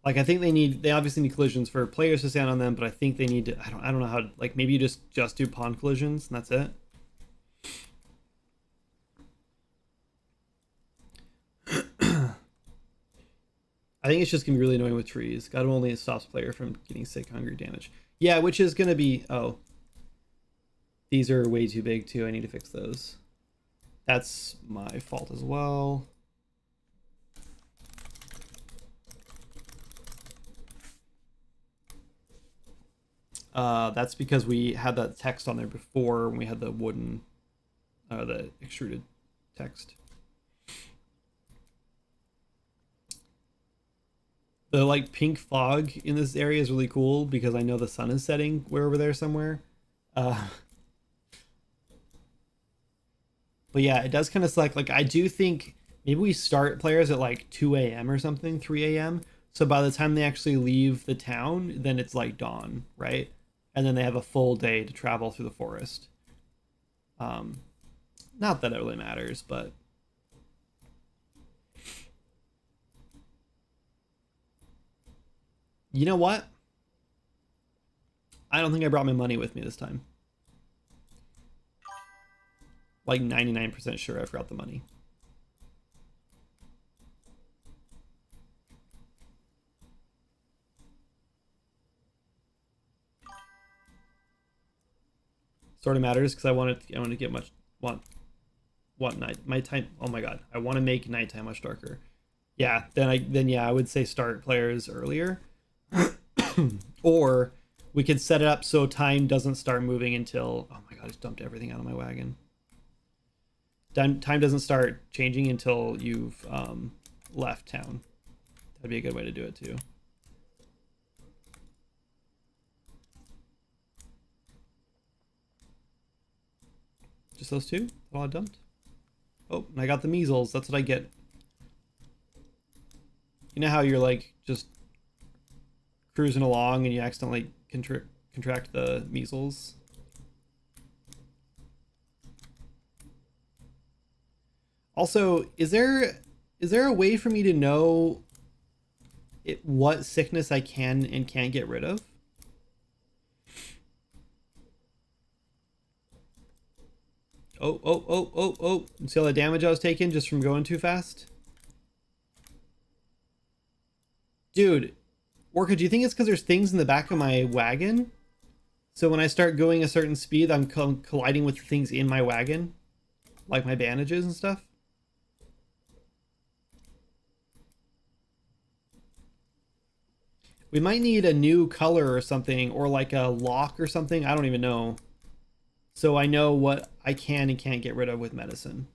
Like I think they obviously need collisions for players to stand on them, but I think they need to I don't know how to, like maybe you just do pawn collisions and that's it. I think it's just gonna be really annoying with trees. God only stops player from getting sick, hungry, damage. Yeah, which is gonna be these are way too big too. I need to fix those. That's my fault as well. That's because we had that text on there before when we had the wooden, the extruded text. The like pink fog in this area is really cool because I know the sun is setting way over there somewhere. But yeah, it does kind of suck. Like I do think maybe we start players at like 2 a.m. or something, 3 a.m. So by the time they actually leave the town, then it's like dawn, right? And then they have a full day to travel through the forest. Not that it really matters, but you know what? I don't think I brought my money with me this time. Like 99% sure I forgot the money. Sort of matters because I want to get night my time. Oh my god, I want to make nighttime much darker. Yeah, then I would say start players earlier, or we could set it up so time doesn't start moving until. Oh my god, I just dumped everything out of my wagon. Time doesn't start changing until you've left town. That'd be a good way to do it too. Just those two? All I dumped? Oh, and I got the measles. That's what I get. You know how you're like just cruising along and you accidentally contract the measles? Also, is there a way for me to know what sickness I can and can't get rid of? Oh. See all the damage I was taking just from going too fast? Dude, Orca, do you think it's because there's things in the back of my wagon? So when I start going a certain speed, I'm colliding with things in my wagon? Like my bandages and stuff? We might need a new color or something, or like a lock or something. I don't even know. So I know what I can and can't get rid of with medicine.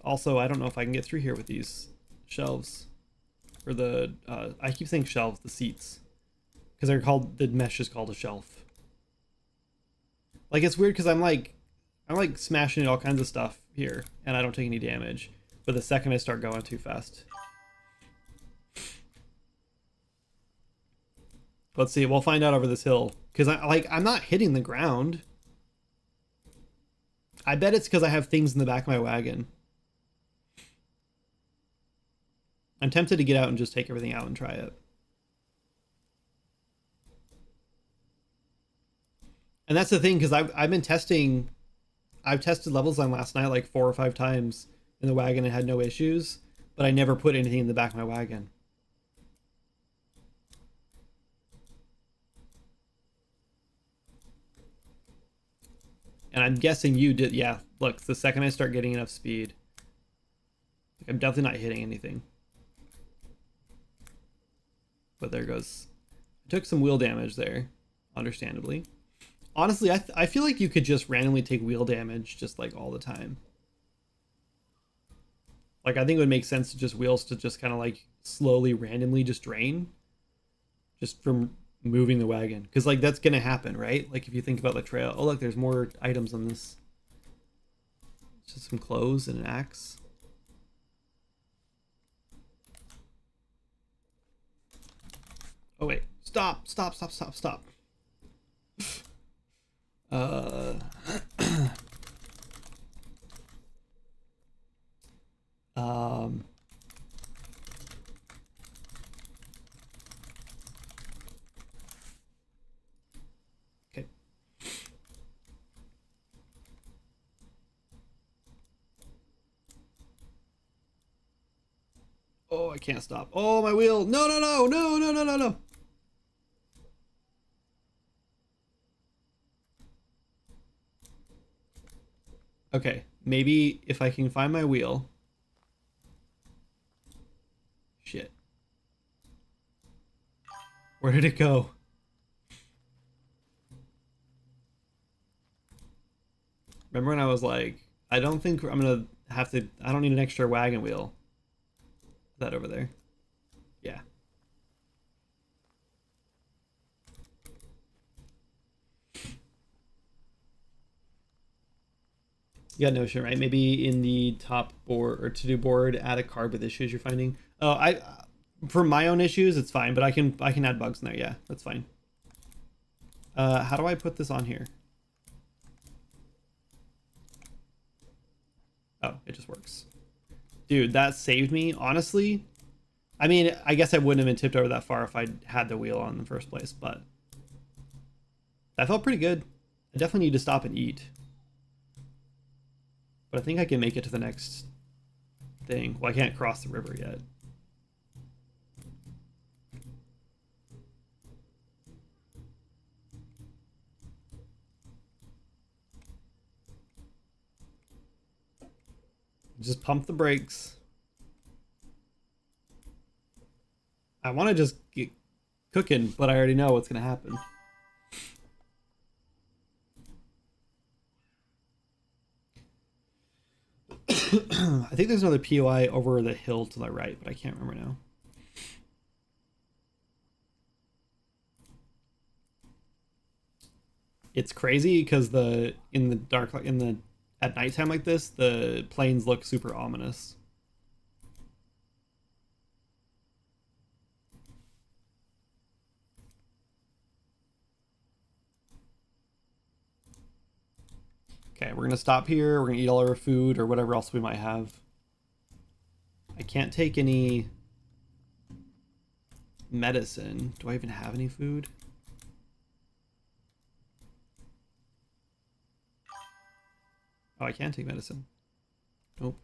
Also, I don't know if I can get through here with these shelves. Or the, I keep saying shelves, the seats. Because they're called, the mesh is called a shelf. Like, it's weird because I'm like smashing all kinds of stuff here, and I don't take any damage. But the second I start going too fast. Let's see, we'll find out over this hill. Because I'm not hitting the ground. I bet it's because I have things in the back of my wagon. I'm tempted to get out and just take everything out and try it. And that's the thing, because I've been testing... I've tested levels on last night like 4 or 5 times in the wagon and had no issues, but I never put anything in the back of my wagon. And I'm guessing you did. Yeah, look, the second I start getting enough speed, I'm definitely not hitting anything. But there goes. I took some wheel damage there, understandably. Honestly, I feel like you could just randomly take wheel damage just like all the time. Like, I think it would make sense to just wheels to just kind of like slowly, randomly just drain. Just from moving the wagon. Because like that's going to happen, right? Like if you think about the trail. Oh, look, there's more items on this. Just some clothes and an axe. Oh, wait. Stop. I can't stop. Oh, my wheel. No, no, no, no, no, no, no, no. Okay, maybe if I can find my wheel. Shit. Where did it go? Remember when I was like, I don't think I'm gonna have to, I don't need an extra wagon wheel. Is that over there? Yeah. You got Notion, right? Maybe in the top board or to-do board, add a card with issues you're finding. Oh, for my own issues, it's fine, but I can add bugs in there. Yeah, that's fine. How do I put this on here? Oh, it just works. Dude, that saved me, honestly. I mean, I guess I wouldn't have been tipped over that far if I had the wheel on in the first place, but that felt pretty good. I definitely need to stop and eat. But I think I can make it to the next thing. Well, I can't cross the river yet. Just pump the brakes. I want to just get cooking, but I already know what's going to happen. I think there's another POI over the hill to the right, but I can't remember now. It's crazy because at nighttime like this, the plains look super ominous. Okay, we're gonna stop here. We're gonna eat all our food or whatever else we might have. I can't take any medicine. Do I even have any food? Oh, I can't take medicine. Nope.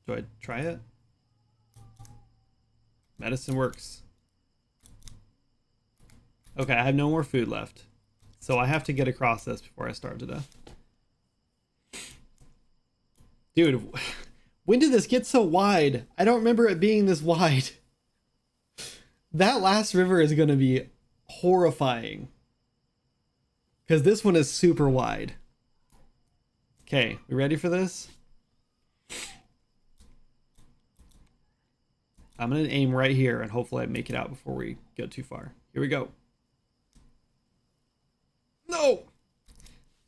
Do I try it? Medicine works. Okay, I have no more food left. So I have to get across this before I starve to death. Dude, when did this get so wide? I don't remember it being this wide. That last river is going to be horrifying. Because this one is super wide. Okay, we ready for this? I'm going to aim right here and hopefully I make it out before we go too far. Here we go. No!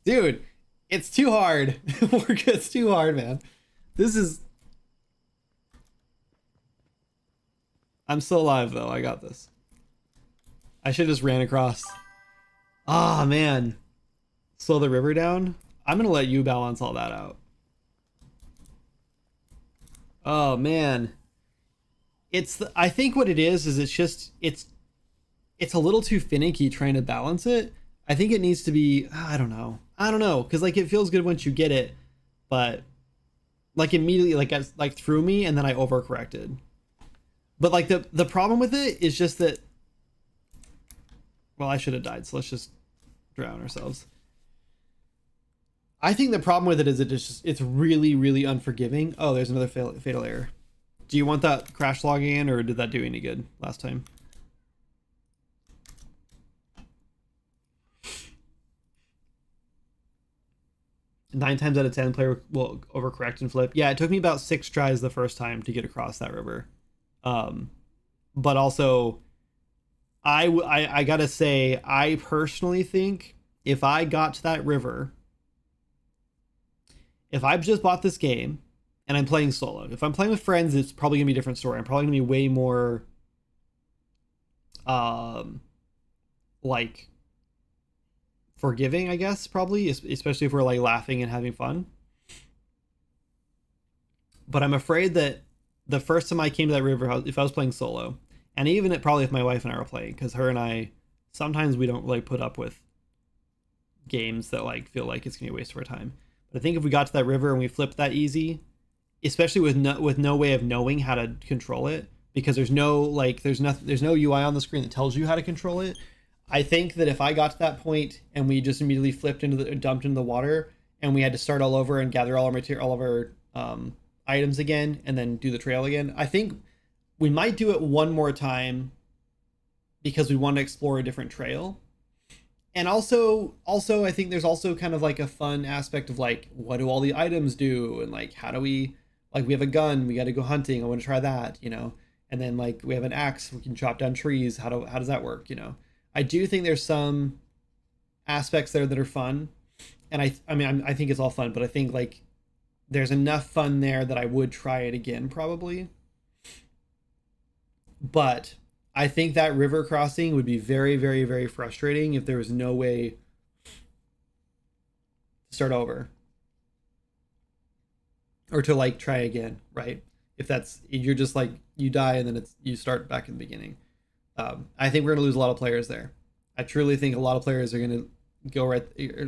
Dude, it's too hard. It's too hard, man. This is... I'm still alive, though. I got this. I should have just ran across. Ah, man. Slow the river down. I'm going to let you balance all that out. Oh, man. I think what it is it's just... It's a little too finicky trying to balance it. I think it needs to be... I don't know. Because, like, it feels good once you get it. But, like, immediately, like threw me, and then I overcorrected. But like the problem with it is just that, well, I should have died, so let's just drown ourselves. I think the problem with it is it's really, really unforgiving. Oh, there's another fatal error. Do you want that crash logging in, or did that do any good last time? Nine times out of 10, player will overcorrect and flip. Yeah, it took me about 6 tries the first time to get across that river. But also I gotta say, I personally think if I got to that river, if I've just bought this game and I'm playing solo, if I'm playing with friends, it's probably gonna be a different story. I'm probably gonna be way more like forgiving, I guess, probably, especially if we're like laughing and having fun. But I'm afraid that the first time I came to that river, if I was playing solo, and even probably if my wife and I were playing, because her and I, sometimes we don't really put up with games that like feel like it's gonna be a waste of our time. But I think if we got to that river and we flipped that easy, especially with no way of knowing how to control it, because there's no like there's no UI on the screen that tells you how to control it. I think that if I got to that point and we just immediately dumped into the water and we had to start all over and gather all our material, all of our items again, and then do the trail again, I think we might do it one more time because we want to explore a different trail. And also I think there's also kind of like a fun aspect of like, what do all the items do, and like how do we, like, we have a gun, we got to go hunting, I want to try that, you know. And then like we have an axe, we can chop down trees, how does that work, you know. I do think there's some aspects there that are fun, and I mean I think it's all fun, but I think like there's enough fun there that I would try it again probably. But I think that river crossing would be very, very, very frustrating if there was no way to start over or to like try again, right? If that's, you're just like, you die and then you start back in the beginning. I think we're gonna lose a lot of players there. I truly think a lot of players are gonna go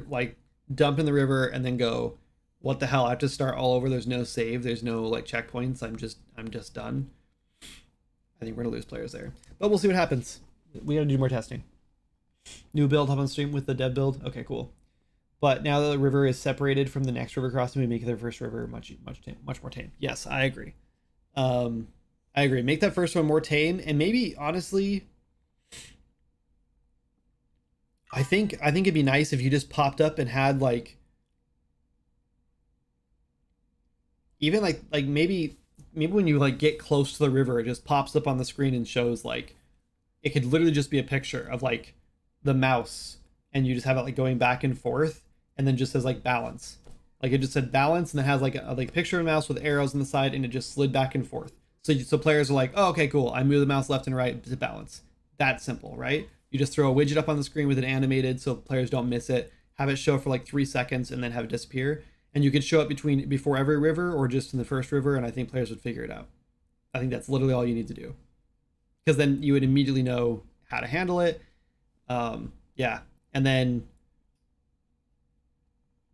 like dump in the river and then go, what the hell? I have to start all over. There's no save. There's no like checkpoints. I'm just done. I think we're gonna lose players there, but we'll see what happens. We gotta do more testing. New build up on stream with the dev build. Okay, cool. But now that the river is separated from the next river crossing, we make the first river much more tame. Yes, I agree. I agree. Make that first one more tame, and maybe honestly, I think it'd be nice if you just popped up and had like, even like maybe when you like get close to the river, it just pops up on the screen and shows like, it could literally just be a picture of like the mouse, and you just have it like going back and forth, and then just says like balance. Like it just said balance, and it has like a picture of a mouse with arrows on the side, and it just slid back and forth. So players are like, oh, okay, cool. I move the mouse left and right to balance. That's simple, right? You just throw a widget up on the screen with it animated so players don't miss it. Have it show for like 3 seconds and then have it disappear. And you could show it before every river or just in the first river, and I think players would figure it out. I think that's literally all you need to do, because then you would immediately know how to handle it. Yeah, and then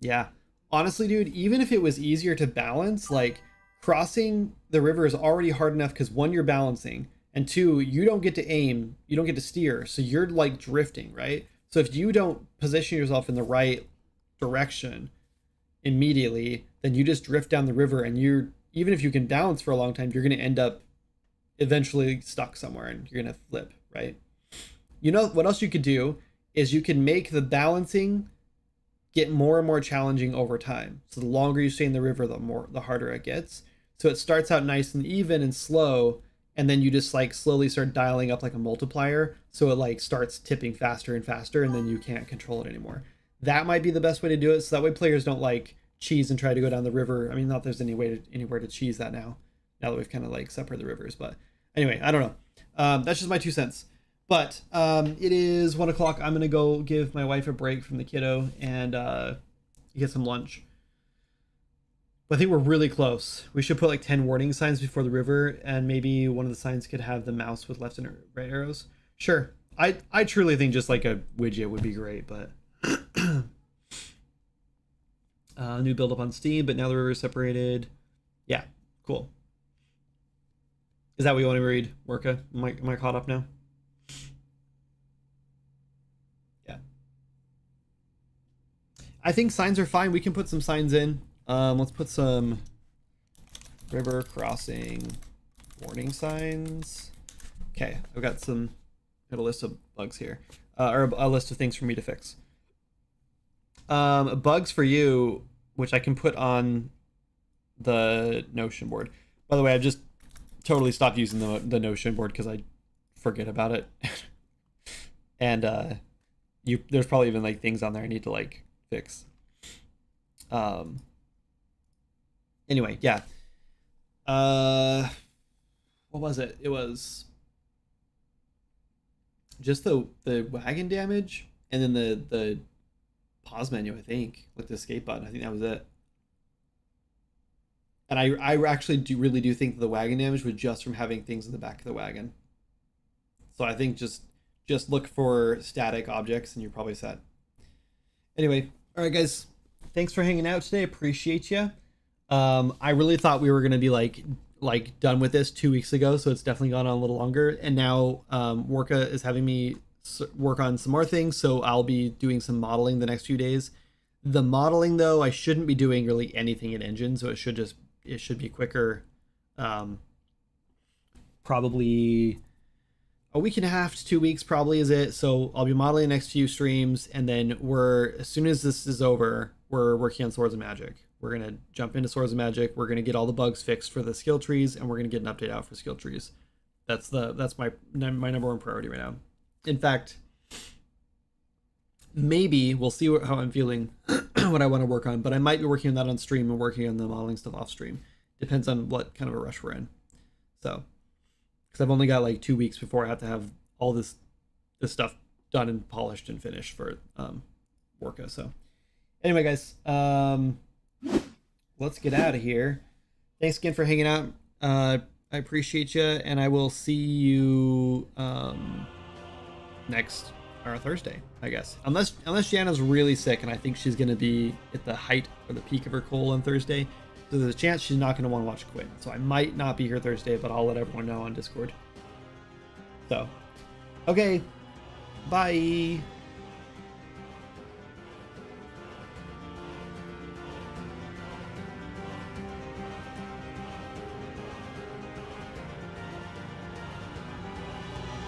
yeah, honestly, dude, even if it was easier to balance, like crossing the river is already hard enough because one, you're balancing, and two, you don't get to aim, you don't get to steer, so you're like drifting, right? So if you don't position yourself in the right direction immediately, then you just drift down the river, and even if you can balance for a long time, you're going to end up eventually stuck somewhere and you're going to flip, right? You know what else you could do is you can make the balancing get more and more challenging over time. So the longer you stay in the river, the harder it gets. So it starts out nice and even and slow, and then you just like slowly start dialing up like a multiplier, so it like starts tipping faster and faster, and then you can't control it anymore. That might be the best way to do it, so that way players don't like cheese and try to go down the river. I mean, not there's anywhere to cheese that now that we've kind of like separated the rivers. But anyway, I don't know. That's just my 2 cents. But it is 1 o'clock. I'm gonna go give my wife a break from the kiddo and get some lunch. But I think we're really close. We should put like 10 warning signs before the river, and maybe one of the signs could have the mouse with left and right arrows. Sure. I truly think just like a widget would be great, but new build up on Steam, but now the river is separated. Yeah, cool. Is that what you want to read, Worka? Am I caught up now? Yeah. I think signs are fine. We can put some signs in. Let's put some river crossing warning signs. Okay, I've got a list of bugs here, or a list of things for me to fix. Bugs for you, which I can put on the Notion board. By the way, I've just totally stopped using the Notion board because I forget about it. And there's probably even like things on there I need to like fix. Anyway, yeah. What was it? It was just the wagon damage, and then the pause menu, I think, like the escape button. I think that was it. And I actually really do think that the wagon damage was just from having things in the back of the wagon. So I think just look for static objects and you're probably set. Anyway, all right, guys. Thanks for hanging out today. Appreciate you. I really thought we were gonna be like done with this 2 weeks ago, so it's definitely gone on a little longer. And now Worka is having me work on some more things, so I'll be doing some modeling the next few days. The modeling though, I shouldn't be doing really anything in Engine, so it should be quicker. Probably a week and a half to 2 weeks probably is it. So I'll be modeling the next few streams, and then as soon as this is over, we're working on Swords of Magic. We're gonna jump into Swords of Magic. We're gonna get all the bugs fixed for the skill trees, and we're gonna get an update out for skill trees. That's my number one priority right now. In fact, maybe we'll see how I'm feeling, what I want to work on, but I might be working on that on stream and working on the modeling stuff off stream. Depends on what kind of a rush we're in. So, because I've only got like 2 weeks before I have to have all this stuff done and polished and finished for Worka. So, anyway, guys, let's get out of here. Thanks again for hanging out. I appreciate you, and I will see you next or Thursday, I guess. Unless Jana's really sick, and I think she's gonna be at the height or the peak of her cold on Thursday. So there's a chance she's not gonna want to watch Quinn. So I might not be here Thursday, but I'll let everyone know on Discord. So, okay, bye.